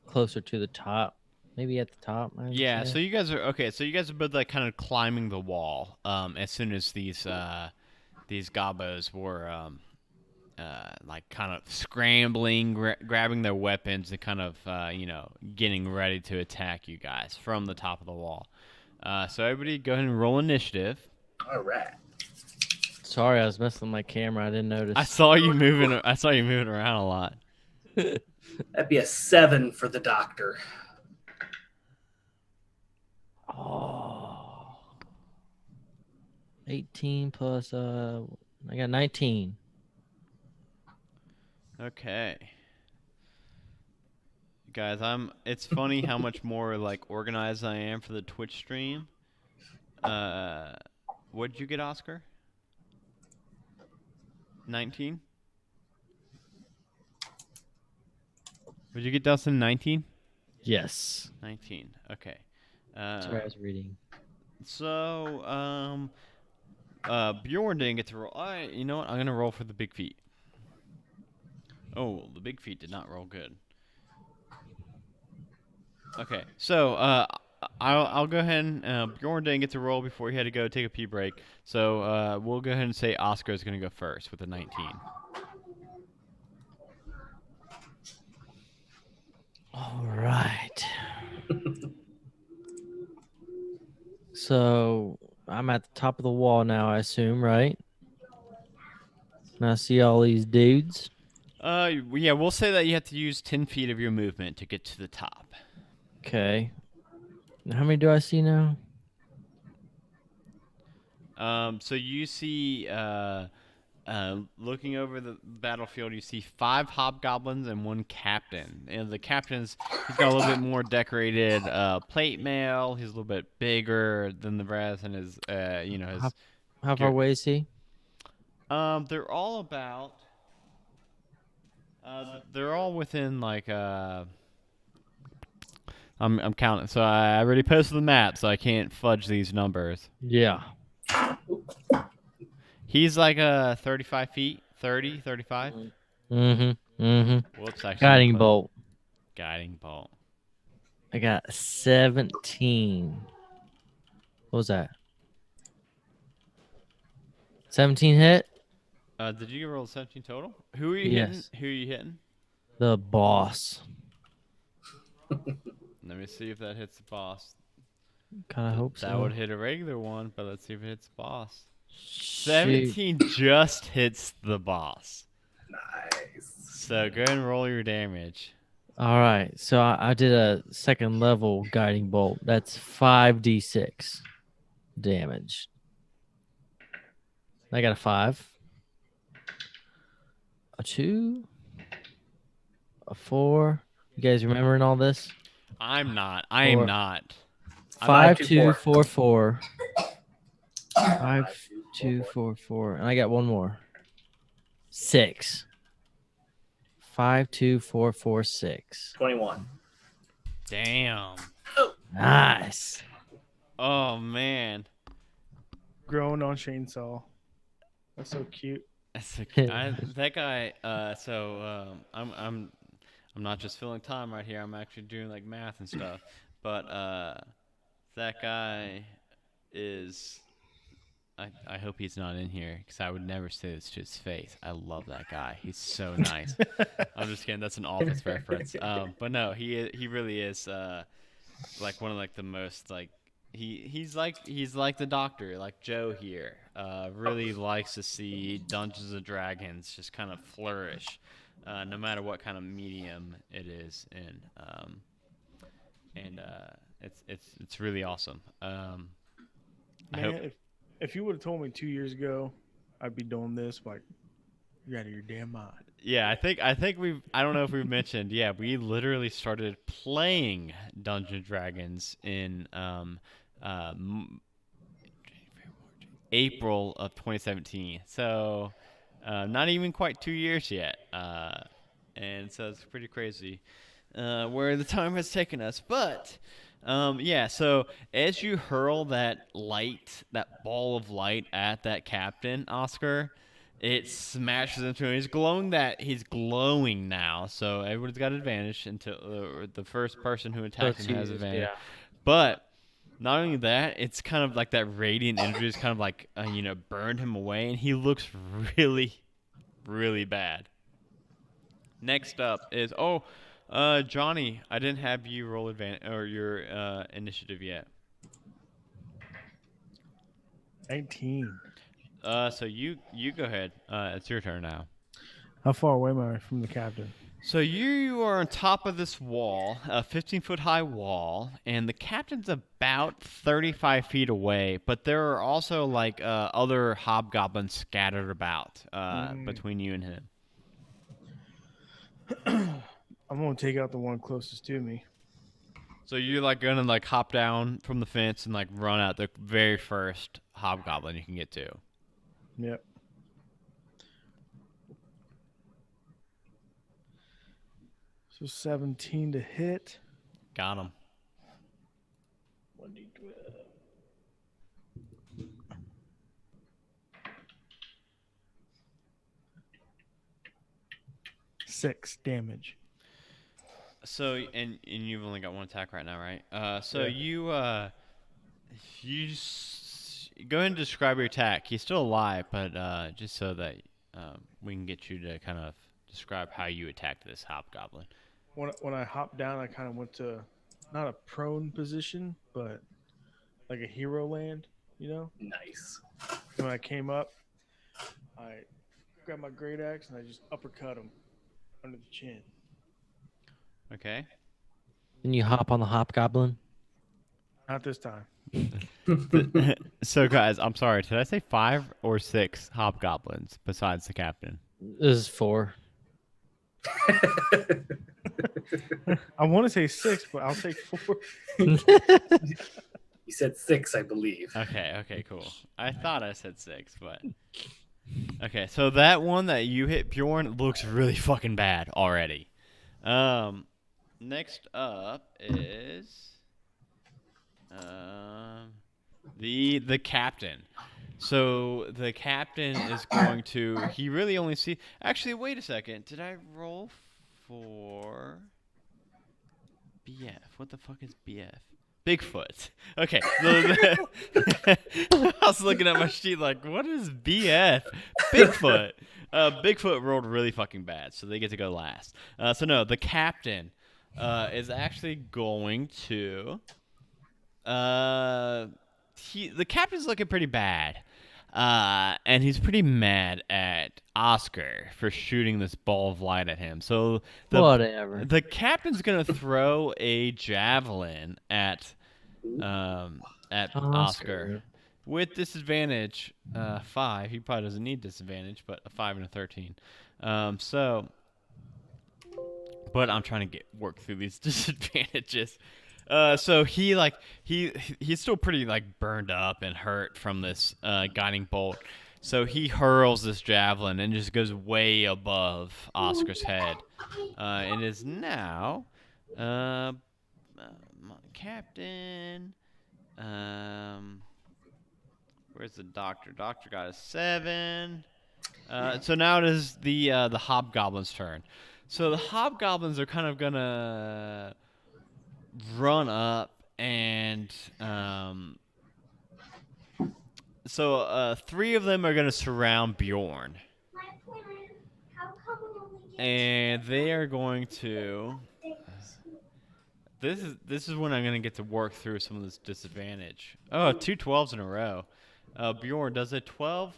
closer to the top. Maybe at the top. Yeah, so you guys are okay. So you guys are both like kind of climbing the wall. As soon as these gobos were like kind of scrambling, grabbing their weapons, and kind of getting ready to attack you guys from the top of the wall. So everybody, go ahead and roll initiative. All right. Sorry, I was messing with my camera. I didn't notice. I saw you moving. I saw you moving around a lot. That'd be a 7 for the doctor. Oh. 18 plus I got 19. Okay. Guys, it's funny how much more like organized I am for the Twitch stream. What'd you get, Oscar? 19? Would you get, Dustin? 19? Yes. 19. Okay. Sorry, I was reading. So, Bjorn didn't get to roll. Alright, you know what? I'm gonna roll for the big feet. Oh, the big feet did not roll good. Okay, so I'll go ahead and Bjorn didn't get to roll before he had to go take a pee break. So we'll go ahead and say Oscar is gonna go first with a 19. All right. So I'm at the top of the wall now, I assume, right? And I see all these dudes. Yeah, we'll say that you have to use 10 feet of your movement to get to the top. Okay. How many do I see now? So you see, looking over the battlefield, you see 5 hobgoblins and 1 captain. And the captain's, he's got a little bit more decorated plate mail. He's a little bit bigger than the rest, and his, his. How far away is he? They're all about. They're all within like I'm counting. So I already posted the map, so I can't fudge these numbers. Yeah. He's like 35 feet, 30, 35. Whoops, actually. Guiding bolt. Guiding bolt. I got 17. What was that? 17 hit? Did you roll 17 total? Who are you hitting? Yes. Who are you hitting? The boss. Let me see if that hits the boss. Kind of hope so. That would hit a regular one, but let's see if it hits the boss. Shoot. 17 just hits the boss. Nice. So go ahead and roll your damage. All right. So I did a second level guiding bolt. That's 5d6 damage. I got a 5. A 2. A 4. You guys remembering all this? I'm not. I am not. 5, 2, 4, 4. 5, 2, 4, 4. And I got one more. 6. 5, 2, 4, 4, 6. 21. Damn. Nice. Oh man. Grown on chainsaw. That's so cute. That guy. I'm not just filling time right here. I'm actually doing like math and stuff. But that guy is. I hope he's not in here because I would never say this to his face. I love that guy. He's so nice. I'm just kidding. That's an Office reference. But no, he really is like one of like the most like he's like the doctor, like Joe here. Really likes to see Dungeons and Dragons just kind of flourish, no matter what kind of medium it is in. It's really awesome. Man, if you would have told me 2 years ago, I'd be doing this. Like, you're out of your damn mind. Yeah, I think I don't know if we've mentioned. Yeah, we literally started playing Dungeons and Dragons in April of 2017. So not even quite 2 years yet. And so it's pretty crazy where the time has taken us. But yeah, so as you hurl that ball of light at that captain, Oscar, it smashes into him. He's glowing now, so everyone's got advantage until the first person who attacks him has advantage. Yeah. But not only that, it's kind of like that radiant energy is kind of like burned him away, and he looks really, really bad. Next up is Johnny. I didn't have you roll advantage or your initiative yet. 19. So you go ahead. It's your turn now. How far away am I from the captain? So you are on top of this wall, a 15-foot high wall, and the captain's about 35 feet away. But there are also like other hobgoblins scattered about between you and him. I'm gonna take out the one closest to me. So you're like gonna like hop down from the fence and like run out the very first hobgoblin you can get to. Yep. So 17 to hit. Got him. 1d12. 6 damage. So and you've only got one attack right now, right? So Yeah. go ahead and describe your attack. He's still alive, but just so that we can get you to kind of describe how you attacked this hobgoblin. When I hopped down, I kind of went to not a prone position, but like a hero land, you know? Nice. When I came up, I grabbed my great axe and I just uppercut him under the chin. Okay. Then you hop on the hobgoblin. Not this time. So guys, I'm sorry. Did I say 5 or 6 hobgoblins besides the captain? This is 4. I want to say 6, but I'll take 4. You said 6, I believe. Okay, cool. I thought I said 6, but okay. So that one that you hit, Bjorn, looks really fucking bad already. Next up is the captain. So the captain is going to. He really only see. Actually, wait a second. Did I roll for BF? What the fuck is BF? Bigfoot. Okay. I was looking at my sheet like, what is BF? Bigfoot. Bigfoot rolled really fucking bad, so they get to go last. So no, the captain is actually going to. The captain's looking pretty bad. And he's pretty mad at Oscar for shooting this ball of light at him. So Whatever. the captain's gonna throw a javelin at Oscar with disadvantage 5. He probably doesn't need disadvantage, but a 5 and a 13. But I'm trying to work through these disadvantages. So he's still pretty like burned up and hurt from this guiding bolt. So he hurls this javelin and just goes way above Oscar's head. And is now captain. Where's the doctor? Doctor got a 7. So now it is the hobgoblin's turn. So the hobgoblins are kind of gonna run up and so 3 of them are gonna surround Bjorn, and they are going to. This is when I'm gonna get to work through some of this disadvantage. Oh, 2 12s in a row. Bjorn, does a 12?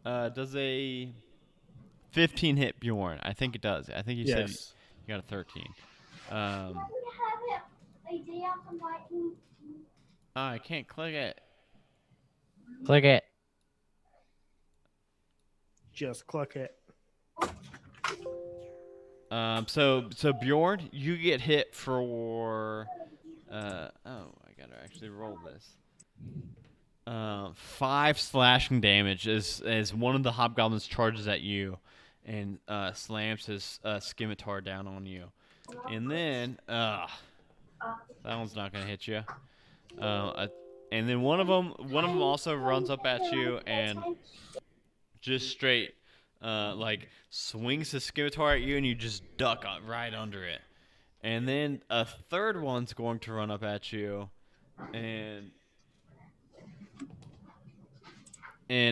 Does a 15 hit Bjorn? I think it does. I think you said you got a 13. I can't click it. Click it. Just click it. So Bjorn, you get hit for I gotta actually roll this. 5 slashing damage as one of the hobgoblins charges at you and slams his scimitar down on you. And then that one's not gonna hit you. And then one of them also runs up at you and just straight like swings his scimitar at you, and you just duck right under it. And then a third one's going to run up at you, and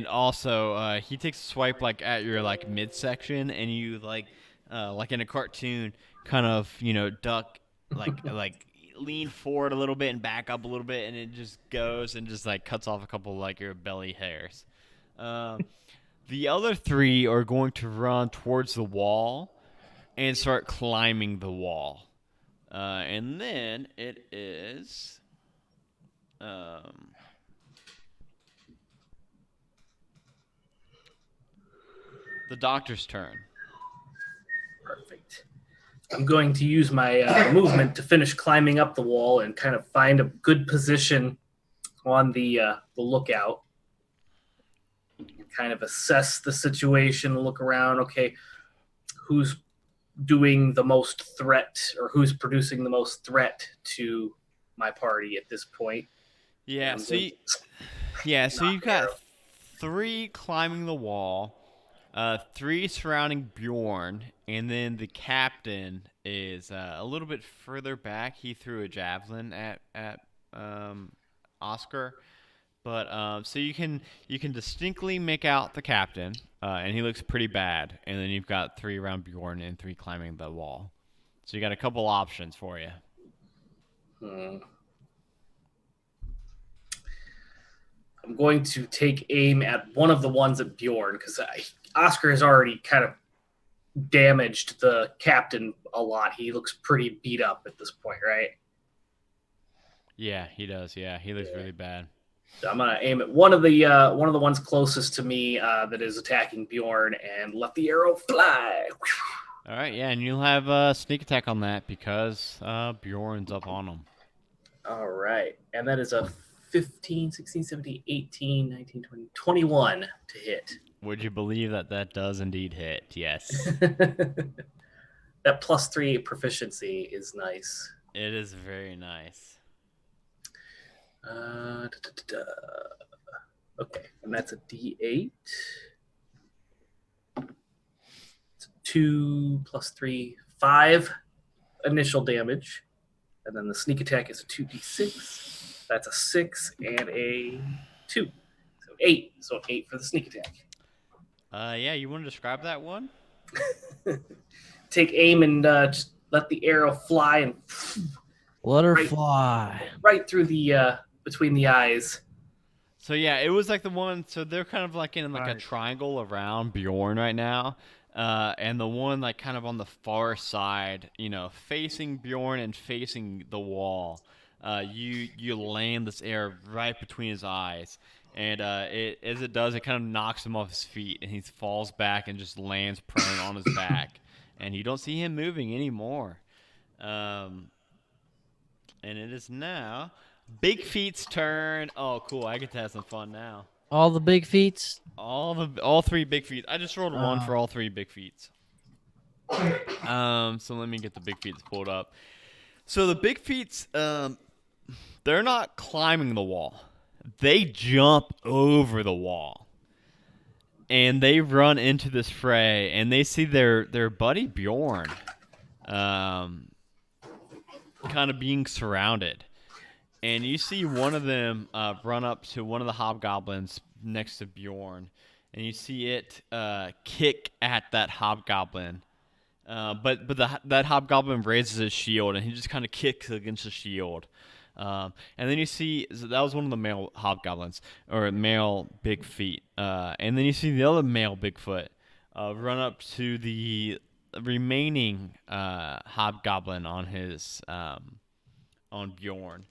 also he takes a swipe like at your like midsection, and you like in a cartoon kind of duck like lean forward a little bit and back up a little bit, and it just goes and just like cuts off a couple like your belly hairs. The other 3 are going to run towards the wall and start climbing the wall. And then it is the doctor's turn. Perfect. I'm going to use my movement to finish climbing up the wall and kind of find a good position on the lookout. Kind of assess the situation, look around. Okay, who's doing the most threat, or who's producing the most threat to my party at this point? Yeah. So you've got 3 climbing the wall. 3 surrounding Bjorn, and then the captain is a little bit further back. He threw a javelin at Oscar, but so you can distinctly make out the captain, and he looks pretty bad. And then you've got 3 around Bjorn and 3 climbing the wall. So you got a couple options for you. I'm going to take aim at one of the ones at Bjorn, because Oscar has already kind of damaged the captain a lot. He looks pretty beat up at this point, right? Yeah, he does. Yeah, he looks really bad. So I'm gonna aim at one of the ones closest to me that is attacking Bjorn, and let the arrow fly. All right, yeah, and you'll have a sneak attack on that because Bjorn's up on him. All right, and that is a 15, 16, 17, 18, 19, 20, 21 to hit. Would you believe that does indeed hit? Yes. That +3 proficiency is nice. It is very nice. Okay, and that's a D8. It's 2 + 3, 5 initial damage. And then the sneak attack is a 2d6. That's a 6 and a 2. So 8. So 8 for the sneak attack. Yeah, you want to describe that one? Take aim and just let the arrow fly and Let her fly. right through the between the eyes. So yeah, it was like the one. So they're kind of like in like a Nice. triangle around Bjorn right now, and the one like kind of on the far side, facing Bjorn and facing the wall. You land this arrow right between his eyes, and as it does, it kind of knocks him off his feet, and he falls back and just lands prone on his back, and you don't see him moving anymore. And it is now Big Feet's turn. Oh, cool! I get to have some fun now. All the big feats. All 3 Big Feet. I just rolled 1 for all 3 Big Feets. So let me get the Big Feets pulled up. So the Big Feets, they're not climbing the wall. They jump over the wall. And they run into this fray, and they see their buddy Bjorn kind of being surrounded. And you see one of them run up to one of the hobgoblins next to Bjorn, and you see it kick at that hobgoblin. But that hobgoblin raises his shield, and he just kind of kicks against the shield. And then you see that was one of the male hobgoblins, or male Big Feet. And then you see the other male Bigfoot run up to the remaining hobgoblin on his on Bjorn,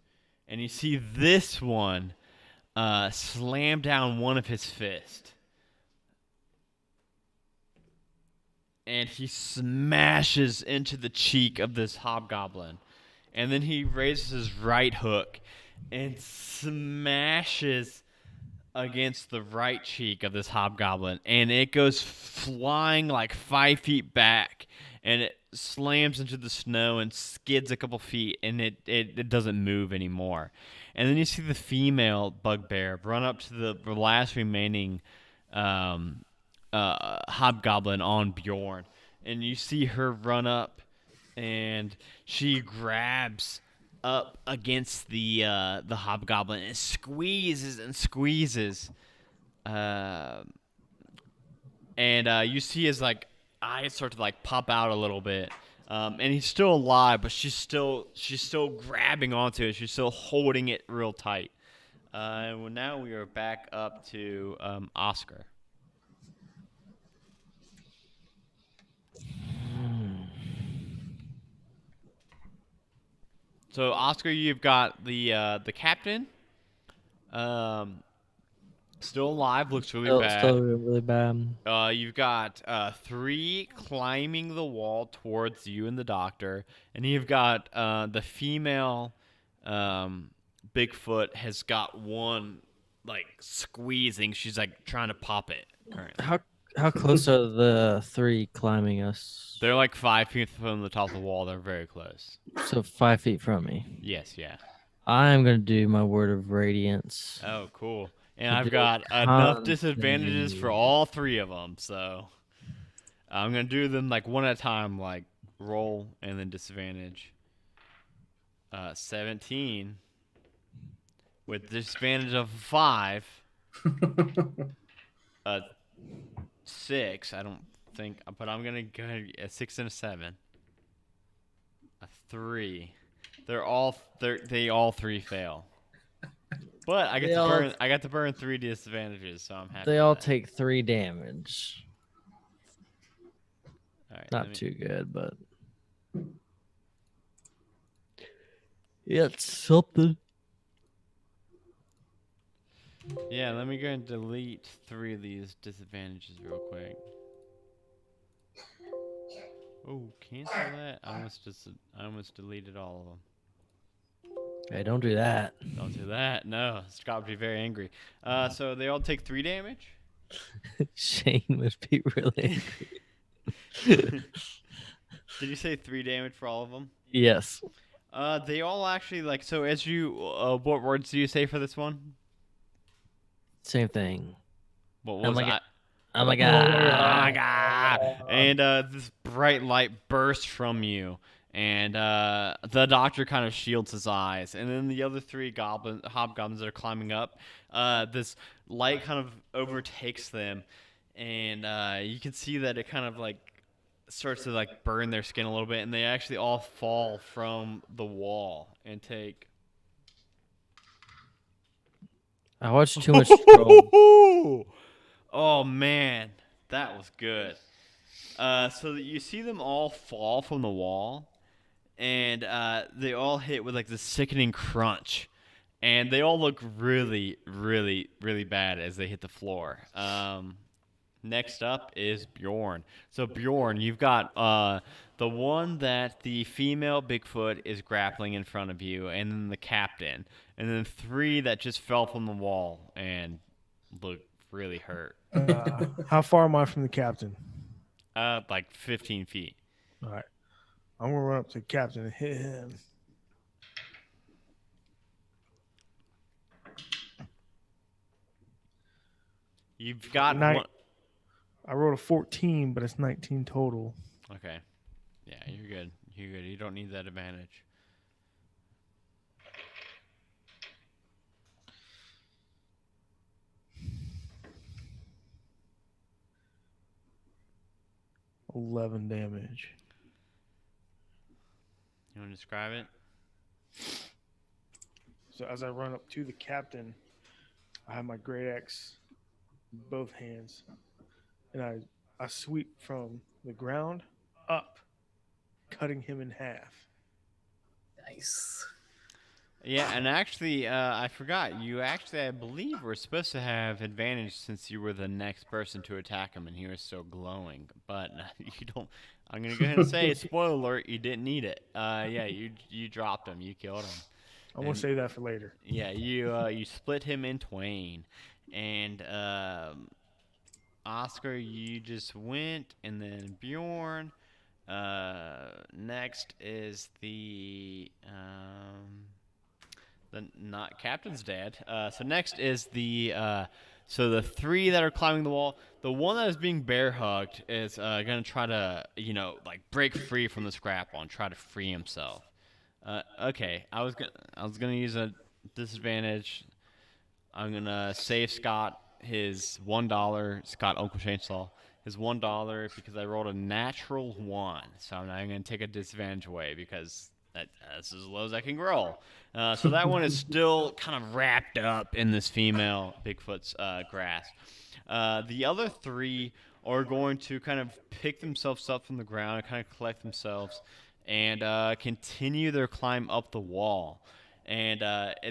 and you see this one slam down one of his fists. And he smashes into the cheek of this hobgoblin. And then he raises his right hook and smashes against the right cheek of this hobgoblin. And it goes flying like 5 feet back. And it slams into the snow and skids a couple feet. And it doesn't move anymore. And then you see the female bugbear run up to the last remaining hobgoblin on Bjorn, and you see her run up, and she grabs up against the hobgoblin and squeezes and squeezes, and you see his like eyes start to like pop out a little bit, And he's still alive, but she's still grabbing onto it. She's still holding it real tight. And now we are back up to Oscar. So Oscar, you've got the captain, still alive, looks really Still bad. really bad. You've got 3 climbing the wall towards you and the doctor, and you've got the female Bigfoot has got one like squeezing. She's like trying to pop it currently. How close are the 3 climbing us? They're like 5 feet from the top of the wall. They're very close. So 5 feet from me. Yes, yeah. I'm gonna do my word of radiance. Oh, cool. And To I've do got enough con disadvantages for save. all 3 of them, so I'm gonna do them like one at a time, like roll and then disadvantage. 17 with disadvantage of 5. 6. I don't think, but I'm gonna go ahead, a 6 and a 7. A 3. They all 3 fail. But I got to burn 3 disadvantages, so I'm happy. They with all that. take 3 damage. All right, Not too good, but yeah, it's something. Yeah, let me go and delete 3 of these disadvantages real quick. Oh, cancel that. I almost deleted all of them. Hey, don't do that. Don't do that. No, Scott would be very angry. So they all take 3 damage. Shane would be really angry. Did you say 3 damage for all of them? Yes. They all actually like. So as you, what words do you say for this one? Same thing. What Oh was my it? god. Oh my god. And this bright light bursts from you, and the doctor kind of shields his eyes, and then the other 3 hobgoblins that are climbing up, this light kind of overtakes them, and you can see that it kind of like starts to like burn their skin a little bit, and they actually all fall from the wall and take. I watched too much Troll. Oh man, that was good. So that you see them all fall from the wall, and they all hit with like this sickening crunch, and they all look really, really, really bad as they hit the floor. Next up is Bjorn. So Bjorn, you've got the one that the female Bigfoot is grappling in front of you, and then the captain, and then 3 that just fell from the wall and look really hurt. How far am I from the captain? Like 15 feet. All right. I'm going to run up to the captain and hit him. You've got Nine. one. I rolled a 14, but it's 19 total. Okay. Yeah, you're good. You're good. You don't need that advantage. $11 damage. You want to describe it? So as I run up to the captain, I have my great axe in both hands, and I sweep from the ground up, cutting him in half. Nice. Yeah, and actually, I forgot. You actually, I believe, were supposed to have advantage since you were the next person to attack him, and he was so glowing. But you don't. I'm gonna go ahead and say, spoiler alert, you didn't need it. Yeah, you dropped him. You killed him. I'm gonna save that for later. Yeah, you split him in twain, and Oscar, you just went, and then Bjorn. Next is the not captain's dead. So next is the so the 3 that are climbing the wall. The one that is being bear hugged is gonna try to like break free from the scrapple and try to free himself. Okay, I was gonna use a disadvantage. I'm gonna save Scott his $1 Scott Uncle Chainsaw, his $1 because I rolled a natural 1. So I'm not even going to take a disadvantage away because that's as low as I can roll. So that one is still kind of wrapped up in this female Bigfoot's grasp. The other 3 are going to kind of pick themselves up from the ground and kind of collect themselves and continue their climb up the wall. And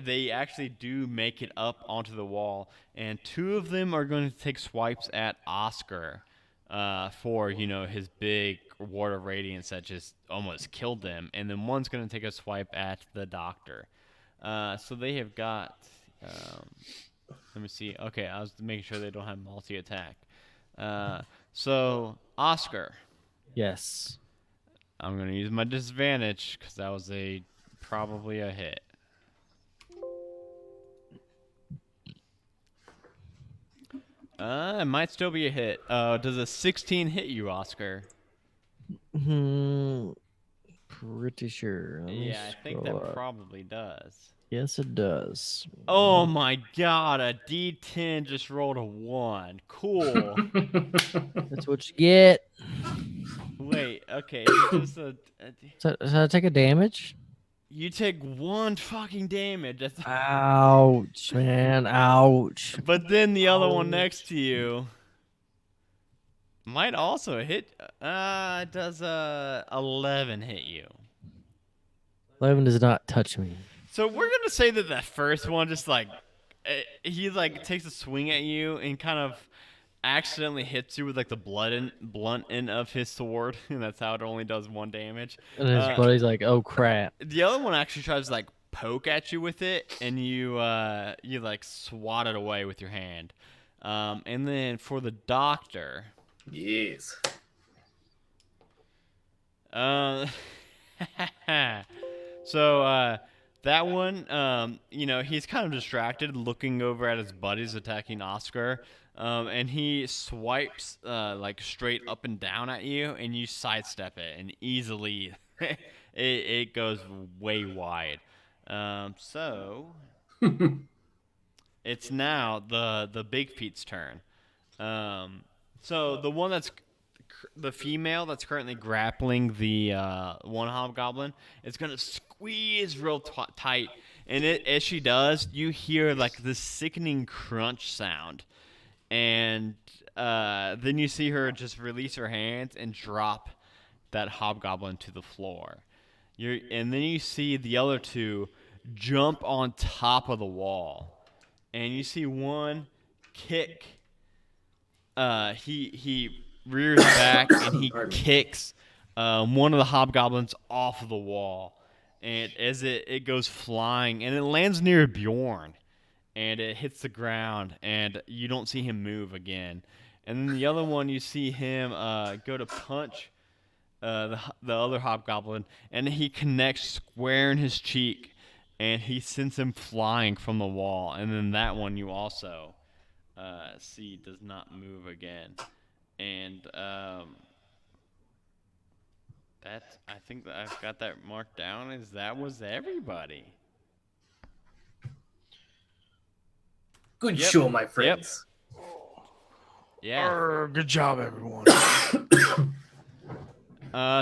they actually do make it up onto the wall. And 2 of them are going to take swipes at Oscar for, his big ward of radiance that just almost killed them. And then one's going to take a swipe at the doctor. So they have got... let me see. Okay, I was making sure they don't have multi-attack. So, Oscar. Yes. I'm going to use my disadvantage because that was probably a hit. It might still be a hit. Does a 16 hit you, Oscar? Pretty sure. Yeah, I think that probably does. Yes, it does. Oh my god, a D10 just rolled a 1. Cool. That's what you get. Wait, okay. Is this So I take a damage? You take 1 fucking damage. That's... Ouch, man. Ouch. But then the other one next to you might also hit. Does 11 hit you? 11 does not touch me. So we're gonna say that the first one just he takes a swing at you and kind of accidentally hits you with the blunt end of his sword, and that's how it only does 1 damage. And his buddy's like, "Oh crap!" The other one actually tries to poke at you with it, and you swat it away with your hand. And then for the doctor, Yes. So that one, he's kind of distracted, looking over at his buddies attacking Oscar, and he swipes straight up and down at you, and you sidestep it, and easily it goes way wide. So it's now the Big Feet's turn. So the one that's the female that's currently grappling the one hobgoblin is gonna squeeze real tight, and as she does, you hear this sickening crunch sound, and then you see her just release her hands and drop that hobgoblin to the floor. And then you see the other 2 jump on top of the wall, and you see one kick. He rears back and he kicks one of the hobgoblins off of the wall, and as it goes flying, and it lands near Bjorn, and it hits the ground, and you don't see him move again. And then the other one, you see him go to punch the other hobgoblin, and he connects square in his cheek, and he sends him flying from the wall. And then that one you also see does not move again. And I think that I've got that marked down as that was everybody. Good show, my friends. Yeah. Good job, everyone.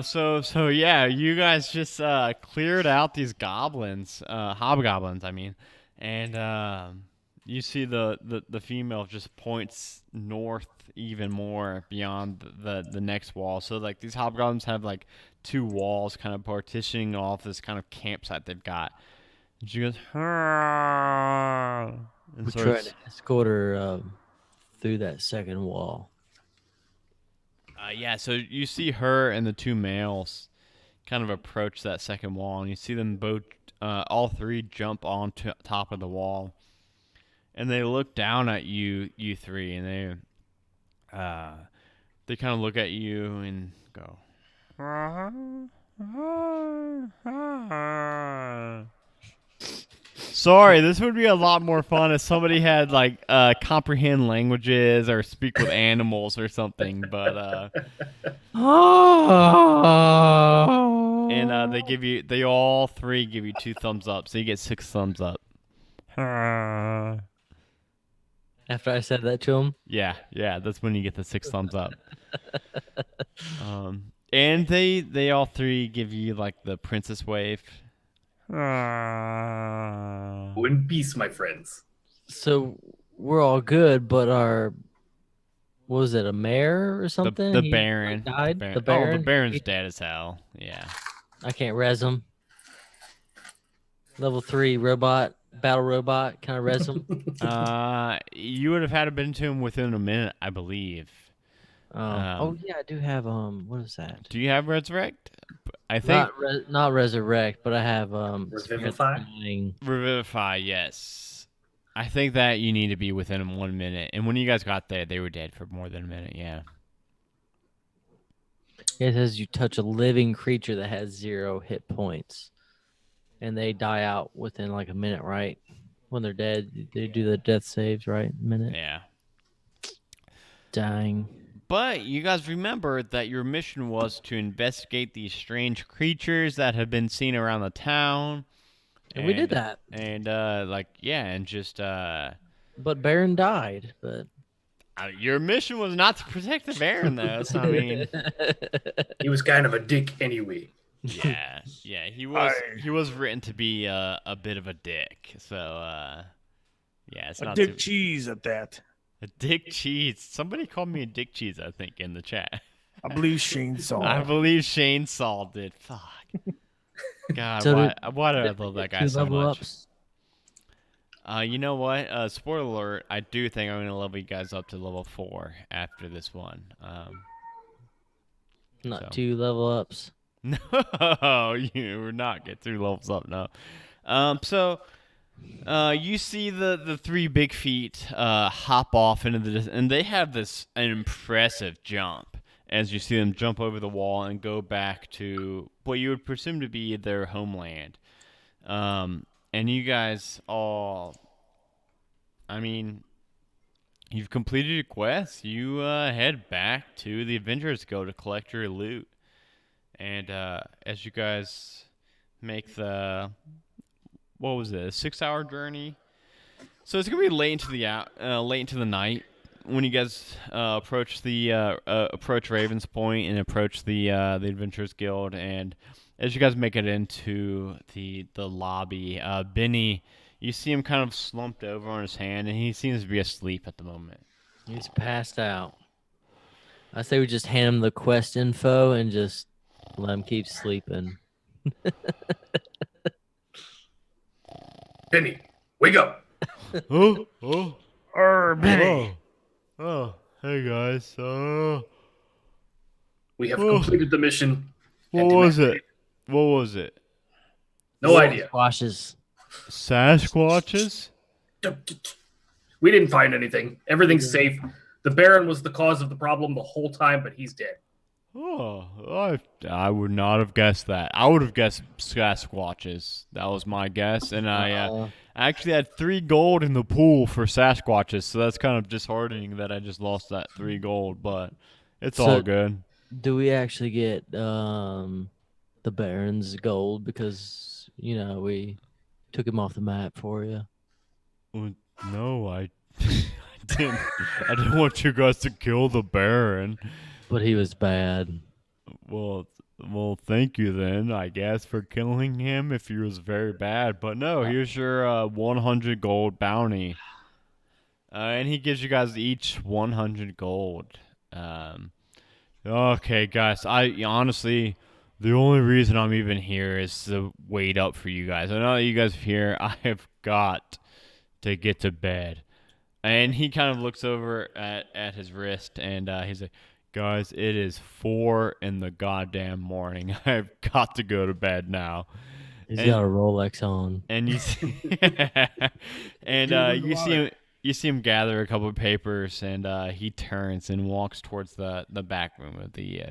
So yeah, you guys just cleared out these goblins, hobgoblins, I mean, and you see the female just points north even more beyond the next wall. So these hobgoblins have 2 walls kind of partitioning off this kind of campsite they've got. And she goes, and We're trying to escort her through that second wall. yeah, so you see her and the 2 males kind of approach that second wall, and you see them both, all 3 jump on top of the wall, and they look down at you 3, and they kind of look at you and go, sorry, this would be a lot more fun if somebody had comprehend languages or speak with animals or something, but and they all 3 give you 2 thumbs up, so you get 6 thumbs up. After I said that to him. Yeah, that's when you get the 6 thumbs up. And they all three give you like the princess wave. Go in peace, my friends. So we're all good, but our what was it, a mayor or something? The He, Baron. died. The The Baron. Oh, the Baron. Baron's dead as hell. Yeah. I can't res him. Level 3 robot, battle robot. Can I res him? You would have had to been to him within a minute, I believe. Oh yeah, I do have what is that? Do you have Resurrect? I think Not resurrect, but I have Revivify? Revivify. Yes, I think that you need to be within 1 minute. And when you guys got there, they were dead for more than a minute. Yeah. It says you touch a living creature that has 0 hit points, and they die out within like a minute, right? When they're dead, they do the death saves, right? Minute. Yeah. Dying. But you guys remember that your mission was to investigate these strange creatures that have been seen around the town. And we did that. And just But Baron died. But your mission was not to protect the Baron, though. So, I mean, he was kind of a dick anyway. Yeah, he was written to be a bit of a dick. So, it's not dick cheese at that. A dick cheese. Somebody called me a dick cheese, I think, in the chat. I believe Shane Saul. I believe Shane Saul did. Fuck. God, So why do I love that guy so much? Ups? You know what? Spoiler alert, I do think I'm going to level you guys up to level 4 after this one. Not 2 level ups. No, you will not get 2 levels up, no. You see the 3 big feet hop off into the and they have an impressive jump as you see them jump over the wall and go back to what you would presume to be their homeland. And you guys all, I mean, you've completed your quest. You head back to the Adventurers Guild to collect your loot. And as you guys make the a 6-hour journey. So it's gonna be late into the night when you guys approach Ravens Point and approach the Adventurers Guild. And as you guys make it into the lobby, Benny, you see him kind of slumped over on his hand, and he seems to be asleep at the moment. He's passed out. I say we just hand him the quest info and just let him keep sleeping. Penny, wake up! Benny. Oh, hey guys. We have completed the mission. What was it? No idea. Sasquatches? We didn't find anything. Everything's safe. The Baron was the cause of the problem the whole time, but he's dead. Oh, I would not have guessed that. I would have guessed Sasquatches. That was my guess, and I actually had 3 gold in the pool for Sasquatches, so that's kind of disheartening that I just lost that 3 gold, but it's all good. Do we actually get the Baron's gold because we took him off the map for you? Well, no, I didn't. I didn't want you guys to kill the Baron. But he was bad. Well, thank you then, I guess, for killing him if he was very bad. But no, here's your 100 gold bounty. And he gives you guys each 100 gold. Okay, guys, I honestly, the only reason I'm even here is to wait up for you guys. I know that you guys are here. I have got to get to bed. And he kind of looks over at his wrist, and he's like, guys, it is 4 in the goddamn morning. I've got to go to bed now. He's got a Rolex on. And you see, you see him gather a couple of papers, and he turns and walks towards the back room of the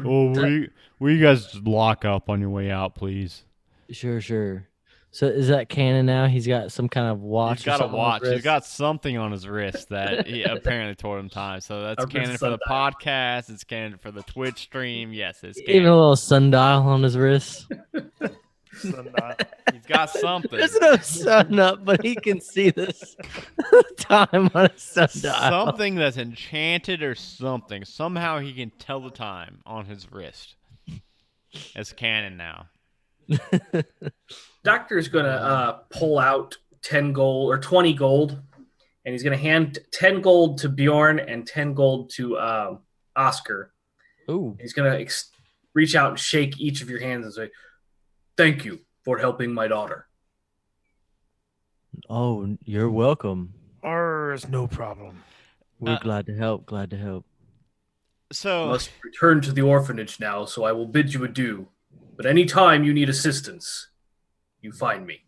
will you guys lock up on your way out, please? Sure. So is that canon now? He's got some kind of watch. He's got a watch. He's got something on his wrist that he apparently told him time. So that's canon for the podcast. It's canon for the Twitch stream. Yes, it's canon. Even a little sundial on his wrist. Sun not. He's got something. There's no sun up, but he can see this time on a sundial. Something that's enchanted or something. Somehow he can tell the time on his wrist. It's canon now. Doctor's gonna pull out 10 gold or 20 gold, and he's gonna hand 10 gold to Bjorn and 10 gold to Oscar. Ooh. He's gonna reach out and shake each of your hands and say, "Thank you for helping my daughter." Oh, you're welcome. It's no problem. We're glad to help. Glad to help. I So must return to the orphanage now, so I will bid you adieu. But any time you need assistance, you find me.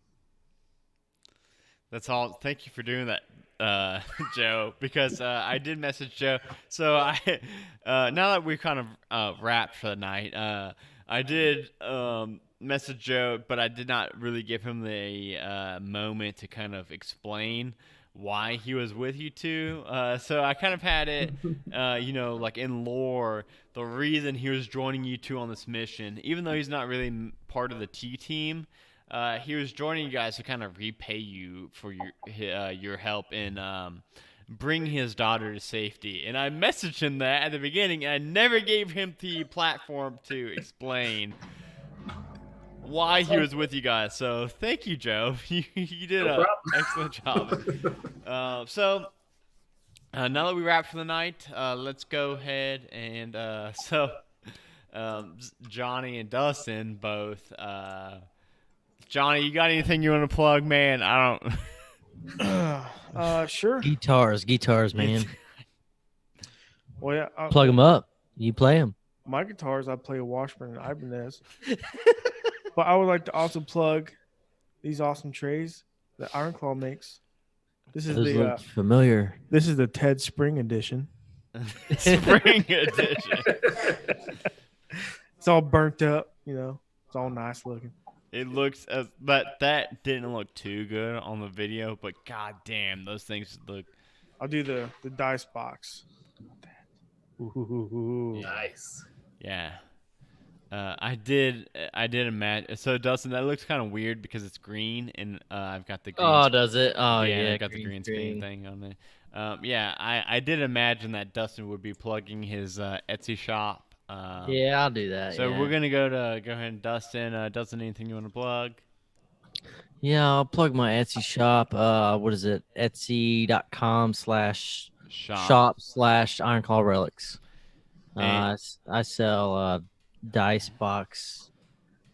that's all. Thank you for doing that, Joe, because I did message Joe. So now that we've kind of wrapped for the night, I did message Joe, but I did not really give him the moment to kind of explain why he was with you two. So I kind of had it, like in lore, the reason he was joining you two on this mission, even though he's not really part of the T team. He was joining you guys to kind of repay you for your help in bringing his daughter to safety. And I messaged him that at the beginning, and I never gave him the platform to explain why he was with you guys. So thank you, Joe. You did an excellent job. So now that we wrap for the night, let's go ahead and Johnny and Dustin both. Johnny, you got anything you want to plug, man? I don't. Sure. Guitars, man. Well, yeah. Plug them up. You play them. My guitars, I play a Washburn and Ibanez. But I would like to also plug these awesome trays that Ironclaw makes. This is Those look familiar. This is the Ted Spring edition. Spring edition. It's all burnt up, It's all nice looking. It looks that didn't look too good on the video, but god damn, those things look. I'll do the dice box. Ooh. Nice. Yeah. I did imagine. So Dustin, that looks kind of weird because it's green, and I've got the green. Oh, does it? Oh, yeah. I've got the green screen thing on there. Yeah, I did imagine that Dustin would be plugging his Etsy shop. Yeah, I'll do that. So yeah. we're gonna go ahead and Dustin. Dustin, anything you want to plug? Yeah, I'll plug my Etsy shop. What is it? Etsy.com/shop/Ironclaw Relics. I sell dice box,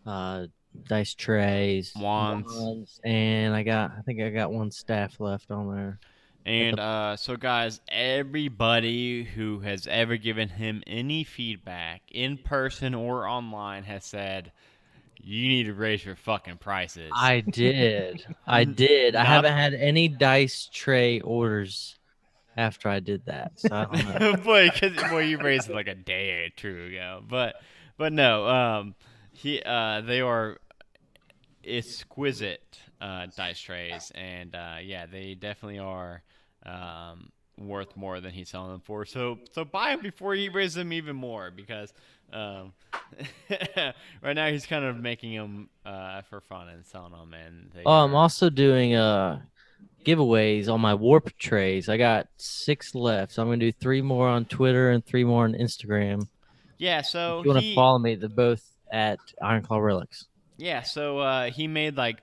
dice trays, wands, and I think I got one staff left on there. And so, guys, everybody who has ever given him any feedback in person or online has said, you need to raise your fucking prices. I did. I haven't had any dice tray orders after I did that. So I don't know. Boy, you raised it like a day or two ago. But no, they are exquisite dice trays, and yeah, they definitely are worth more than he's selling them for. So buy them before he raises them even more, because right now he's kind of making them for fun and selling them. And I'm also doing giveaways on my warp trays. I got 6 left, so I'm gonna do 3 more on Twitter and 3 more on Instagram. Yeah, so if you want to follow me, they're both at Ironclaw Relics. Yeah, so he made like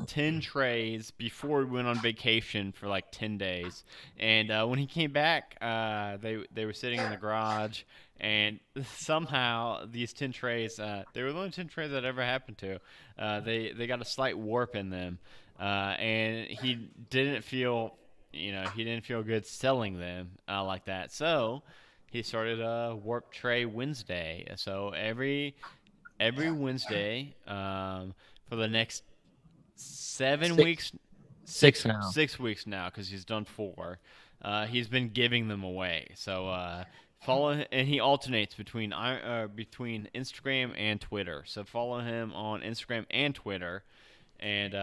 10 trays before we went on vacation for like 10 days. And when he came back, they were sitting in the garage, and somehow these 10 trays, they were the only 10 trays that ever happened to. They got a slight warp in them. And he didn't feel good selling them like that. So he started a Warp Tray Wednesday. So every Wednesday for the next 7 weeks. 6 now. 6 weeks now, because he's done 4. He's been giving them away. So follow, and he alternates between Instagram and Twitter. So follow him on Instagram and Twitter. And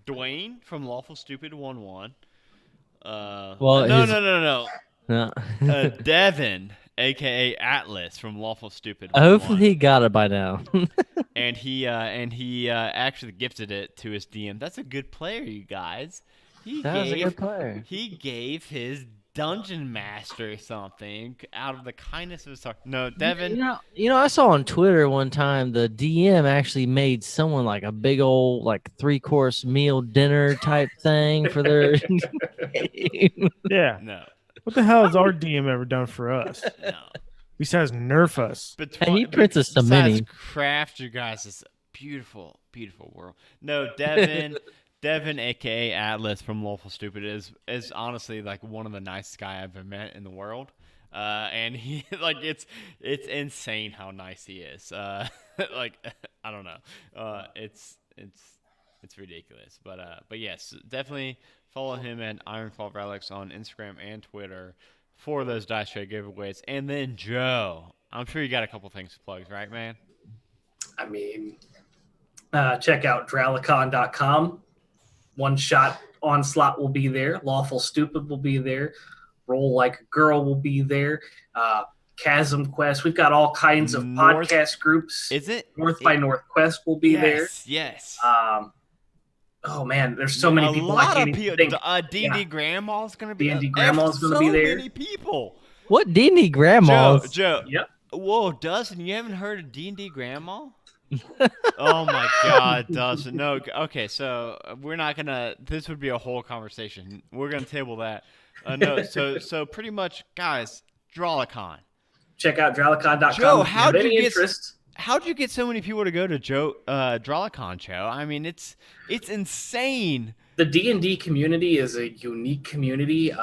Dwayne from Lawful Stupid 11. Well, no. Devin aka Atlas from Lawful Stupid. Hopefully 1. he got it by now. And he actually gifted it to his DM. That's a good player, you guys. That was a good player. He gave his dungeon master something out of the kindness of his heart. No, Devin. I saw on Twitter one time the DM actually made someone like a big old like 3-course meal dinner type thing for their. Yeah. No, What the hell has our DM ever done for us? no. Besides nerf us. And he prints us some besides mini. craft you guys this beautiful, beautiful world. No, Devin. Devin, aka Atlas from Lawful Stupid, is honestly like one of the nicest guy I've ever met in the world. And he like it's insane how nice he is. Like I don't know. It's ridiculous. But yes, definitely follow him at Ironclaw Relics on Instagram and Twitter for those dice tray giveaways. And then Joe, I'm sure you got a couple things to plug, right, man? I mean, check out Dralicon.com. One Shot Onslaught will be there. Lawful Stupid will be there. Roll Like a Girl will be there. Chasm Quest. We've got all kinds of podcast groups. Is it North by Northwest will be there. Yes. Oh man, there's so many people. A lot of people. D&D Grandma's gonna be. D&D Grandma's gonna be there. So many people. What D&D grandmas? Joe. Yep. Whoa, Dustin, you haven't heard of D&D Grandma? Oh my God, Dustin. No. Okay, so we're not gonna. This would be a whole conversation. We're gonna table that. No. So pretty much, guys, Dralicon. Check out Dralicon.com. Joe, how'd you get so many people to go to Dralicon, Joe? I mean, it's insane. The D&D community is a unique community.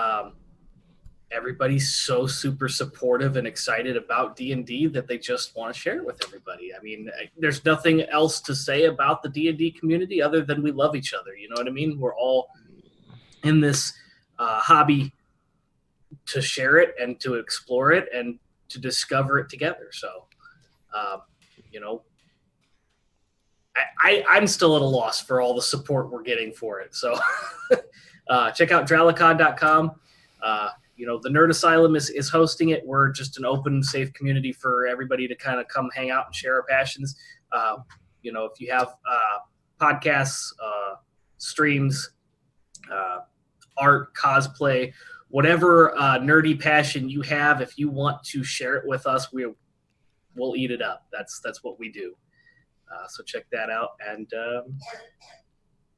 Everybody's so super supportive and excited about D&D that they just want to share it with everybody. I mean, there's nothing else to say about the D&D community other than we love each other. You know what I mean? We're all in this hobby to share it and to explore it and to discover it together. So, I'm still at a loss for all the support we're getting for it. So check out Dralicon.com. The Nerd Asylum is hosting it. We're just an open, safe community for everybody to kind of come hang out and share our passions. If you have podcasts, streams, art, cosplay, whatever nerdy passion you have, if you want to share it with us, we'll eat it up. That's what we do. So check that out and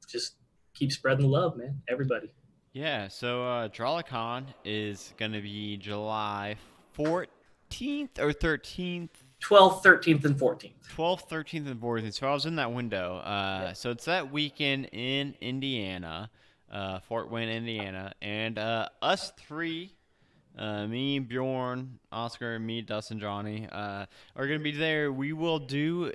just keep spreading the love, man. Everybody. Yeah, so Dralicon is going to be July 14th or 13th? 12th, 13th, and 14th. 12th, 13th, and 14th. So I was in that window. So it's that weekend in Indiana, Fort Wayne, Indiana. And us three, me, Bjorn, Oscar, me, Dustin, Johnny, are going to be there. We will do...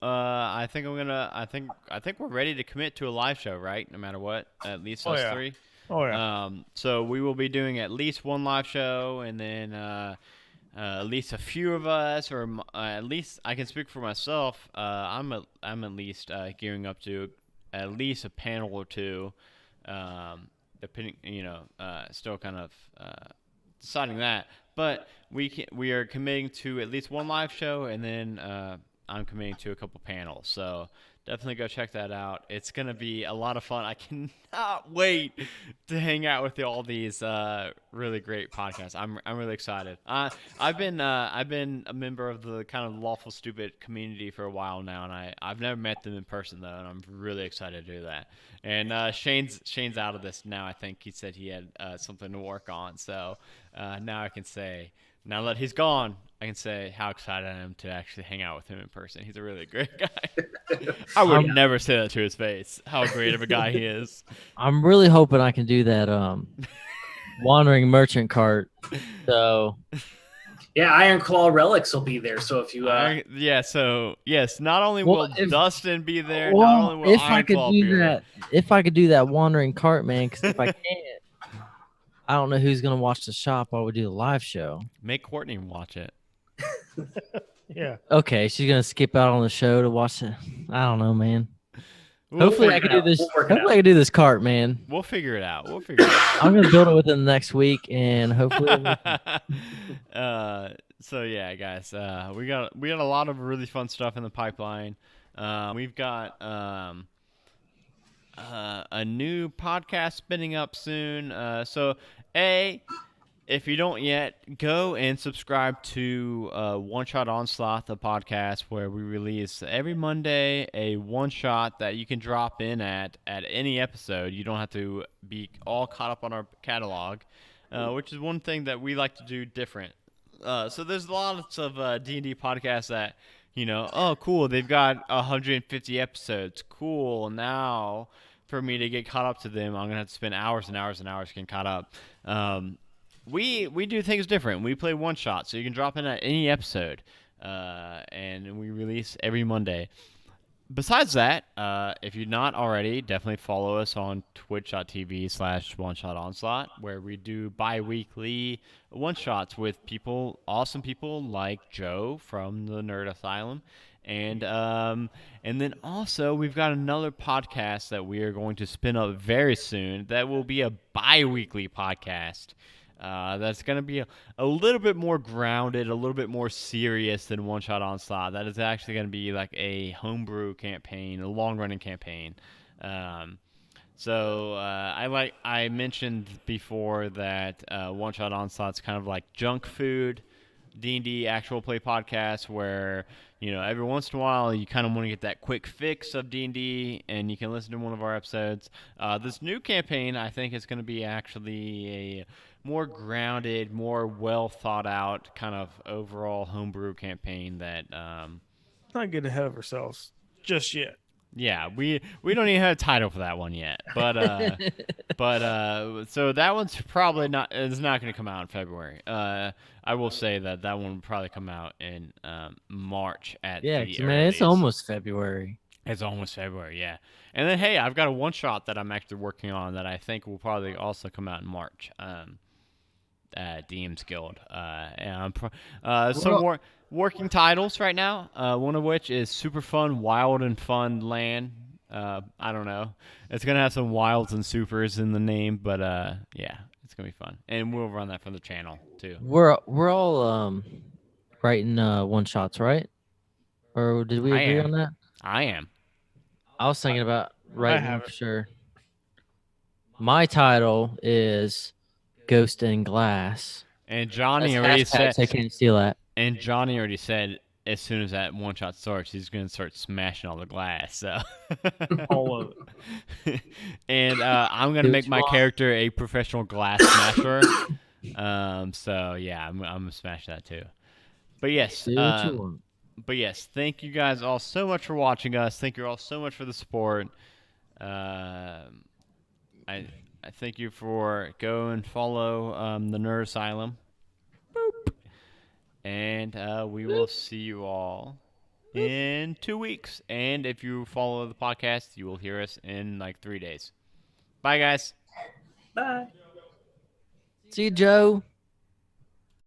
I think we're ready to commit to a live show, right? No matter what, at least us three. Oh yeah. So we will be doing at least one live show, and then at least a few of us, or at least I can speak for myself. I'm at least gearing up to at least a panel or two, depending, still kind of deciding that. But we are committing to at least one live show, and then I'm committing to a couple panels, so definitely go check that out. It's gonna be a lot of fun. I cannot wait to hang out with all these really great podcasts. I'm really excited. I've been a member of the kind of Lawful Stupid community for a while now, and I've never met them in person though, and I'm really excited to do that. And Shane's out of this now. I think he said he had something to work on, so now I can say, now that he's gone, I can say how excited I am to actually hang out with him in person. He's a really great guy. I would never say that to his face, how great of a guy he is. I'm really hoping I can do that wandering merchant cart. So yeah, Iron Claw Relics will be there. So if you so yes, not only will Dustin be there, well, not only will if I could do that, if I could do that wandering cart, man, because if I can't, I don't know who's gonna watch the shop while we do the live show. Make Courtney watch it. Yeah. Okay, she's gonna skip out on the show to watch it. I don't know, man. Hopefully I figure can it do out. this. We'll work it Hopefully I can do this cart, man. We'll figure it out. We'll figure it out. I'm gonna build it within the next week, and hopefully. So yeah, guys, we got a lot of really fun stuff in the pipeline. We've got a new podcast spinning up soon. If you don't yet, go and subscribe to One Shot Onslaught, the podcast where we release every Monday a one shot that you can drop in at any episode. You don't have to be all caught up on our catalog, which is one thing that we like to do different. So there's lots of D&D podcasts that, oh, cool, they've got 150 episodes. Cool, now for me to get caught up to them, I'm going to have to spend hours and hours and hours getting caught up. We do things different. We play one shot, so you can drop in at any episode, and we release every Monday. Besides that, if you're not already, definitely follow us on twitch.tv/OneShotOnslaught, where we do bi-weekly one-shots with awesome people like Joe from the Nerd Asylum. And then also we've got another podcast that we are going to spin up very soon that will be a bi-weekly podcast. That's going to be a little bit more grounded, a little bit more serious than One Shot Onslaught. That is actually going to be like a homebrew campaign, a long-running campaign. I mentioned before that One Shot Onslaught's kind of like junk food D&D actual play podcast where, every once in a while you kind of want to get that quick fix of D&D and you can listen to one of our episodes. This new campaign, I think, is going to be actually a more grounded, more well thought out kind of overall homebrew campaign that Let's not get ahead of ourselves just yet. yeah, we don't even have a title for that one yet. But so that one's probably not going to come out in February. I will say that one will probably come out in March at the man, it's earliest. almost February. It's almost February, yeah. And then hey, I've got a one shot that I'm actually working on that I think will probably also come out in March. DM's Guild. And some more working titles right now. One of which is Super Fun, Wild and Fun Land. I don't know. It's gonna have some wilds and supers in the name, but yeah, it's gonna be fun, and we'll run that from the channel too. We're all writing one shots, right? Or did we agree on that? I am. I was thinking about writing one have for it. sure. My title is Ghost in Glass. And Johnny That's already hashtag, said. so I can't steal that. And Johnny already said as soon as that one shot starts, he's gonna start smashing all the glass. So. All of it. And I'm gonna Do make what my you want. character a professional glass smasher. So yeah, I'm gonna smash that too. But yes, Do what you want. Thank you guys all so much for watching us. Thank you all so much for the support. I thank you for go and follow the Nerd Asylum. Boop. And we will see you all in 2 weeks. And if you follow the podcast, you will hear us in like 3 days. Bye, guys. Bye. See you, Joe.